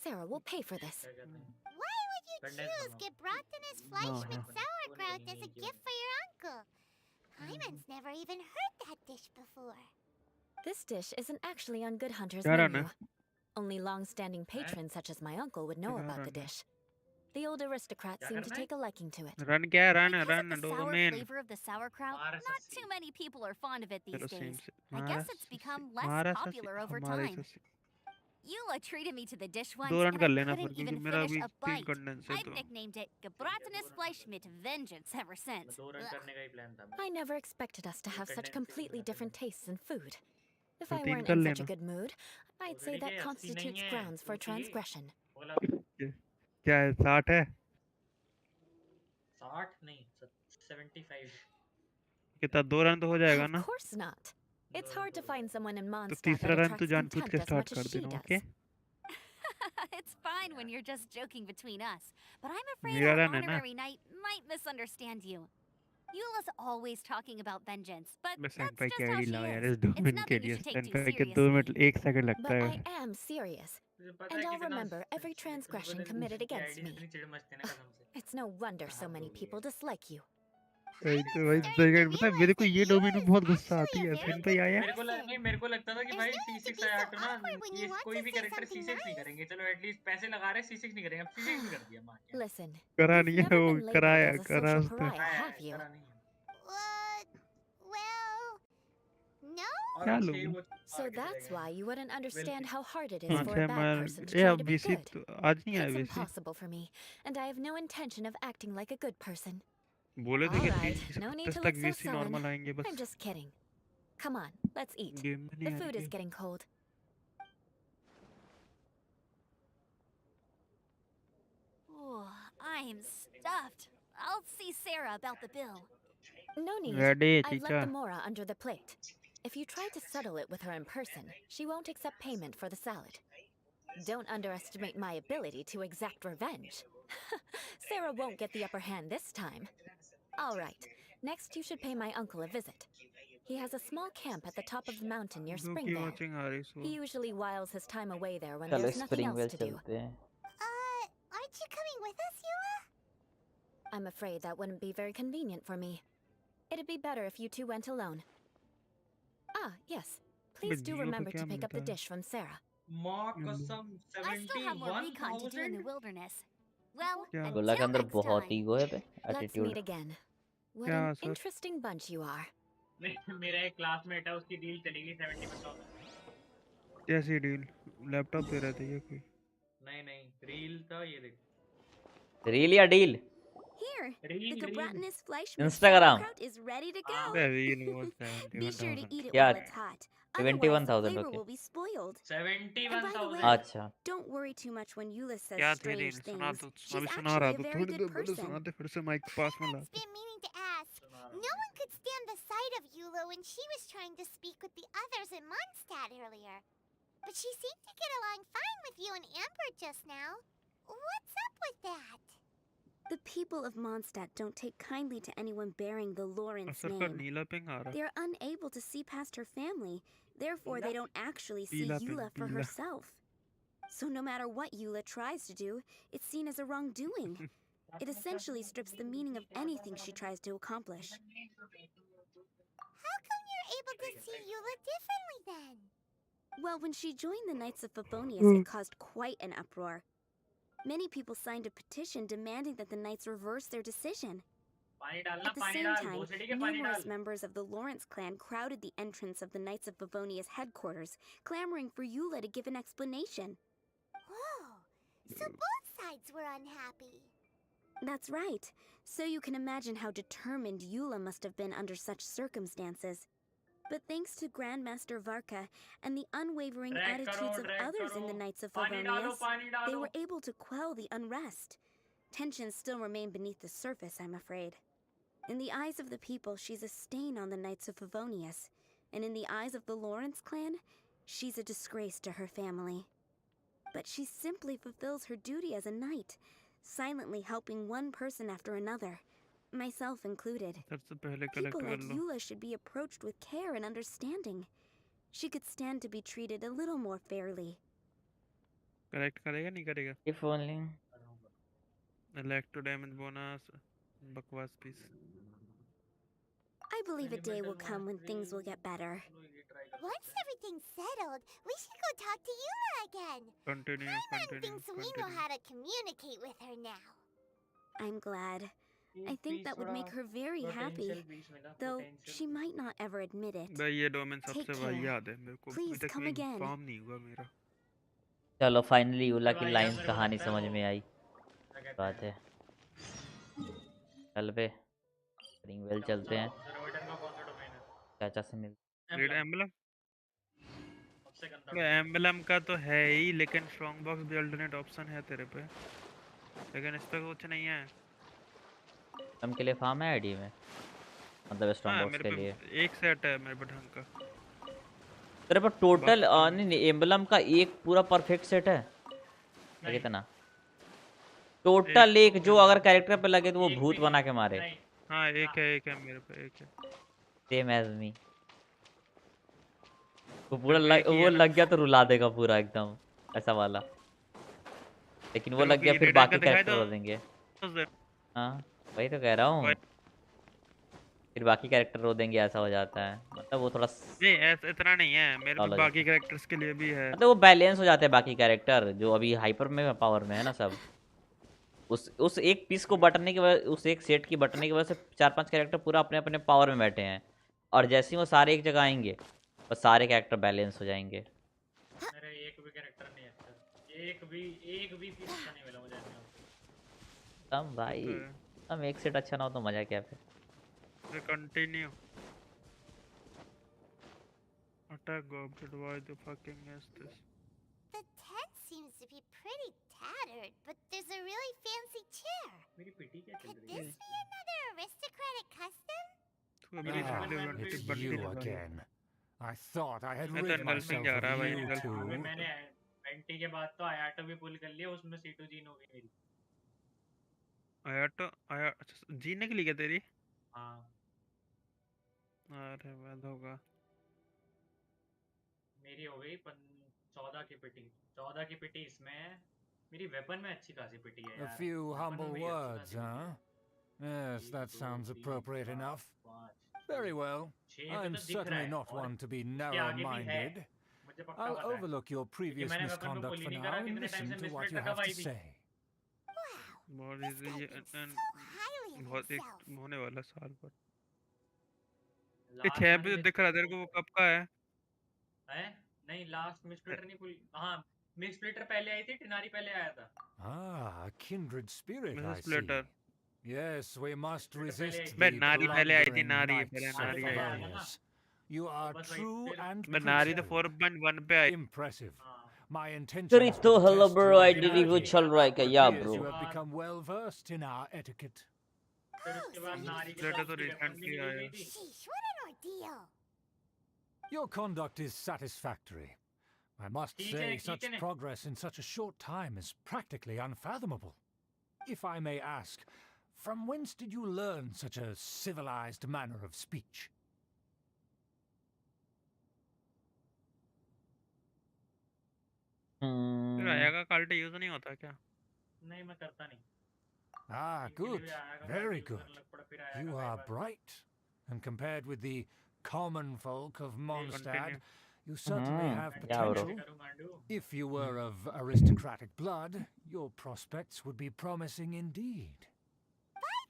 Sarah will pay for this. क्या कहते हैं Why would you Goodness, choose Mama. Gebrathen's Fleisch with sauerkraut as a gift for your uncle? Paimon's never even heard that dish before. This dish isn't actually on Good Hunter's क्या menu. रहा Only long-standing patrons such as my uncle would know क्या about the रहा? dish. The old aristocrats क्या seem to करना है? take a liking to it. Run क्या है? Run Because run of the sour domain. flavor of the sauerkraut, हमारे not Shashi. too many people are fond of it these चलो same days. से. I guess it's become less हमारा popular over हमारे time. Shashi. Eula treated me to the dish once, 2 run and कर I लेना फिर couldn't क्योंकि even मेरा finish अभी a 3 bite. कंडेंस है I've तो. nicknamed it Gebrathen's Fleisch mit Vengeance ever since. 2 run Ugh. करने का ही प्लान था मेरा। I never expected us to have such Condense completely करना different था। tastes in food. If तो I 3 weren't कर in such a लेना. good mood, I'd say Already that के 80 constitutes नहीं है, grounds for 80 transgression. बोला क्या है? 60 है? 60 नहीं 75 कितना 2 रन तो हो जाएगा Of ना? course not. It's hard to find someone in तो Mondstadt तीसरा that रन तू attracts जानबूझ के contempt as स्टार्ट much कर as she देना. does. Okay? It's fine when you're just joking between us, but I'm afraid मेरा our run है ना? honorary knight might misunderstand you. Eula's always talking about vengeance, but बस that's एनपाई just की how ID she लाओ यार is. इस 2 It's minute के nothing you लिए. should take too एनपाई के 2 मिनट seriously. 1 सेकंड लगता But है. I am serious, तुझे पता and है I'll कितना remember every तुझे transgression पता है committed उसकी against आईडी me. कितनी चिढ़ मचती है ना कसम से। It's no wonder so हाँ, many वो भी people है। dislike you. भाई तो भाई Starting to सेकंड पता है मेरे को realize ये that डोमेन में Eula's बहुत गुस्सा actually आती a है. very एनपाई good आया? मेरे को नहीं मेरे को लगता था कि There's भाई no need to C6 be आया so तो ना awkward when you ये want कोई to भी say कैरेक्टर something C6 नहीं nice. करेंगे चलो एटलीस्ट पैसे लगा रहे C6 नहीं करेंगे अब C6 भी कर दिया मां क्या Listen, करा you've नहीं है never वो been labeled कराया as a करा social उसने. pariah, have you? करा नहीं है Well, no? और क्या अच्छे लूं? वो So मार के चले that's गए why you wouldn't understand well how hard it is हाँ for a छह bad मार person to ये try अब to be बीसी good. तो आज नहीं आया It's BC. impossible for me, and I have no intention of acting like a good person. बोले थे कि All right, 30 से no need 35 to तक look so BC sullen. Normal आएंगे I'm बस. just kidding. Come on, let's eat. Game में The नहीं आ food रही is है. getting cold. Oh, I'm stuffed. I'll see Sarah about the bill. No need. Ready, I've chicha. left the mora under the plate. If you try to settle it with her in person, she won't accept payment for the salad. Don't underestimate my ability to exact revenge. Sarah won't get the upper hand this time. All right. Next, you should pay my uncle a visit. He has a small camp at the top of the mountain near Duki Springvale. watching आ रही सो. He usually whiles his time away there when चलो there's nothing else स्प्रिंगवेल to do. चलते हैं. Aren't you coming with us, Eula? I'm afraid that wouldn't be very convenient for me. It'd be better if you two went alone. Ah, yes. Please do zero का remember क्या to pick up मिलता the है? dish from Sarah. माँ कसम I still have more recon to do in the 71,000 wilderness. Well, क्या? गोला के until अंदर next बहुत time. ईगो है बे. Let's attitude. meet again. What क्या an sir? interesting bunch you are. नहीं मेरा एक क्लासमेट है उसकी डील चलेगी 71,000 कैसी डील? लैपटॉप दे रहे थे ये कोई? नहीं रील था ये देख रील या deal? Here, the reel gelatinous Fleischmann Instagram. sauerkraut is ready to go. बे रील वो Be sure to 71,000. eat it क्या? while it's hot. Otherwise, the 71,000 flavor okay. will be spoiled. And by the 71,000 way, अच्छा. don't worry too much when Eula says क्या थी strange reel? सुना things. तो She's अभी सुना actually रहा a तो very थोड़ी good देर पहले person. सुनाते फिर से माइक पास में ला. Been meaning to ask. No one could stand the sight of Eula when she was trying to speak with the others in Mondstadt earlier. But she seemed to get along fine with you and Amber just now. What's up with that? The people of Mondstadt don't take kindly to anyone bearing the Lawrence असर का name. नीला ping आ रहा. They are unable to see past her family. Therefore, they don't actually see Pila Eula ping, for pila. herself. So no matter what Eula tries to do, it's seen as a wrongdoing. It essentially strips the meaning of anything she tries to accomplish. How come you're able to see Eula differently then? Well, when she joined the Knights of Favonius, it caused quite an uproar. Many people signed a petition demanding that the Knights reverse their decision. पानी डालना At the पानी same डाल time, भोसड़ी के पानी numerous डाल members of the Lawrence clan crowded the entrance of the Knights of Favonius headquarters, clamoring for Eula to give an explanation. Whoa. So both sides were unhappy. That's right. So you can imagine how determined Eula must have been under such circumstances. But thanks to Grandmaster Varka and the unwavering Drag attitudes of drag others in the Knights of पानी डालो Favonius, they were able to quell the unrest. Tensions still remain beneath the surface, I'm afraid. In the eyes of the people, she's a stain on the Knights of Favonius. And in the eyes of the Lawrence clan, she's a disgrace to her family. But she simply fulfills her duty as a knight, silently helping one person after another, myself included. सबसे पहले collect People कर like low. Eula should be approached with care and understanding. She could stand to be treated a little more fairly. Collect करेगा नहीं करेगा? If only. Elect to damage bonus. बकवास piece. I believe a day will come when things will get better. Once everything's settled, we should go talk to Eula again. Continue, Paimon continue, thinks we know continue. how to communicate with her now. I'm glad. I think that would make her very happy, though she might not ever admit it. भाई ये domain Take सबसे भाई care. याद है मेरे को. Please अभी तक come कोई again. फॉर्म नहीं हुआ मेरा. चलो फाइनली यूला की भाई, लाइंस मेरे को कहानी लगता है समझ वो- में आई. क्या कहते बात हैं? है. चल बे. स्प्रिंगवेल चलते हैं. सर्वेटर का कौन सा डोमेन है? चाचा से मिल. Red emblem. सबसे गंदा एम्बलम का तो है ही, लेकिन स्ट्रॉन्ग बॉक्स भी अल्टरनेट ऑप्शन है तेरे पे. लेकिन इस पे कुछ नहीं है. हम के लिए फार्म है आईडी में. मतलब स्ट्रॉन्ग हाँ, बॉक्स मेरे के पे लिए. एक सेट है मेरे पे ढंग का. तेरे पर टोटल नहीं एम्बलम का एक पूरा परफेक्ट सेट है. कितना? टोटल एक जो अगर कैरेक्टर पे लगे तो वो भूत बना के मारे. हाँ एक है मेरे पे एक है. सेम एज मी. वो पूरा वो लग गया तो रुला देगा पूरा एकदम ऐसा वाला. लेकिन वो लग गया फिर बाकी कैरेक्टर रो देंगे. हाँ वही तो कह रहा हूँ. फिर बाकी कैरेक्टर रो देंगे ऐसा हो जाता है. मतलब वो थोड़ा नहीं ऐसा इतना नहीं है मेरे पे. बाकी कैरेक्टर्स के लिए भी है. मतलब वो बैलेंस हो जाते हैं बाकी कैरेक्टर जो अभी हाइपर में पावर में है ना सब. उस एक पीस को बटने की वजह, उस एक सेट की बटने की वजह से 4-5 कैरेक्टर पूरा अपने अपने पावर में बैठे हैं. और जैसे ही वो सारे एक जगह आएंगे और सारे कैरेक्टर बैलेंस हो जाएंगे. मेरे एक भी कैरेक्टर नहीं है अच्छा. एक भी पीस अच्छा नहीं मिला मुझे. तब भाई हम एक सेट अच्छा ना हो तो मजा क्या फिर. Continue. Attack object, why the fucking is this? The tent seems to be pretty tattered, but there's a really fancy chair. मेरी पिटी क्या चल Could रही है? this be another aristocratic custom? तू अभी Ah, रिसेंटली It's बढ़ती you लगा है। again. I thought I had मैं तो rid एनगल्फिंग myself जा of रहा है भाई, you अबे two. मैंने एंटी के बाद तो आयाटो भी पुल कर लिया, उसमें सीटोजीन हो गई मेरी। आया तो आया, अच्छा, जीने के लिए क्या तेरी? हाँ अरे बाद होगा। मेरी हो गई 14 की पिटी। 14 की पिटी इसमें है। मेरी वेपन में अच्छी खासी पिटी है A यार। few वेपन में humble मेरी अच्छी words, खासी पिटी huh? है। Yes, 1 that 2 sounds 3 appropriate 4 enough. 5 Very 6 well. 6 पे I'm तो दिख रहा certainly है, not और one to be उसके आगे भी है, narrow-minded. मुझे पक्का I'll पता है, overlook your क्योंकि previous मैंने वेपन पे misconduct पुल ही for नहीं now करा and कितने टाइम listen से to what मिसप्लेटर you का have to भाई भी। say. बहुत This guy easy thinks so highly of बहुत एक himself. होने वाला साल पर। ये लास्ट 6 वाली पे दिख रहा है तेरे को, वो कब का है? है नहीं, लास्ट मिसप्लेटर नहीं पुल, हाँ मिसप्लेटर पहले आई थी, टिनारी पहले आया था। Ah, a kindred spirit, Mrs I see. Splitter. Yes, we must मिसप्लेटर पहले आई resist थी, बे the नारी पहले आई थी, plundering नारी पहले knights नारी of नारी आई पहले आया थी। था ना। Favonius. You तो are बस वही true फिर, and बे नारी तो principled. 4.1 पे आई। Impressive. हाँ My intention Chori is to to hello test bro, your I did फिर वो ability. चल रहा है क्या? It Yeah appears bro. you have become well versed in our etiquette. फिर Oh, उसके so बाद you नारी के स्प्लिटर साथ तो उसकी वेपन भी रिसेंटली निकल आया। गई थी। sheesh, what an ordeal. Your conduct is satisfactory. I must ठीक say, है such ने progress in such a short time is practically unfathomable. If I may ask, from whence did you learn such a civilized manner of speech? फिर आया का cart use नहीं होता क्या? नहीं, मैं करता नहीं। Ah, इनके लिए good. भी आया का Very यूज good. करने लग पड़ा, फिर आया You का कई are bar. bright. And compared with the common folk of Mondstadt, continue. you certainly have गांडू Yeah, bro. कैसे potential. करूं गांडू? If you were of aristocratic blood, your prospects would be promising indeed.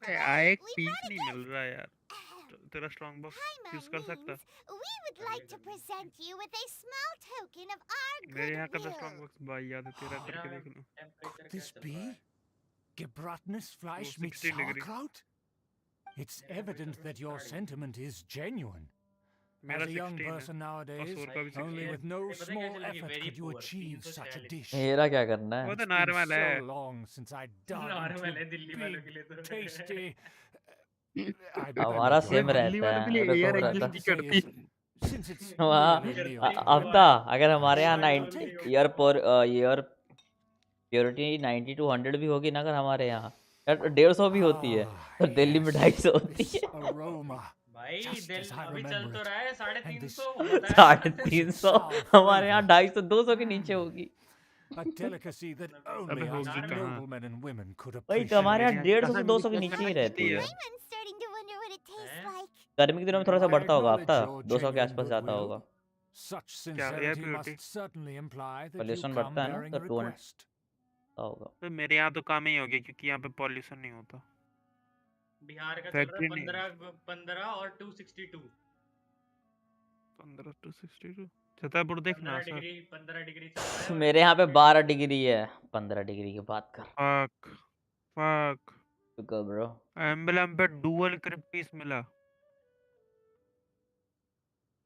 बे आया एक We piece brought a नहीं मिल gift. रहा है यार। तेरा strong box Paimon use कर सकता? means we would like to present you with a small token of our मेरे यहाँ का तो स्ट्रॉन्ग goodwill. बॉक्स भाई याद है, तेरा मेरा करके देख लूं। टेम्परेचर Could क्या this चल रहा है? be Gebratnes Fleisch mit 16 degree. sauerkraut? It's मेरा evident temperature that your 17 degree. sentiment is genuine. मेरा As a young 16 है person और nowadays, सोर का भी only 16 with no मेरी पता है क्या small चल रही है? effort very could you poor, achieve such a 346। dish. मेरा क्या करना वो है? तो It's been नॉर्मल so है। long since I dug normal into है दिल्ली वालों के big, लिए तो। tasty. I हमारा beg your सेम भाई pardon. दिल्ली रहता वालों के है, लिए मेरे को एयर हो All I रहता mean एग्जिस्ट to नहीं say is, करती। since it's वहाँ nearly करती meal क्यों अफ्ता, time, अगर हमारे यहाँ हमारी 9 बोल रही हो। ईयर प्योरिटी 90 to 100 भी होगी ना, अगर हमारे यहाँ यार 150 भी होती है, ah, तो दिल्ली में yes, 250 होती this है। aroma, भाई just दिल as I अभी चल remember तो it, रहा है and this 350 बताया था। 350 350 sour हमारे यहाँ flavor, 250 200 के नीचे होगी। a delicacy that अबे only us होगी बाजार में कहाँ? noblemen and women could वही तो अरे हमारे appreciate. यहाँ मेरे यहाँ 150 से कहाँ 200 के मेरी नीचे ही कोकोनट रहती कितनी है? है। Paimon's starting to wonder what it tastes हैं? like. गर्मी के दिनों में थोड़ा सा I बढ़ता होगा acknowledge हफ्ता, your 200 के genuine आसपास जाता goodwill. होगा। Such क्या air sincerity purity? must certainly imply that you pollution come बढ़ता है ना, bearing तो a 200 request. होगा। तो मेरे यहाँ तो काम ही हो गया क्योंकि यहाँ पे पॉल्यूशन नहीं होता। बिहार का चल रहा है फैक्ट्री नहीं है। 15 और 262। 15 to 62 छतरपुर देखना 15 सर। डिग्री 15 डिग्री चल रहा है और मेरे यहाँ पे 262 12 डिग्री है। 15 डिग्री की बात कर फक फक चुका ब्रो। एम्बलम पे डुअल क्रिप पीस मिला।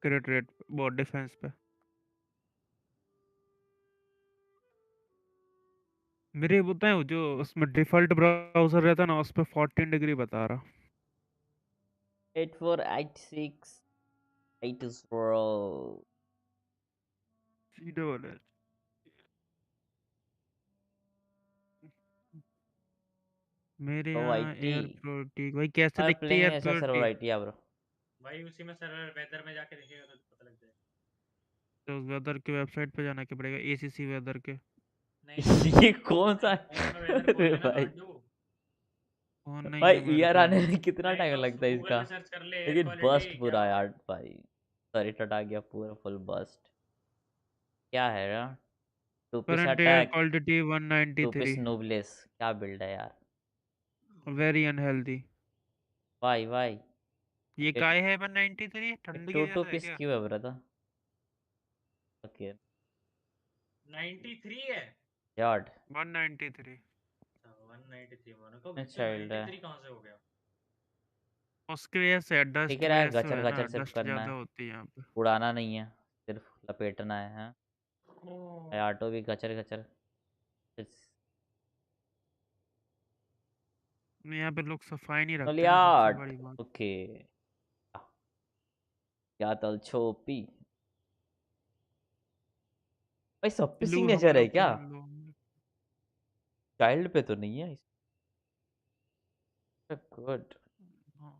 क्रिट रेट बहुत डिफेंस पे। मेरे बताएं वो जो उसमें डिफॉल्ट ब्राउजर रहता ना, उस पे 14 डिग्री बता रहा। 8486 8 bro। सीधे वाले मेरे ओ यहाँ आईटी एयर प्योरिटी भाई कैसे आई दिखती है प्लेइंग एयर ऐसा सर्वर प्योरिटी? IT bro. भाई उसी में सर्वर वेदर में जाके देखिएगा तो पता लग जाएगा। तो वेदर के वेबसाइट पे जाना के पड़ेगा, एसीसी वेदर के। नहीं ये कौन सा फोन में वेदर खोल अरे लेना भाई गांडू। फोन नहीं भाई है मेरे ईयर पे आने अभी। में कितना नहीं टाइम तो लगता है गूगल इसका, पे सर्च कर ले एयर लेकिन क्वालिटी बस्ट क्या पूरा होता यार है। भाई। सॉरी टटा गया पूरा फुल बस्ट। क्या है यार? Two piece current air attack, quality two piece 193, noblesse, क्या बिल्ड है यार? Very unhealthy. वाई वाई ये ये काय है 193? ठंड की टू वजह से है पीस क्या? क्यों है ब्रदर? ओके 93 है। यार्ड 193 193 मानो को चाइल्ड है। 93 कहाँ से हो गया? उसकी वजह से दिख डस्ट रहा है, वजह से गचर है ना, गचर सिर्फ डस्ट करना ज्यादा है, होती है यहाँ पे। उड़ाना नहीं है, सिर्फ लपेटना है। हाँ ओह, ऑटो भी गचर गचर नहीं, यहाँ पे लोग सफाई नहीं रखते ना, सबसे नोलियाट बड़ी बात। ओके क्या तल छोपी भाई सब पे लू सिग्नेचर है हमारों क्या पे लो। चाइल्ड पे तो नहीं है गुड हाँ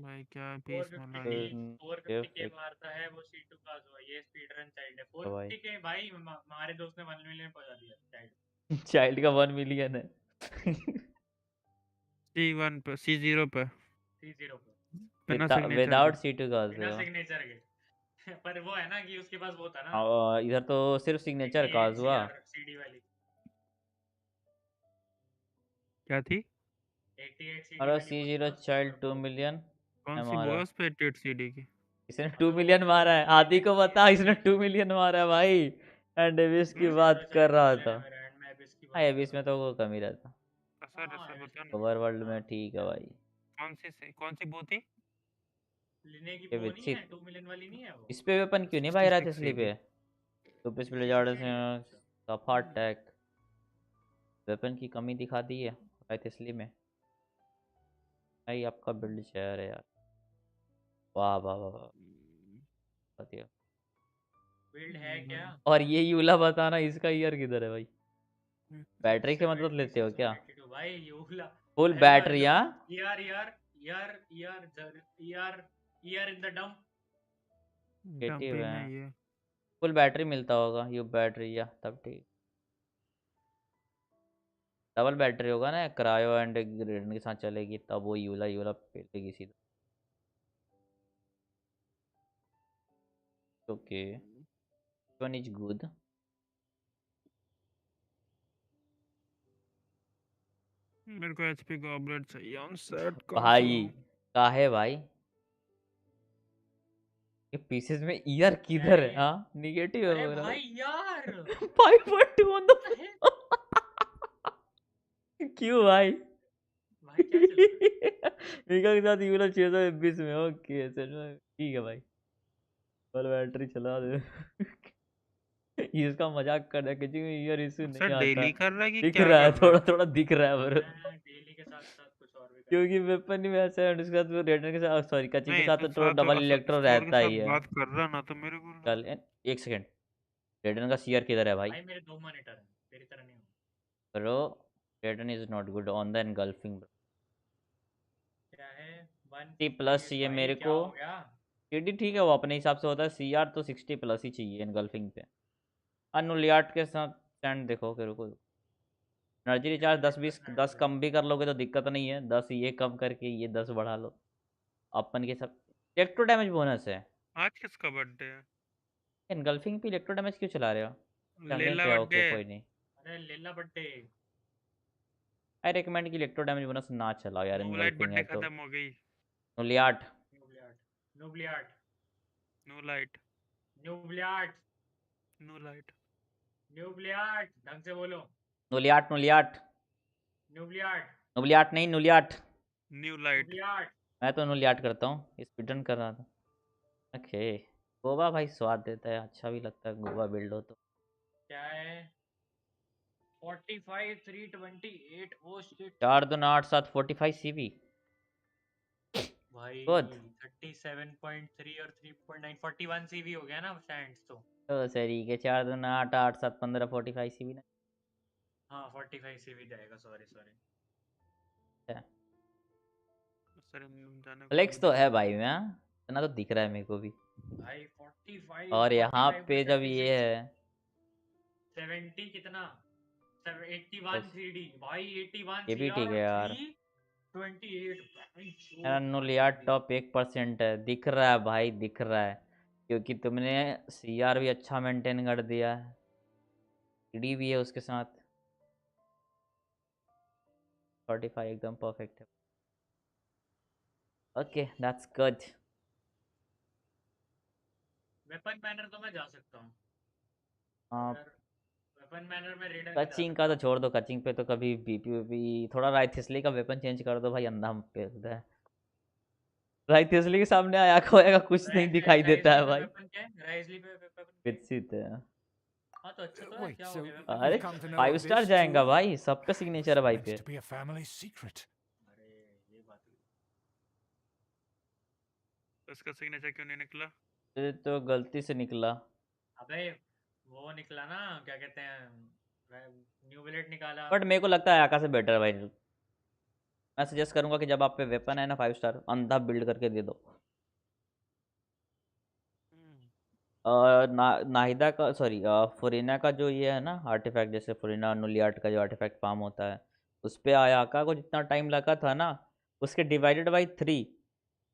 भाई, क्या पीस 450 मिला के ये। 450 के मारता है वो C2 का हुआ, ये स्पीड रन चाइल्ड है 450 के भाई। हमारे दोस्त ने 1 मिलियन पहुंचा दिया चाइल्ड। चाइल्ड का 1 मिलियन है C1 पे, C0 पे, C0 पे बिना सिग्नेचर के। विदाउट C2 का बिना सिग्नेचर के पर वो है ना कि उसके पास वो था ना इधर तो सिर्फ सिग्नेचर का 88 हुआ CR CD वाली। क्या थी? 88 CD और वाली वो थी C0 ना उसके चाइल्ड ऊपर 2 वो। मिलियन कौन सी हमारा बॉस पे 88 CD की? इसने हाँ 2 तो वो मिलियन जो मारा है आदि को बता इसने 2 मिलियन मारा है भाई एंड एबिस की C0 बात कर चाइल्ड 2 रहा मिलियन था है मेरा एंड मैं अब इसकी हाँ बात कर एबिस रहा में हूँ। तो वो कम ही रहता सर हाँ सर बता ना। ओवर वर्ल्ड में हाँ ठीक है भाई कौन सी बो थी? लेने की ये वो नहीं है विकसित 2 मिलियन वाली नहीं है वो। इस पे वेपन क्यों नहीं भाई रहा था 66 इसलिए CD। पे तो पिस प्ले 66 जार्ड से CD अच्छा। सफा टैक वेपन की कमी दिखा दी है राइट इसलिए में भाई आपका बिल्ड शेयर है यार वाह वाह वाह वाह बढ़िया। बिल्ड है क्या? और ये यूला बताना इसका ईयर किधर है भाई बैटरी की मदद लेते हो क्या 67682 भाई यूला। फुल अरे वो बैटरी जो हाँ ER ER ER ER ER in the dump. Dump negative भी है नहीं है। फुल बैटरी मिलता होगा यू बैटरी या तब ठीक डबल बैटरी होगा ना क्रायो एंड ग्रेडन के साथ चलेगी तब वो यूला यूला पेलेगी सीधा ओके वन इज गुड मेरे को HP गॉबलेट चाहिए ऑन सेट भाई कॉस्मो। काहे भाई ये पीसेस में ईयर क्या है किधर है ये? हाँ निगेटिव है अरे मेरा भाई यार 5.2 on the What the hell? क्यों भाई भाई क्या चल रहा है? मीका के साथ यूला 620 में ओके ठीक है भाई फुल बैटरी चला दे इसका मजाक कर रहा है कि ईयर इशू सर नहीं आता डेली कर रहा है कि दिख क्या रहा है कर रहा थोड़ा है? थोड़ा दिख रहा है ब्रो मैं डेली के साथ साथ कुछ और भी करता क्योंकि वेपन ही वैसा है और उसके साथ वो रेडर के साथ सॉरी कचिंग के नहीं साथ तो तो साथ डबल इलेक्ट्रो स्टोर के रहता ही साथ है बात कर रहा ना तो मेरे को चल एक सेकंड रेडन का सीआर किधर है हूँ। भाई भाई मेरे 2 मॉनिटर हैं तेरी तरह नहीं हूँ। Bro रेडन is not good on the engulfing क्या है टी प्लस 150 चाहिए भाई मेरे क्या को हो गया? सीडी ठीक है वो अपने हिसाब से होता है सीआर तो 60 प्लस ही चाहिए एनगल्फिंग पे अनुलियाट के साथ स्टैंड देखो फिर को एनर्जी रिचार्ज 10-20 10 कम भी कर लोगे तो दिक्कत नहीं है 10 ये कम करके ये 10 बढ़ा लो अपन के सब इलेक्ट्रो डैमेज बोनस है आज किसका बर्थडे है? एनगल्फिंग पे इलेक्ट्रो डैमेज क्यों चला रहे हो चैलेंज लेला पे ओके बर्थडे। कोई नहीं अरे लेला बर्थडे। आई रिकमेंड कि इलेक्ट्रो डैमेज बोनस ना चलाओ यार नोलाइट एनगल्फिंग है बर्थडे तो खत्म हो गई। Neuvillette Neuvillette Neuvillette no light. Neuvillette no light. Neuvillette ढंग से बोलो। नुलियाट नुलियाट न्यूब्लियाट नुलियाट नहीं नुलियाट न्यू लाइट। न्यूब्लियाट। मैं तो नुलियाट करता हूँ स्पीडन कर रहा था ओके गोवा भाई स्वाद देता है अच्छा भी लगता है गोवा बिल्ड हो तो क्या है 45 328 ओ शिट 4 2 8 7 45 सीवी भाई गुड 37.3 और 3.9 41 सीवी हो गया ना सैंड्स तो। तो सही के 4 2 8 8 7 15 45 सीवी ना हाँ 45 सीवी जाएगा सॉरी सॉरी। सर जाने को फ्लेक्स बोल तो रहा है भाई मैं इतना तो दिख रहा है मेरे को भी भाई 45 और यहाँ 45 पे to जब ये 36 है 70 कितना 81 बस सीडी भाई 81 ये भी सीआर ठीक है और यार 328 भाई मेरा जो नुलिया बात है। टॉप 1% है दिख रहा है भाई दिख रहा है क्योंकि तुमने सीआर भी अच्छा मेंटेन कर दिया है सीडी भी है उसके साथ 45 एकदम परफेक्ट है okay that's good weapon banner तो मैं जा सकता हूँ हाँ अगर वेपन बैनर में रेडर में जा कचिंग का सकता तो हूँ। छोड़ दो कचिंग पे तो कभी बीपी वीपी थोड़ा राइथिसली का वेपन चेंज कर दो भाई अंधा पे होता है राइथिसली के सामने आया खोएगा कुछ नहीं दिखाई देता राइजली है पे भाई वेपन क्या है राइजली पे वेपन क्या है? विकसित है हाँ तो अच्छा तो है Wait, क्या हो so गया वेपन अरे you've come to know 5 of star this जाएगा too? भाई सबका It was सिग्नेचर है भाई meant पे to be a family secret. उसका सिग्नेचर क्यों नहीं निकला? ये तो गलती से निकला। अबे वो निकला ना, क्या कहते हैं, न्यू बिलेट निकाला। बट मेरे को लगता है आका से बेटर है भाई। मैं सजेस्ट करूंगा कि जब आप पे वेपन है ना 5 स्टार, अंधा बिल्ड करके दे दो। नाहिदा का सॉरी फुरीना का जो ये है ना आर्टिफैक्ट, जैसे फुरीना नुलियार्ट का जो आर्टिफैक्ट फार्म होता है, उस पे आयाका को जितना टाइम लगा था ना, उसके डिवाइडेड बाई 3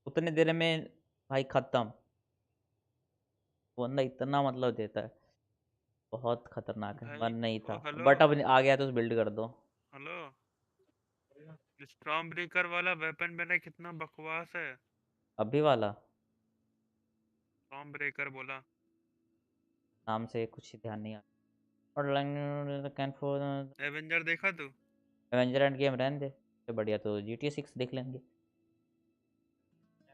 उतने देर में भाई ख़त्म। वो बंदा इतना मतलब देता है, बहुत खतरनाक है। मन नहीं था बट अब आ गया तो बिल्ड कर दो। हेलो, स्टॉर्म ब्रेकर वाला वेपन मैंने कितना बकवास है। अभी वाला स्टॉर्म ब्रेकर बोला। नाम से कुछ ध्यान नहीं आता। और कैन फॉर एवेंजर देखा तू? एवेंजर एंड गेम रहने दे, तो बढ़िया तो GTA 6 देख लेंगे।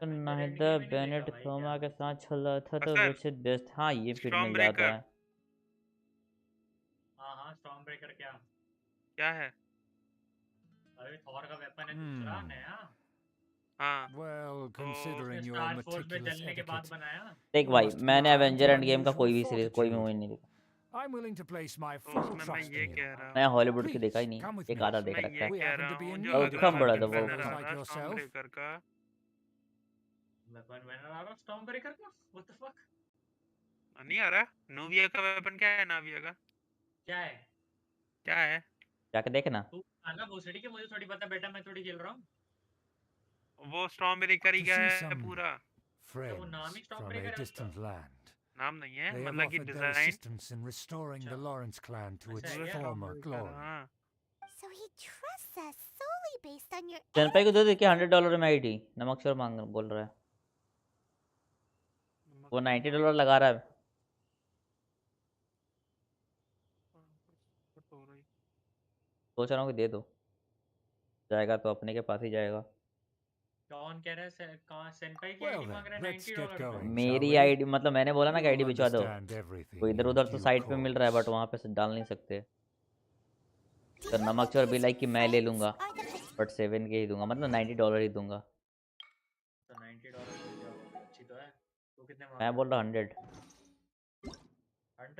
तो नाहिदा बेनेट क्रोमा के साथ चला था तो विच इज बेस्ट। हाँ ये फीड मिल जाता है। हाँ स्टॉर्म ब्रेकर क्या है? अरे थॉर का वेपन है दूसरा नया। हाँ Well, तो considering उसने your स्टार फोर्स में meticulous जलने के बाद etiquette, बनाया। देख भाई मैंने एवेंजर एंड गेम का कोई भी सीरीज कोई भी मूवी नहीं देखा। I'm willing to place my full trust in you. मैं हॉलीवुड की देखा ही नहीं, come with एक me. आधा देख मैं रखा ये है। कह रहा हूँ जो और अगला कब बड़ा था वेपन वो बैनर आ like रहा स्टॉर्म yourself? ब्रेकर का। वेपन बैनर आ रहा स्टॉर्म ब्रेकर का, व्हाट द फक। नहीं आ रहा। नोविया का वेपन क्या है? नाविया का क्या है? क्या है? जाके देखना। तू आना भोसड़ी के, मुझे थोड़ी पता बेटा, मैं थोड़ी खेल रहा हूँ। वो स्टॉर्म ब्रेकर ही To का see है some पूरा। वो नाम ही friends storm from a breaker है उसका। distant land. नाम नहीं है, They have मतलब कि offered their design. assistance in restoring the Lawrence clan to its अच्छा, yeah. former glory. हाँ So he trusts us solely based on your जनपाई को दे दे क्या $100 में आईडी। नमक चोर मांग बोल रहा है, वो $90 लगा रहा है। सोच रहा हूँ कि दे दो, जाएगा तो अपने के पास ही जाएगा। कौन कह रहा है कहाँ सेंपाई की Well आईडी मांग रहा है then, let's get $90 going, में? मेरी shall we? आईडी मतलब मैंने बोला ना कि आईडी You'll भिजवा दो। understand everything वो इधर in उधर तो due साइट पे मिल रहा है बट course. वहाँ पे डाल नहीं सकते। तो नमक चोर भी लाइक कि मैं ले लूँगा बट 7 के ही दूंगा, मतलब $90 ही दूंगा। तो $90 अच्छी तो है। तू कितने मांग मैं रहा बोल रहा 100 है?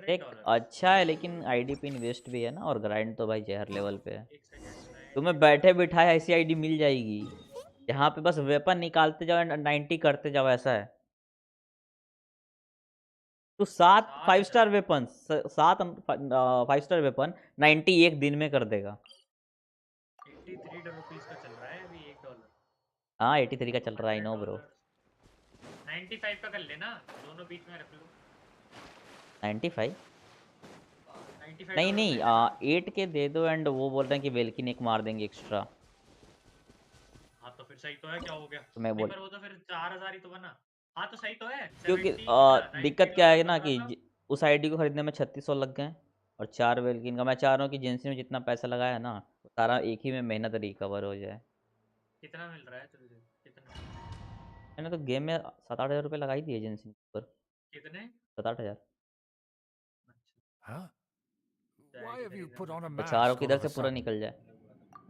एक अच्छा है, लेकिन आईडी पे इन्वेस्ट भी है ना, और ग्राइंड तो भाई जहर लेवल पे है। एक सेकंड तुम्हें बैठे बिठाए ऐसी आईडी मिल जाएगी यहाँ पे, बस वेपन निकालते जाओ 90 करते जाओ, ऐसा है। तो 7 5 स्टार वेपन 7 5 स्टार वेपन 90 एक दिन में कर देगा। $83 का चल रहा है अभी $1। हाँ 83 का चल रहा है, नो ब्रो। 95 का कर लेना, दोनों बीच में रख लो। 95 $95 नहीं नहीं 8 के दे दो, एंड वो बोल रहे हैं कि वेल्किन एक मार देंगे एक्स्ट्रा। हाँ तो फिर सही तो है, क्या हो गया? तो मैं बोल पर वो तो फिर 4000 ही तो बना। हाँ तो सही तो है। क्योंकि 70 दिक्कत क्या है ना $90 कि का। उस आईडी को खरीदने में 3600 लग गए और 4 वेल्किन का। मैं चाह रहा हूँ कि जेंसिन में जितना पैसा लगाया है ना वो सारा एक ही में मेहनत रिकवर हो जाए। कितना मिल रहा है तुझे? कितना? मैंने तो गेम में 7-8 हज़ार रुपये लगा ही दिए जेंसिन पर। कितने? 7-8 हज़ार। Huh? Why have you put on a तो चारों mask किधर all of से a पूरा sudden? निकल जाए।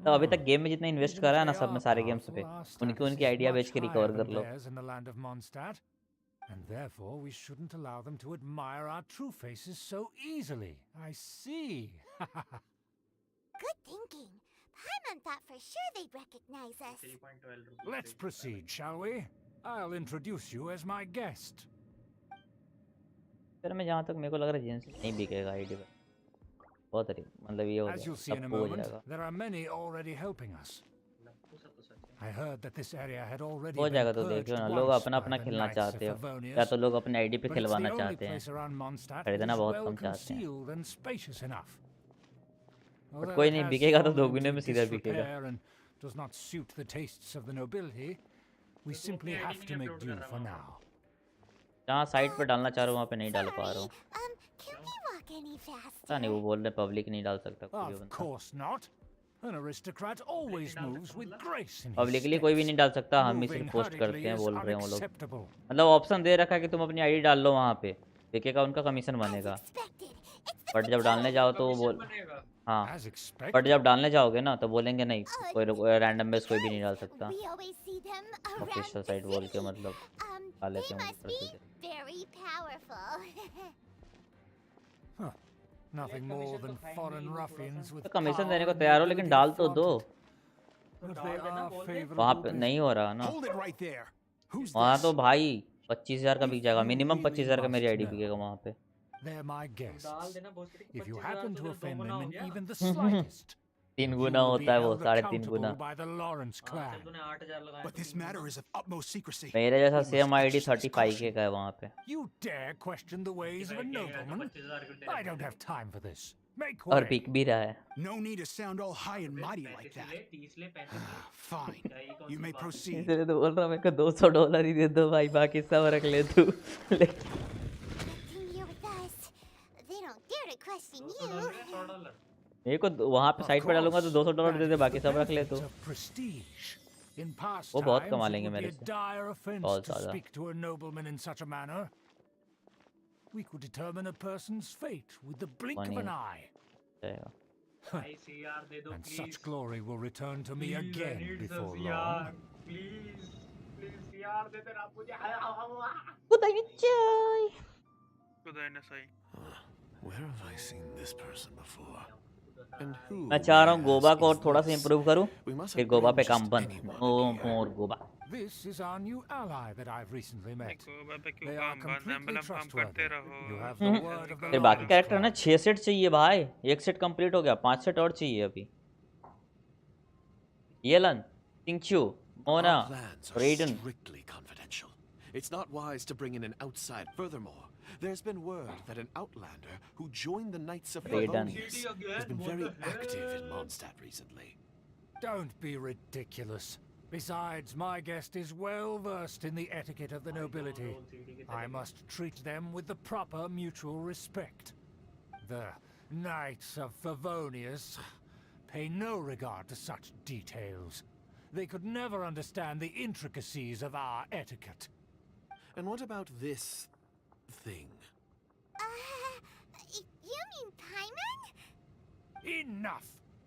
तो अभी तक गेम में जितना इन्वेस्ट Even करा if है ना they सब में, are सारे गेम्स पे, powerful, our उनकी status उनकी is आइडिया much बेच के higher रिकवर than कर लो। theirs in the land of Mondstadt, and therefore we shouldn't allow them to admire our true faces so easily. I see. Good thinking. Paimon thought for sure they'd recognize us. 3.12 rupees। Let's proceed, shall we? I'll introduce you as my guest. फिर मैं जहाँ तक मेरे को लग रहा है जेंसिन नहीं बिकेगा आईडी पे, बहुत मतलब ये हो As you'll see जाएगा, in a सबको हो moment, जाएगा। there are many already helping us. I heard that this area had already हो been जाएगा तो purged देखो ना, लोग once अपना by अपना the खेलना Knights of चाहते हो, Favonius, या तो लोग अपने आईडी पे but it's the खिलवाना only चाहते हैं, place around Mondstadt that खरीदना is बहुत well कम चाहते हैं। concealed and spacious enough. But Although कोई it नहीं has बिकेगा तो fallen दोगुने into में सीधा बिकेगा। disrepair and does not suit the tastes of the nobility, we simply have to make do for now. जहाँ साइट पे डालना चाह रहा हूँ वहाँ पे नहीं डाल पा रहा हूँ। Can we walk any faster? पता नहीं, वो बोल रहे पब्लिक नहीं डाल सकता कोई भी Of बंदा। course not. An aristocrat always moves with grace in his publicly कोई भी नहीं डाल सकता, हम ही Moving सिर्फ पोस्ट करते hurriedly हैं, is बोल रहे हैं वो लोग। unacceptable. मतलब ऑप्शन दे रखा है कि तुम अपनी आईडी डाल लो वहाँ पे, बिकेगा उनका कमीशन बनेगा। बट जब डालने जाओ तो वो बोल हाँ, As expected. बट जब डालने जाओगे ना तो बोलेंगे नहीं, कोई रैंडम बेस कोई भी नहीं डाल सकता। We always see them around official the site बोल के city. मतलब खा लेते They हैं must ऊपर be से। very powerful. Nothing more than foreign ruffians with तो कमीशन देने power को and the तैयार हो, लेकिन ability to डाल तो flaunt दो। it. But they are वहाँ favorable पे नहीं हो रहा ना। Hold it right there. Who's वहाँ this? तो भाई 25,000 का If बिक जाएगा, you मिनिमम really 25,000 का मेरी must आईडी know, बिकेगा वहाँ पे। they're my guests. देना भोसड़ी If you 25,000 happen तो to तेरा offend दोगुना them हो in गया। even the slightest, 3 you Guna will be होता है वो, held 3.5 Guna. accountable by the Lawrence हाँ, clan. चल तूने 8,000 लगाए But तो this 3 matter Guna. is of utmost secrecy. मेरे जैसा We must same ID exercise 35K caution. का है वहाँ पे। You dare question the ways of a 35K का तो nobleman? 25,000 क्यों तेरे I don't pass? have time for this. Make और way. बिक भी रहा है। No need to sound all high and mighty like 35 ले, that. 30 ले, 35 ले। Fine. क्या ये कौन You सी may बात है? proceed. इसलिए तो बोल रहा हूँ, मेरे को $200 ही दे दो भाई, बाकी सब रख ले तू। Nothing you're with us. They don't dare to question you. $200 है, $100। मेरे को वहाँ पे Of साइड पे डालूंगा तो course, $200 they that they, is बाकी the सब रख ले तू। benefit of prestige. In past वो बहुत times, कमा it लेंगे would be मेरे a से, dire offense बहुत to ज़्यादा। speak to a nobleman in such a manner. We could determine a person's fate with the blink of Funny. an eye. जाएगा। भाई CR दे दो And please. such glory will return to me Please, I again need some before CR. long. Please, please CR दे देना मुझे। खुदा ने सही। Where have I seen this person before? And who? मैं चाह रहा हूँ may I गोबा ask, को और is थोड़ा सा this? इम्प्रूव करूँ, We mustn't फिर गोबा पे bring काम just बंद। anyone know in here. More गोबा। This is our new ally that I've recently met. गोबा पे क्यों They are काम बंद है? completely मतलब काम करते trustworthy. रहो। You have the word of the फिर बाकी Lawrence कैरेक्टर ना clan. 6 सेट चाहिए भाई, 1 सेट कंप्लीट हो गया, 5 सेट और चाहिए अभी। Yelan, thank you, Mona, Our plans are रेडन। strictly confidential. It's not wise to bring in an outside. Furthermore, there's been word that an outlander who joined the Knights of Raiden. Favonius has been very active in Mondstadt recently. Don't be ridiculous. Besides, my guest is well versed in the etiquette of the nobility. I must treat them with the proper mutual respect. The Knights of Favonius pay no regard to such details. They could never understand the intricacies of our etiquette. And what about this thing? You mean Paimon? Enough!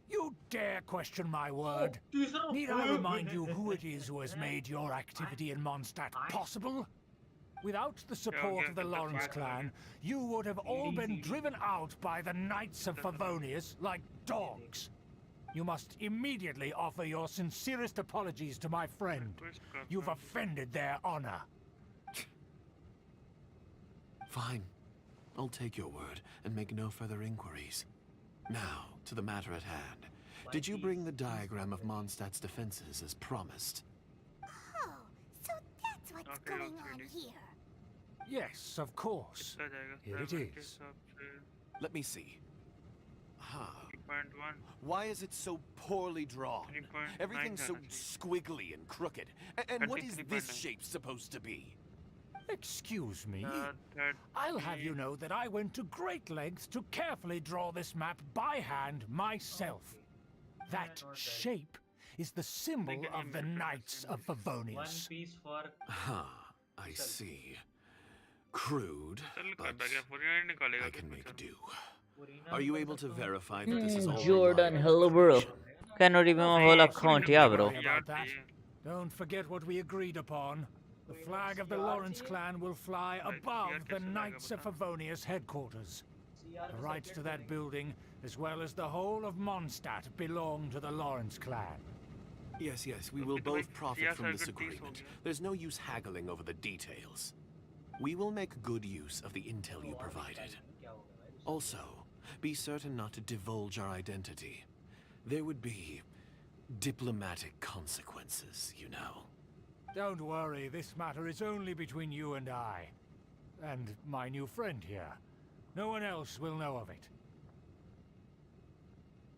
You dare question my word? Need I remind you who it is who has made your activity in Mondstadt possible? Without the support of the Lawrence clan, you would have all been driven out by the Knights of Favonius like dogs. You must immediately offer your sincerest apologies to my friend. You've offended their honor. Fine. I'll take your word and make no further inquiries. Now, to the matter at hand. Did you bring the diagram of Mondstadt's defenses as promised? Oh, so that's what's going on here. Yes, of course. Here it is. Let me see. Huh. 3.1 Why is it so poorly drawn? 3.9 Everything's so squiggly and crooked. And what is this 33.9. shape supposed to be? Excuse me. that I'll have you know that I went to great lengths to carefully draw this map by hand myself. That shape is the symbol of the Knights of One Favonius. piece for Huh. I see. Crude, but I can make do. Are you able to verify that this is all Jordan, reliable hello bro. information? Cannot remember my whole account, yeah bro. Sorry about that. Don't forget what we agreed upon. The flag of the Lawrence clan will fly above the Knights of Favonius headquarters. The rights to that building, as well as the whole of Mondstadt, belong to the Lawrence clan. Yes, we will both profit from this agreement. There's no use haggling over the details. We will make good use of the intel you provided. Also, be certain not to divulge our identity. There would be diplomatic consequences, you know. Don't worry, this matter is only between you and I. And my new friend here. No one else will know of it.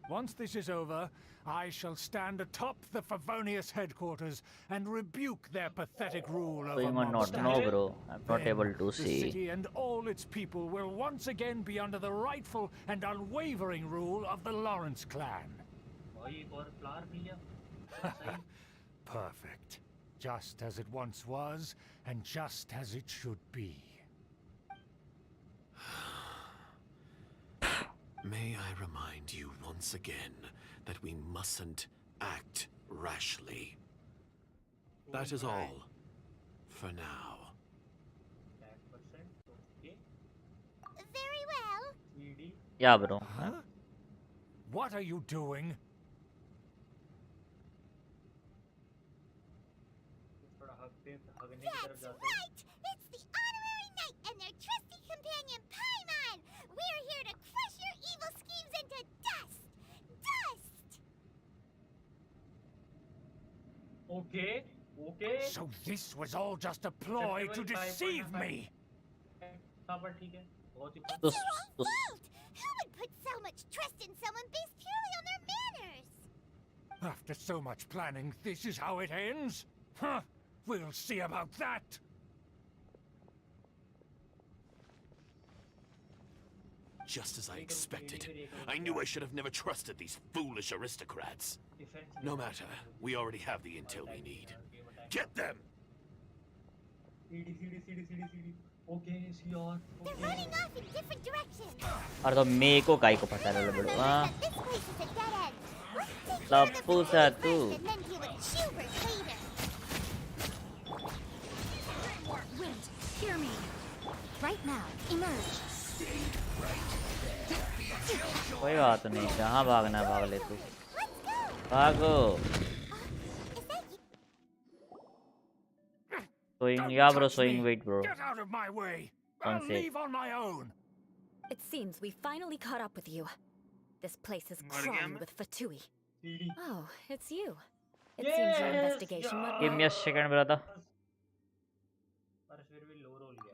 Once this is over, I shall stand atop the Favonius headquarters and rebuke their pathetic rule over You might not Mondstadt. know bro, I'm not Then able to the see. city and all its people will once again be under the rightful and unwavering rule of the Lawrence clan. भाई एक और flower मिल गया सही Perfect. Just as it once was, and just as it should be. May I remind you once again that we mustn't act rashly. That is all. For now. Yeah, bro. Huh? What are you doing? That's right! It's the honorary knight and their trusty companion Paimon! We're here to crush your evil schemes into dust! Dust! Okay, okay. So this was all just a ploy to deceive me! हाँ पर ठीक है बहुत ही It's your own fault! Who would put so much trust in someone based purely on their manners? After so much planning, this is how it ends? Huh! We'll see about that! Just as I expected. I knew I should have never trusted these foolish aristocrats. No matter, we already have the intel we need. Get them! Okay, CR. They're running off in different directions. अरे तो मेरे को काई को पता है बड़ो हाँ This place is a dead end. Let's take care of the लप्पू सा तू and then deal with Schubert later. Wind, hear me. Right now, emerge. कोई बात नहीं जहाँ भागना है भाग ले तू भागो Swing, yeah, bro, swing, wait, bro. Get out of my way! One I'll sec. leave on my own! It seems we finally caught up with you. This place is crawling with Fatui. Oh, it's you. It seems your investigation went Give me a second, brother.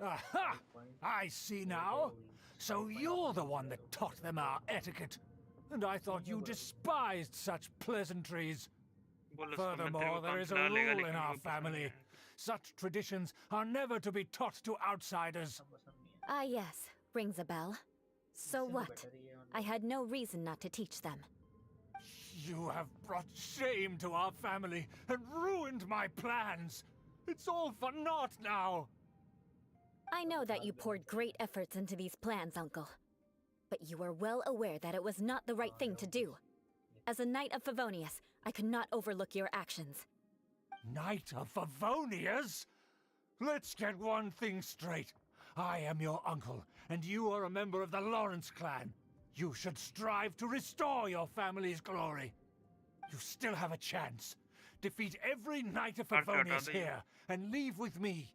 Aha! I see now. So you're the one that taught them our etiquette. And I thought you despised such pleasantries. Furthermore, there is a rule in our family. Such traditions are never to be taught to outsiders. Ah, yes, rings a bell. So what? I had no reason not to teach them. You have brought shame to our family and ruined my plans. It's all for naught now. I know that you poured great efforts into these plans, Uncle. But you were well aware that it was not the right thing to do. As a Knight of Favonius, I could not overlook your actions. Knight of Favonius? Let's get one thing straight. I am your uncle, and you are a member of the Lawrence clan. You should strive to restore your family's glory. You still have a chance. Defeat every Knight of Favonius here, and leave with me.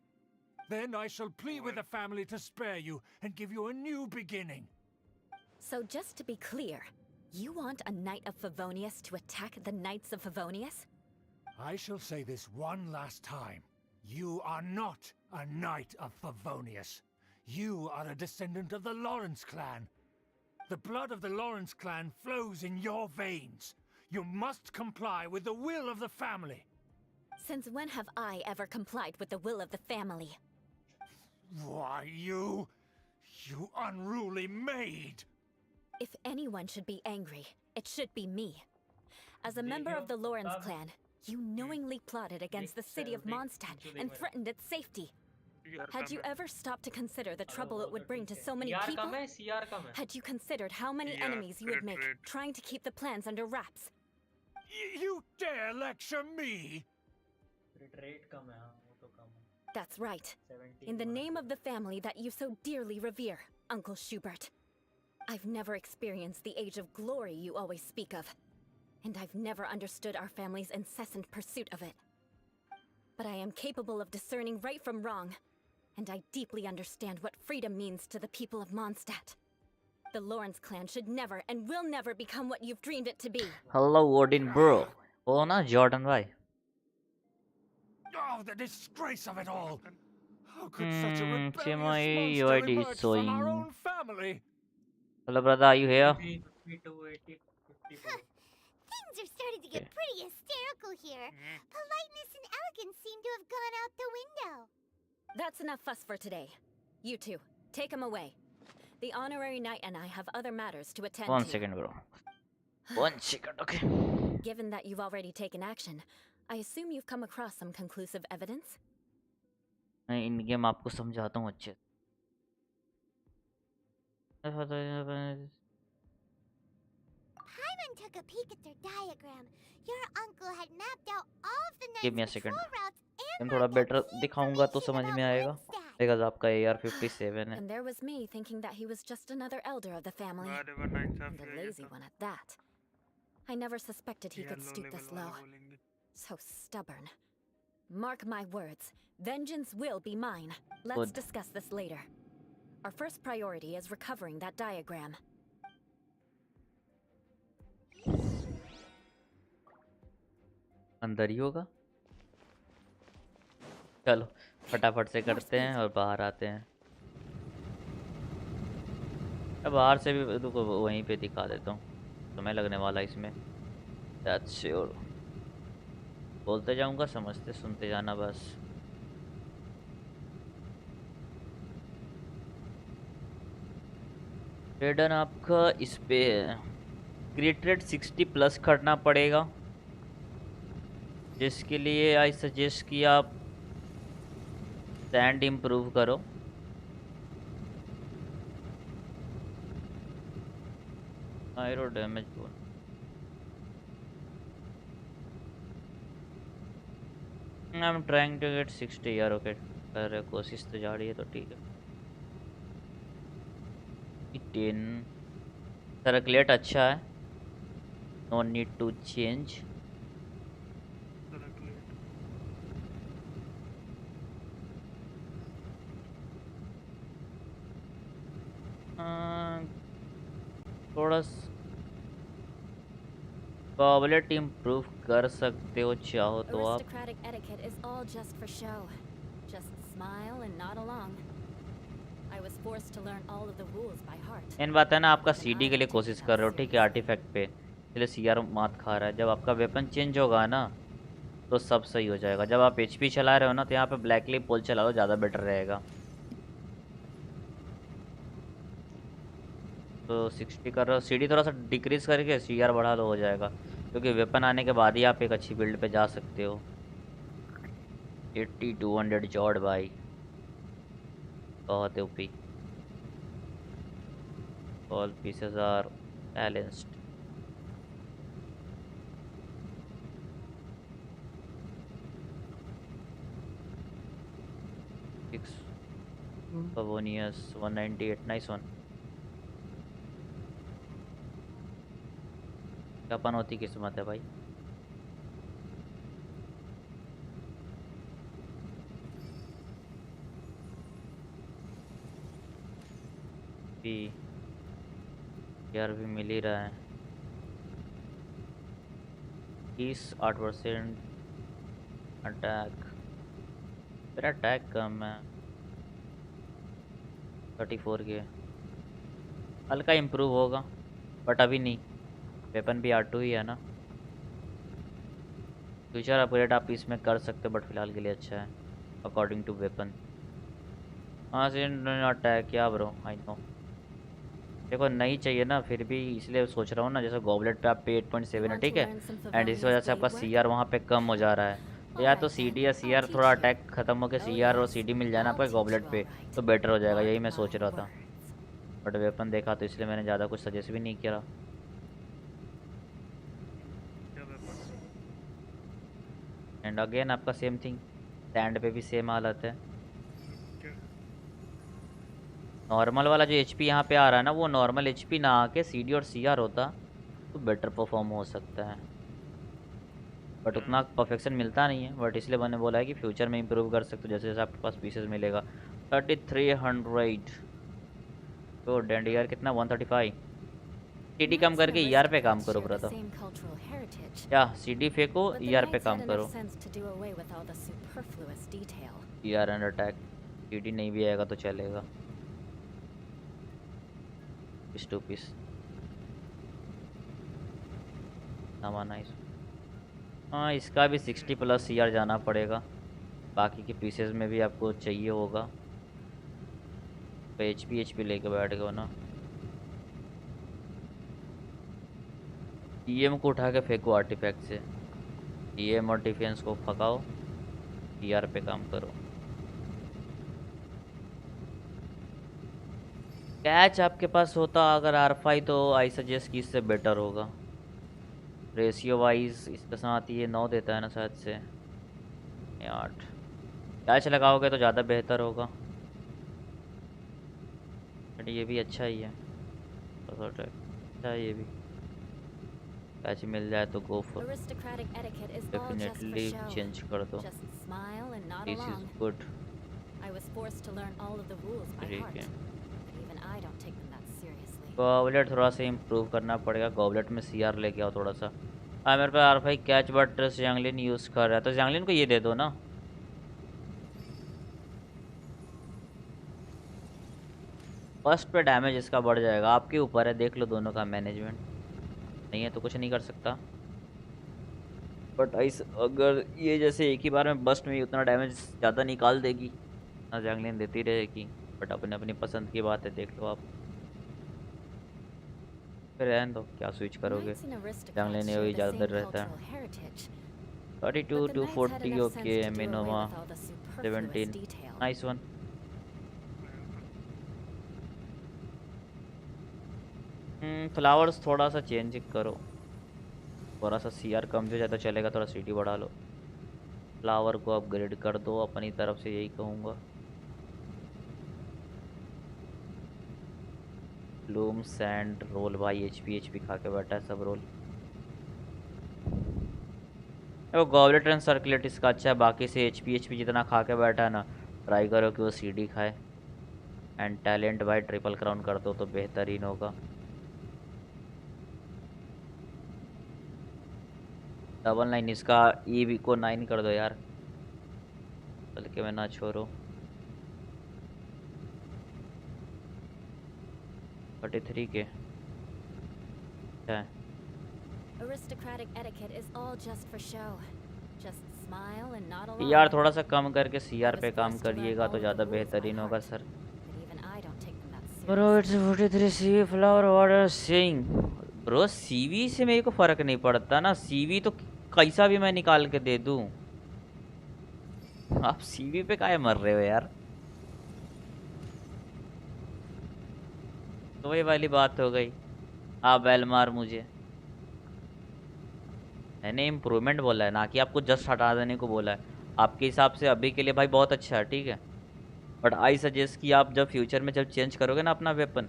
Then I shall plead with the family to spare you, and give you a new beginning. So just to be clear, you want a Knight of Favonius to attack the Knights of Favonius? I shall say this one last time. You are not a Knight of Favonius. You are a descendant of the Lawrence clan. The blood of the Lawrence clan flows in your veins. You must comply with the will of the family. Since when have I ever complied with the will of the family? Why, you unruly maid! If anyone should be angry, it should be me. As a member of the Lawrence clan, you knowingly plotted against the city of Mondstadt and threatened its safety. Had you ever stopped to consider the trouble it would bring to so many people? Had you considered how many enemies you would make trying to keep the plans under wraps? You dare lecture me? That's right. In the name of the family that you so dearly revere, Uncle Schubert. I've never experienced the age of glory you always speak of. And I've never understood our family's incessant pursuit of it. But I am capable of discerning right from wrong. And I deeply understand what freedom means to the people of Mondstadt. The Lawrence clan should never and will never become what you've dreamed it to be. Hello, Odin bro. Oh, na Jordan bhai. Oh, the disgrace of it all! How could such a rebellious CMI monster UID emerge from our showing. own family? Hello, brother, are you here? Things are starting to get pretty hysterical here. Politeness and elegance seem to have gone out the window. That's enough fuss for today. You two, take him away. The honorary knight and I have other matters to attend to. 1 second, bro. 1 second, okay. Given that you've already taken action, I assume you've come across some conclusive evidence? मैं इन game आपको समझाता हूँ अच्छे Paimon took a peek at their diagram. Your uncle had mapped out all of the give me knight's a second, patrol routes and मैं थोड़ा marked out better key दिखाऊंगा तो information समझ में about आएगा। Mondstadt. बिकॉज आपका AR-57 है। And there was me thinking that he was just another elder of the family. And a lazy one at that. I never suspected he could stoop this low. So stubborn. Mark my words. Vengeance will be mine. Let's Good. discuss this later. Our first priority is recovering that diagram. अंदर ही होगा। चलो फटाफट से करते हैं और बाहर आते हैं। अब बाहर से भी तो वहीं पे दिखा देता हूँ, समय लगने वाला इसमें। That's sure. बोलते जाऊंगा, समझते सुनते जाना बस। रेडन आपका इस पे ग्रेट रेट 60 प्लस करना पड़ेगा, जिसके लिए आई सजेस्ट कि आप सैंड इम्प्रूव करो। आयरो डैमेज बोल I am trying to get 60 यार। ओके कर रहे, कोशिश तो जा रही है तो ठीक है। 10 सर्कुलेट अच्छा है, नो नीड टू चेंज। थोड़ा गॉबलेट इम्प्रूव कर सकते हो चाहो तो आप। Aristocratic etiquette is all just for show. Just smile and nod along. I was forced to learn all of the rules by heart. इन बात है ना, आपका सीडी के लिए कोशिश कर रहे हो, ठीक है, आर्टिफैक्ट पे, इसलिए सीआर मात खा रहा है। जब आपका वेपन चेंज होगा ना तो सब सही हो जाएगा। जब आप एचपी चला रहे हो ना तो यहाँ पे ब्लैकली पोल चला लो, ज़्यादा बेटर रहेगा। तो 60 कर रहे हो, सीडी थोड़ा सा डिक्रीज करके सीआर बढ़ा लो, हो जाएगा। क्योंकि वेपन आने के बाद ही आप एक अच्छी बिल्ड पे जा सकते हो। 8200 जॉर्ड भाई, बहुत OP. All pieces are balanced. Pavonius 198, nice one। अपन होती किस्मत है भाई। यार भी मिल ही रहा है। 8% अटैक, मेरा अटैक कम है 34 के। हल्का इम्प्रूव होगा बट अभी नहीं, वेपन भी R2 ही है ना। फ्यूचर अपग्रेड आप इसमें कर सकते हो बट फिलहाल के लिए अच्छा है अकॉर्डिंग टू वेपन। हाँ से अटैक क्या ब्रो, आई नो। देखो नहीं चाहिए ना, फिर भी इसलिए सोच रहा हूँ ना, जैसे गॉबलेट पे आप पे 8.7 है, ठीक है, एंड इस वजह से आपका सीआर वहाँ पे कम हो जा रहा है। तो या तो सीडी या सीआर थोड़ा अटैक खत्म होकर सीआर और सीडी मिल जाना आपका गॉबलेट पे तो बेटर हो जाएगा, यही मैं सोच रहा था। बट वेपन देखा तो इसलिए मैंने ज़्यादा कुछ सजेस्ट भी नहीं किया। एंड अगेन आपका सेम थिंग, स्टैंड पे भी सेम हालत है। नॉर्मल वाला जो एचपी यहाँ पे आ रहा है ना, वो नॉर्मल एचपी ना आके सीडी और सीआर होता तो बेटर परफॉर्म हो सकता है, बट उतना परफेक्शन मिलता नहीं है। बट इसलिए मैंने बोला है कि फ्यूचर में इंप्रूव कर सकते हो जैसे जैसे आपके पास पीसेस मिलेगा। 3300 तो डेंड यार कितना 135। सीडी कम करके ईआर पे काम करो ब्रदर, क्या सीडी फेंको ईआर पे काम करो। ईआर एंड अटैक, सीडी नहीं भी आएगा तो चलेगा। Two piece nice. हाँ इसका भी 60 प्लस सीआर जाना पड़ेगा, बाकी के पीसेस में भी आपको चाहिए होगा। तो एचपी लेके बैठ गए ना। ईएम को उठा के फेंको आर्टिफैक्ट से, ईएम और डिफेंस को फकाओ, ईआर पे काम करो। कैच आपके पास होता अगर R5 तो आई सजेस्ट कि इससे बेटर होगा। रेशियो वाइज इसके साथ ये 9 देता है ना शायद से, या 8। कैच लगाओगे तो ज़्यादा बेहतर होगा, बट ये भी अच्छा ही है। अच्छा है ये भी, कैच मिल जाए तो go for, Aristocratic etiquette is all just for definitely show. Change कर दो। Just smile and nod this is along. Good. I was forced to learn all of the rules by ठीक heart. है, But even I don't take them that seriously. Goblet थोड़ा सा improve करना पड़ेगा। Goblet में CR लेके आओ थोड़ा सा। हाँ मेरे पे आर भाई कैच बट जंगलिन यूज़ कर रहा है, तो जंगलिन को ये दे दो ना। फर्स्ट पे डैमेज इसका बढ़ जाएगा, आपके ऊपर है, देख लो दोनों का मैनेजमेंट। नहीं है तो कुछ नहीं कर सकता, बट इस अगर ये जैसे एक ही बार में बस्ट में उतना डैमेज ज़्यादा निकाल देगी ना, जंगलिन देती रहेगी। बट अपने अपनी पसंद की बात है, देख लो आप। फिर रहने दो, क्या स्विच करोगे, Knights and aristocrats जंगलिन share वही the ज़्यादातर same रहता है। cultural heritage. 32 But the to knights had 40 enough sense okay, to do away मिनोमा with all the superfluous 17, detail. Nice one. Flowers थोड़ा सा चेंज करो, थोड़ा सा सीआर कम जो ज़्यादा चलेगा, थोड़ा सीटी बढ़ा लो, फ्लावर को अपग्रेड कर दो अपनी तरफ से, यही कहूँगा। ब्लूम सैंड रोल भाई एचपी खा के बैठा है सब रोल। वो गॉबलेट एंड सर्कुलेट इसका अच्छा है, बाकी से एचपी जितना खा के बैठा है ना, ट्राई करो कि वो सीडी खाए। एंड टैलेंट भाई ट्रिपल क्राउन कर दो तो बेहतरीन होगा। डबल 9 इसका ई को 9 कर दो यार, बल्कि मैं ना छोड़ो। 43 के क्या है? Aristocratic etiquette is all just for show. Just smile and nod along. यार थोड़ा सा कम करके सीआर पे काम करिएगा तो ज़्यादा बेहतरीन होगा sir. But even I don't take them that seriously. Bro it's 43 CV flower water sing. Bro CV से मेरे को फ़र्क नहीं पड़ता ना, सीवी तो कैसा भी मैं निकाल के दे दूँ। आप सीवी पे काहे मर रहे हो यार? तो वही वाली बात हो गई, आप बैल मार मुझे। मैंने इम्प्रूवमेंट बोला है ना कि आपको जस्ट हटा देने को बोला है। आपके हिसाब से अभी के लिए भाई बहुत अच्छा है, ठीक है, बट आई सजेस्ट कि आप जब फ्यूचर में जब चेंज करोगे ना अपना वेपन,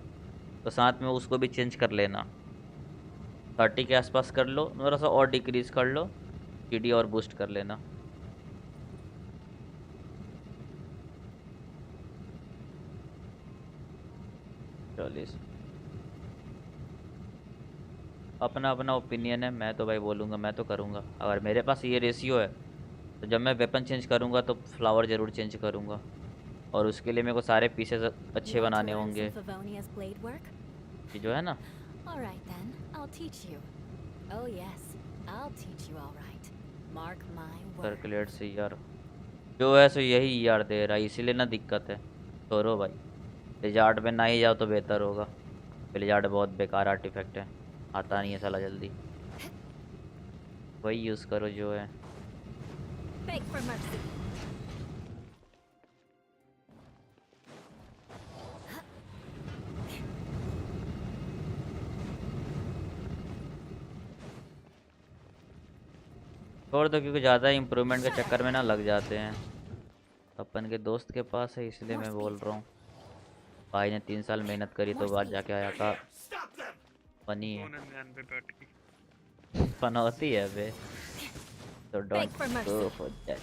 तो साथ में उसको भी चेंज कर लेना। 30 के आसपास कर लो, थोड़ा सा और डिक्रीज कर लो, पीडी और बूस्ट कर लेना। अपना अपना ओपिनियन है, मैं तो भाई बोलूँगा, मैं तो करूँगा। अगर मेरे पास ये रेशियो है तो जब मैं वेपन चेंज करूँगा तो फ्लावर ज़रूर चेंज करूँगा, और उसके लिए मेरे को सारे पीसेस अच्छे बनाने होंगे, ये जो है ना। All right then, I'll teach you. Oh yes, I'll teach you all right. Mark my words. Circulate से यार जो है सो यही यार दे रहा है, इसीलिए ना दिक्कत है। छोड़ो भाई, लिजार्ड में ना ही जाओ तो बेहतर होगा। लिजार्ड बहुत बेकार आर्टिफैक्ट है, आता नहीं है साला जल्दी। वही यूज़ करो जो है। Beg for mercy. छोड़ दो, क्योंकि ज़्यादा इम्प्रूवमेंट के चक्कर में ना लग जाते हैं। अपन के दोस्त के पास है इसलिए मैं बोल रहा हूँ। भाई ने 3 साल मेहनत करी तो बाद जाके आया था। फनी है, फन होती है बे, तो don't go for that.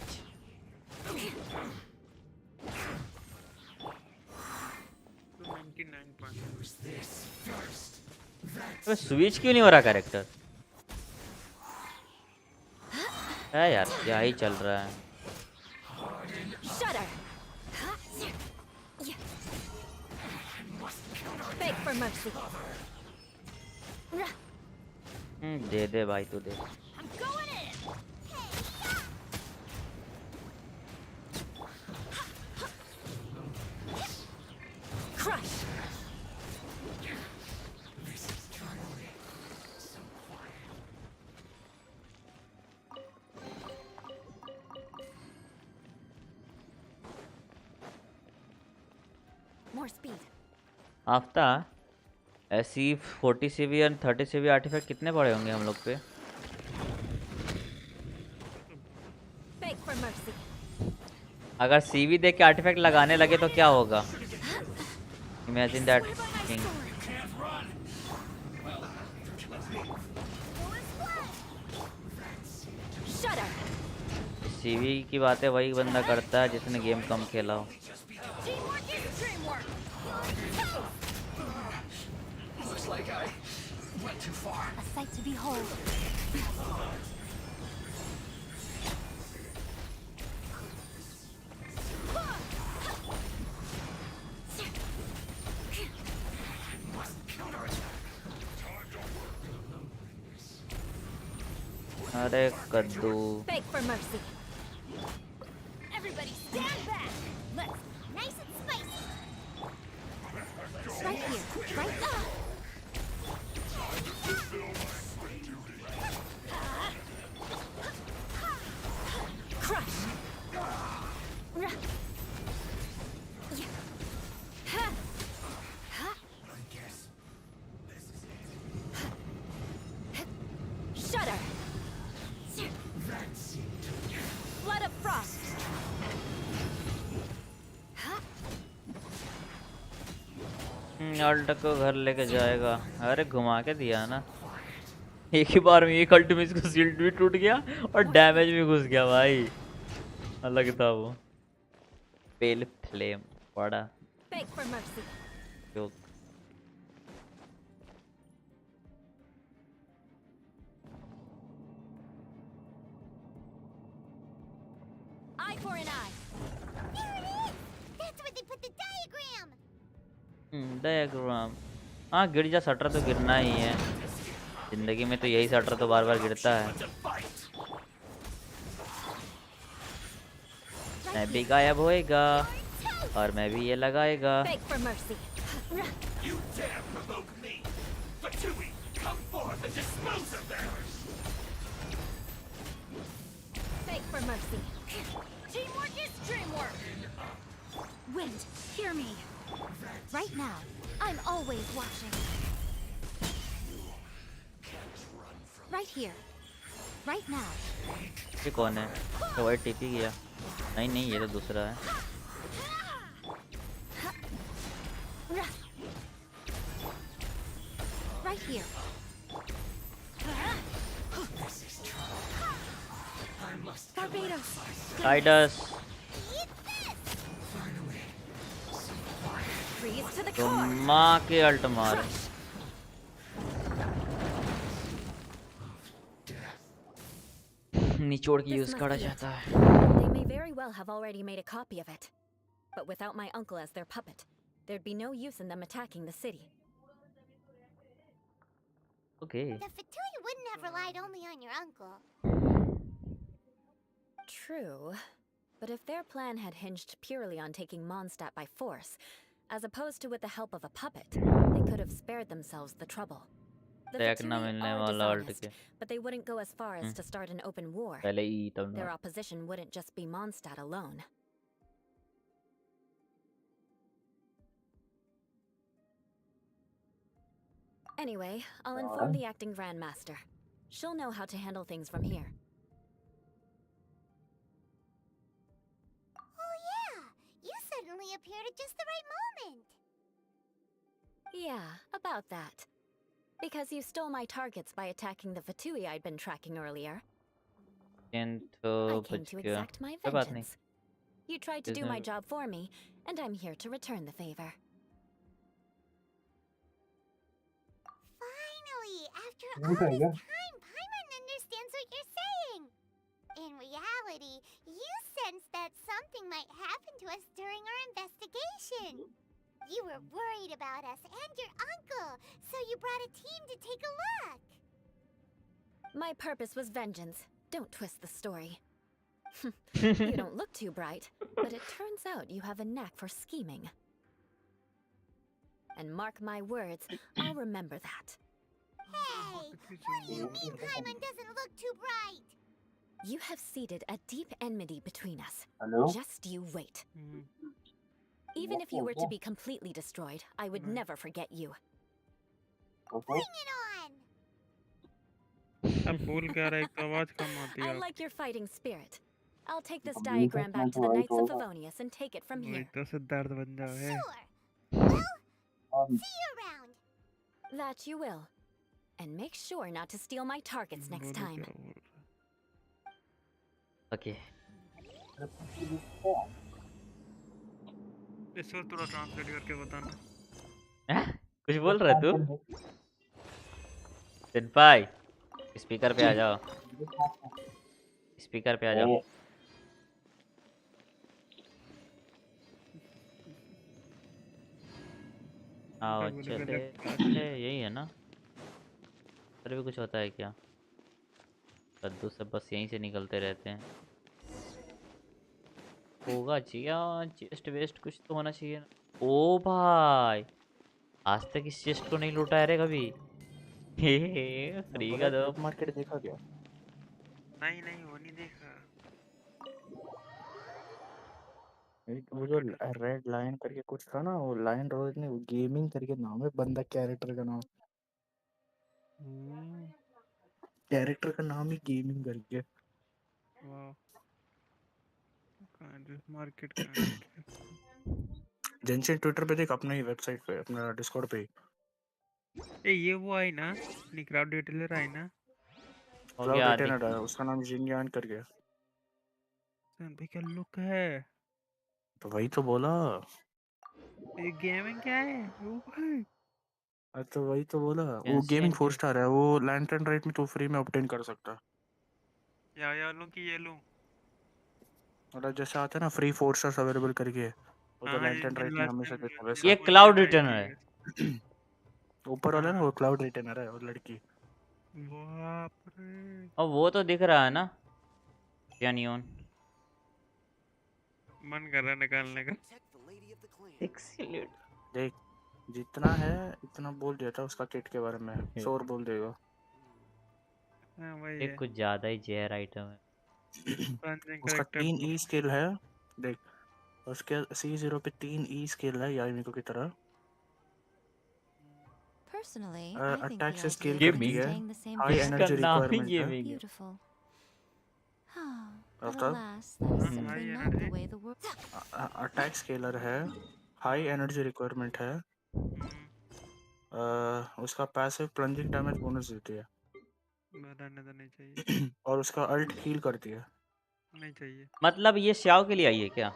Switch क्यों नहीं हो रहा कैरेक्टर है यार? क्या ही चल रहा है? Shudder. Beg for mercy. दे दे भाई, तू दे। I'm going in. Crush. More speed. आफ्ता ऐसी 40 CV और 30 CV आर्टिफैक्ट कितने पड़े होंगे हम लोग पे? अगर सीवी देख के आर्टिफैक्ट लगाने लगे तो क्या होगा? Imagine that thing. सीवी की बातें वही बंदा करता है जिसने गेम कम खेला हो। A sight to behold. अरे कद्दू। Beg for mercy. Everybody stand back. Let's nice and spicy. Right here. Right now. Crush. Shudder. Flood of frost. Alt को घर लेके जाएगा। अरे घुमा के दिया ना, एक ही बार में एक अल्ट में इसको शील्ड भी टूट गया और डैमेज भी घुस गया भाई। अलग था वो। पेल फ्लेम बड़ा Beg for mercy. Joke. Eye for an eye. There it is. That's where they put the diagram. Diagram. हाँ गिर जा, शटर तो गिरना ही है जिंदगी में, तो यही शटर तो बार बार गिरता है। मैं भी गायब होएगा और मैं भी ये लगाएगा। Beg for mercy. You dare provoke me! Fatui, come forth and dispose of them! Beg for mercy. Teamwork is dreamwork. Wind, hear me. Right now, I'm always watching. Right here. Right now. ये कौन है? तो white TP गया। नहीं नहीं, ये तो दूसरा है। Right here. Barbados. टाइडस Freeze to the तो core. माँ के अल्ट मार। निचोड़ के यूज करा जाता है। They may very well have already made a copy of it. But without my uncle as their puppet, there'd be no use in them attacking the city. Okay. The Fatui wouldn't have relied only on your uncle. True. But if their plan had hinged purely on taking Mondstadt by force, as opposed to with the help of a puppet, they could have spared themselves the trouble. The देखना Fatui मिलने are वाला alt dishonest, के। but they wouldn't go as far as to start an open war. पहले ही तब Their ना। opposition wouldn't just be Mondstadt alone. Anyway, I'll inform the acting Grandmaster. She'll know how to handle things from here. Oh yeah, you suddenly appeared at just the right moment. Yeah, about that. Because you stole my targets by attacking the Fatui I'd been tracking earlier. I तो came बच to गया। exact my कोई बात नहीं। vengeance. You tried to do इसमें my job for me, and I'm here to return the favor. Finally, after all this time, Paimon understands what you're saying. In reality, you sensed that something might happen to us during our investigation. You were worried about us and your uncle, so you brought a team to take a look. My purpose was vengeance. Don't twist the story. You don't look too bright, but it turns out you have a knack for scheming. And mark my words, I'll remember that. Hey, what do you mean Paimon doesn't look too bright? You have seeded a deep enmity between us. Hello? Just you wait. Even if you were to be completely destroyed, I would never forget you. Bring it on! अब भूल क्या रहा, एक तो आवाज कम आती है। I like your fighting spirit. I'll take this diagram back to the Knights of Favonius and take it from वही here. तो सिद्धार्थ बन जाओ है। See you around. That you will. And make sure not to steal my targets next बोलो time. क्या बोल रहा okay है। इस वक्त थोड़ा ट्रांसलेट करके बताना। कुछ बोल रहा है तू सिंपाई? स्पीकर पे आ जाओ, स्पीकर पे आ जाओ। आओ क्या बोलेगा चले लेफ्ट? यही है ना? और भी कुछ होता है क्या? कद्दू सब बस यहीं से निकलते रहते हैं। होगा चाहिए चेस्ट वेस्ट कुछ तो होना चाहिए ना। ओ भाई आज तक इस चेस्ट को नहीं लूटा है रे कभी। हे फ्री का दो। मार्केट देखा क्या? नहीं नहीं वो नहीं देखा। एक वो जो रेड लायन करके कुछ था ना, वो लायन रोज नहीं, वो गेमिंग करके नाम है, बंदा कैरेक्टर का नाम, कैरेक्टर का नाम ही गेमिंग करके। वाह मार्केट कहाँ है? जेंशिन ट्विटर पे देख, अपना ही वेबसाइट पे, अपना डिस्कॉर्ड पे। ए ये वो आई ना अपनी क्राउड डिटेलर आई ना? हो क्लाउड गया रिटेनर है, उसका नाम जिनयान करके। भाई क्या लुक है। तो वही तो बोला। ये गेमिंग क्या है ओ भाई? तो वही तो बोला, वो Genshin गेमिंग के 4 स्टार है, वो लैंटर्न राइट में तो फ्री में ऑब्टेन कर सकता है। या लूं कि ये लूं? मतलब जैसे आता है ना फ्री 4 स्टार्स अवेलेबल करके, वो तो हाँ लैंटर्न राइट में हमेशा देता है वैसा। ये क्लाउड रिटर्नर है। ऊपर वाला ना वो क्लाउड रिटेनर है, वो लड़की। बाप रे और वो तो दिख रहा है ना जेन्यून। मन कर रहा है निकालने का। देख जितना है इतना बोल दिया था उसका किट के बारे में, शोर बोल देगा। हाँ वही ये है। कुछ ज्यादा ही जहर आइटम है। उसका 3 ई स्किल है, देख उसके C0 पे 3 ई स्किल है यामिको की तरह। Personally, I think attack the से idea स्केल of करती है, staying the same high distance energy is requirement है। beautiful. But मतलब alas, that is simply not the way the world. Attack scalar है, हाई एनर्जी रिक्वायरमेंट है, उसका passive plunging damage bonus देती है। रहने तो नहीं चाहिए। और उसका अल्ट हील करती है। नहीं चाहिए। मतलब ये श्याओ के लिए आई है क्या?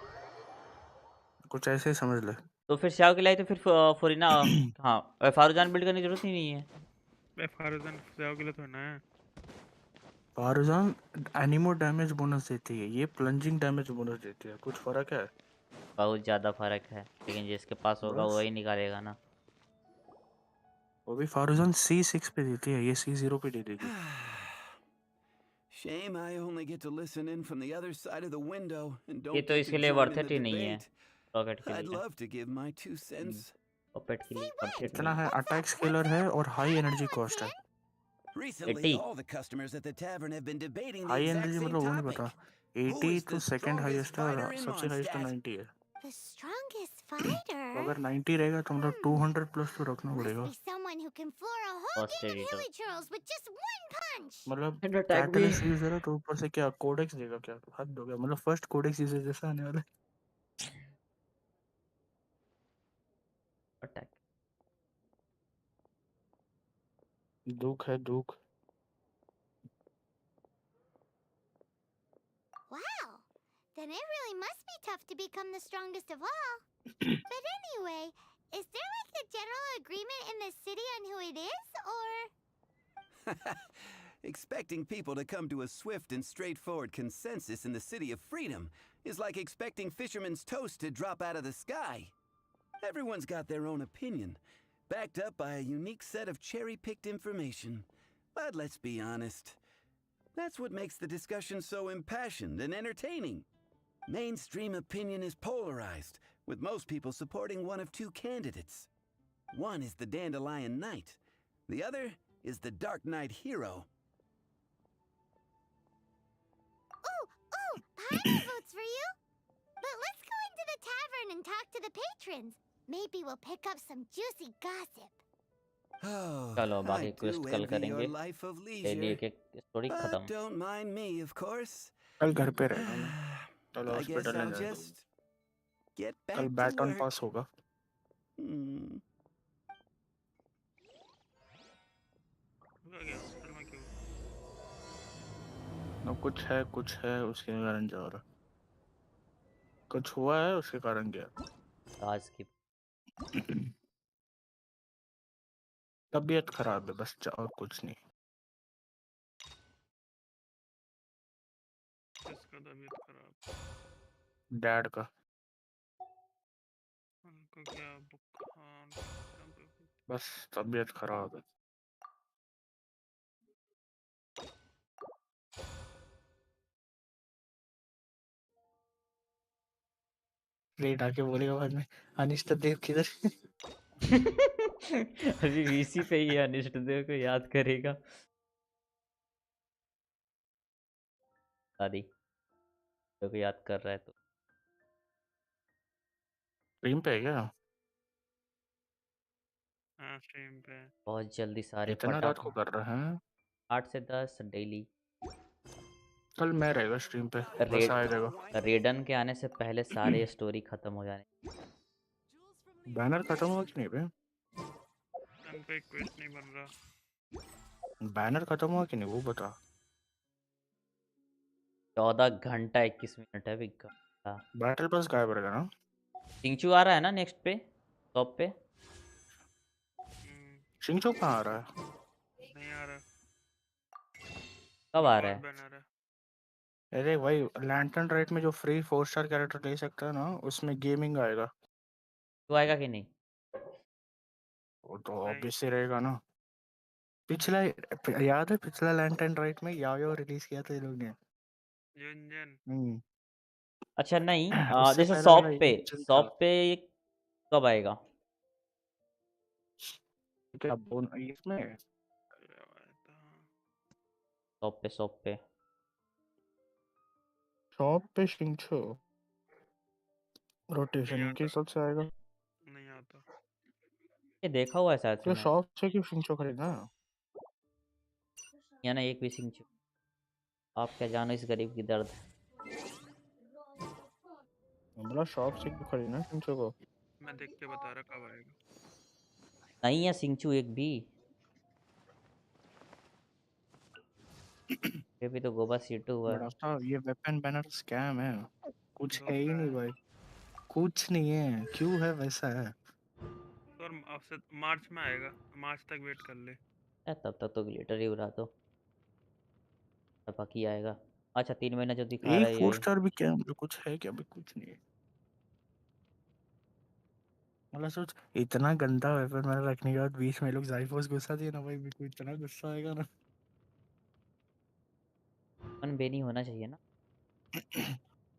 कुछ ऐसे ही समझ ले। तो फिर श्याओ के लिए आई तो फिर फुरीना हाँ फारूजान बिल्ड करने की जरूरत ही नहीं है। फारूजान श्याओ के लिए तो ना है। फारूजान एनिमो डैमेज बोनस देती है, ये प्लंजिंग डैमेज बोनस देती है, कुछ फर्क है? बहुत ज्यादा फर्क है, लेकिन जिसके पास होगा बस वही निकालेगा ना। वो भी फारूजान C6 पे देती है, ये C0 पे दे देगी। Shame I only get to listen in from the other side of the window and ये don't तो get इसके to लिए join worth in the it ही नहीं है। debate. रॉकेट के I'd लिए love to give my 2 cents. Rocket के लिए वर्थ इट इतना नहीं है, अटैक स्केलर है और हाई एनर्जी कॉस्ट है। Recently, all the customers at the tavern have been debating the high exact energy same मतलब वो नहीं topic. पता, Who 80 is तो the सेकंड हाईएस्ट है fighter और in सबसे हाईएस्ट तो Mondstadt? 90 है। The strongest fighter? तो अगर 90 रहेगा तो मतलब 200 प्लस तो रखना पड़ेगा। Must be someone who can floor a whole cost game of editor. hilly churls with just one punch. मतलब अटैक भी कैटलिस्ट यूज है तो ऊपर से क्या कोडेक्स देगा, क्या हद हो गया। मतलब फर्स्ट कोडेक्स यूजर जैसा आने वाला अटैक। है। दुख है दुख। Wow. Then it really must be tough to become the strongest of all. But anyway, is there like a general agreement in the city on who it is, or? Expecting people to come to a swift and straightforward consensus in the City of Freedom is like expecting fisherman's toast to drop out of the sky. Everyone's got their own opinion, backed up by a unique set of cherry-picked information. But let's be honest, that's what makes the discussion so impassioned and entertaining. Mainstream opinion is polarized, with most people supporting one of 2 candidates. One is the Dandelion Knight, the other is the Dark Knight Hero. Pine votes for you. But let's go into the tavern and talk to the patrons. Maybe we'll pick up some juicy gossip. Oh, चलो बाकी I quest do कल envy करेंगे। your life of daily leisure. एक story But खत्म। don't mind me, of course. कल घर पे रहेगा मैं, कल I guess हॉस्पिटल नहीं I'll जाएगा। just get कल back to बैटन work. पास होगा। ना कुछ है उसके कारण जा रहा, कुछ हुआ है उसके कारण गया। आज की तबीयत खराब है बस, और कुछ नहीं। किसका तबीयत खराब? डैड का। उनको क्या बुखार? बस तबीयत खराब है। लेट आके बोलेगा बाद में, अनिष्ट देव किधर? अभी वीसी पे ही अनिष्ट देव को याद करेगा। दादी को याद कर रहा है तो स्ट्रीम पे है क्या? हाँ स्ट्रीम पे। बहुत जल्दी सारे इतना रात को फटाफट कर रहा है? 8 से 10 डेली। कल मैं रहेगा स्ट्रीम पे, बस आ जाएगा। रेडन के आने से पहले सारे स्टोरी खत्म हो जाने। बैनर खत्म हुआ कि नहीं बे? पे क्वेस्ट नहीं बन रहा। बैनर खत्म हुआ कि नहीं वो बता। 14 घंटा 21 मिनट है बिग का। बैटल पास गायब रहेगा ना? सिंचू आ रहा है ना नेक्स्ट पे टॉप पे? सिंचू कहाँ आ रहा है? नहीं आ रहा। कब आ रहा है? बैनर है। अरे भाई लैंटर्न राइट में जो फ्री 4 स्टार कैरेक्टर ले सकता है ना, उसमें गेमिंग आएगा। तो आएगा कि नहीं? वो तो ऑब्वियस ही रहेगा ना। पिछला याद है, पिछला लैंटर्न राइट में याओ रिलीज किया था ये लोग ने। जेनशिन। अच्छा नहीं उससे जैसे पहले वाला इंजन था। शॉप पे कब आएगा? क्या बोन इसमें? शॉप पे शॉप पे शिंचो रोटेशन के हिसाब से आएगा। नहीं आता। ये देखा हुआ है शायद से तो मैं। शॉप से क्यों शिंचो खरीदना? या ना एक भी सिंचू। आप क्या जानो इस गरीब की दर्द। बोला शॉप से क्यों खरीदना शिंचो को? मैं देख के बता रहा कब आएगा। नहीं है सिंचू एक भी। ये भी तो गोबा सीटू हुआ है। बड़ा ये वेपन बैनर स्कैम है, कुछ है ही नहीं भाई, कुछ नहीं है। क्यों है वैसा है? और आपसे मार्च में आएगा, मार्च तक वेट कर ले। तब तक तो ग्लिटर ही उड़ा दो, तब बाकी आएगा। अच्छा 3 महीना जो दिखा रहा एक है 4 ये। स्टार भी क्या कुछ है क्या? अभी कुछ नहीं है। मतलब सोच इतना गंदा वेपन मैंने रखने के बाद बीच में लोग जाइफोस घुसा दिए ना भाई, मेरे को इतना गुस्सा आएगा ना। मन बेनी होना चाहिए ना।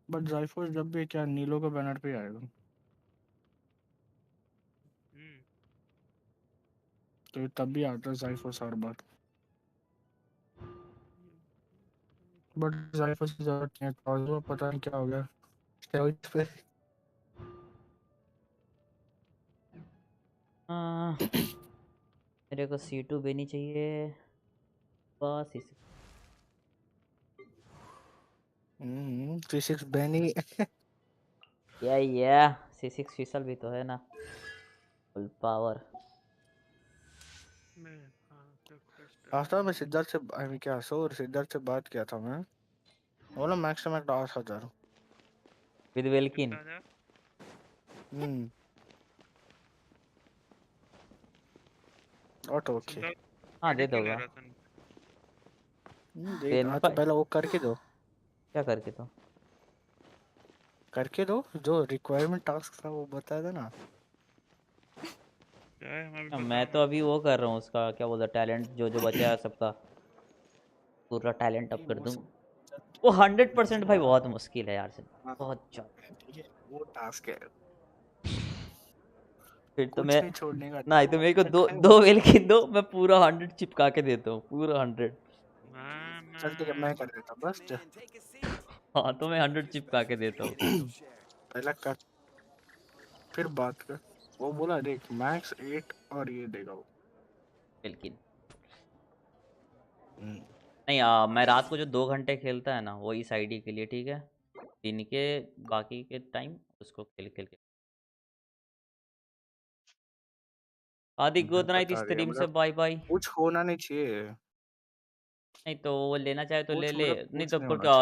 बट जाइफोस जब भी क्या नीलो का बैनर पे आएगा, तो तब भी आता है जाइफोस हर बार। बट जाइफोस की जरूरत नहीं है, कॉस्मो पता नहीं क्या हो गया स्टेरॉइड्स पे। मेरे को C2 बेनी चाहिए बस इस। 36 बैनी। या C6 फिसल भी तो है ना, फुल पावर। आफ्टर मैं सिद्धार्थ से आई मीन क्या सिद्धार्थ से बात किया था मैं, बोला max two max 10,000 with Welkin. Auto okay. हाँ दे दोगा। दे आज पहले वो करके दो। क्या करके दो जो रिक्वायरमेंट टास्क था वो बताया था ना। मैं तो अभी वो कर रहा हूँ उसका क्या बोलता टैलेंट जो बचा है सबका पूरा टैलेंट अप कर दूँ। वो 100% भाई बहुत मुश्किल है यार से, बहुत ज्यादा। ठीक है वो टास्क है, फिर तो कुछ मैं नहीं छोड़ने का। नहीं तो मेरे को दो वेलकिन दो, मैं पूरा 100 चिपका के देता हूँ, पूरा 100। चल ठीक है मैं कर देता बस। हाँ तो मैं 100 चिपका के देता हूँ। पहला कर फिर बात कर। वो बोला देख मैक्स 8 और ये देगा वो वेलकिन। नहीं मैं रात को जो 2 घंटे खेलता है ना वो इस आईडी के लिए, ठीक है। दिन के बाकी के टाइम उसको खेल खेल के। आदि गुड नाइट बता दिया स्ट्रीम से मतलब बाय बाय। कुछ होना नहीं चाहिए। नहीं तो वो लेना चाहे तो ले कुछ ले, मतलब नहीं कुछ तो नहीं पर होना चाहिए।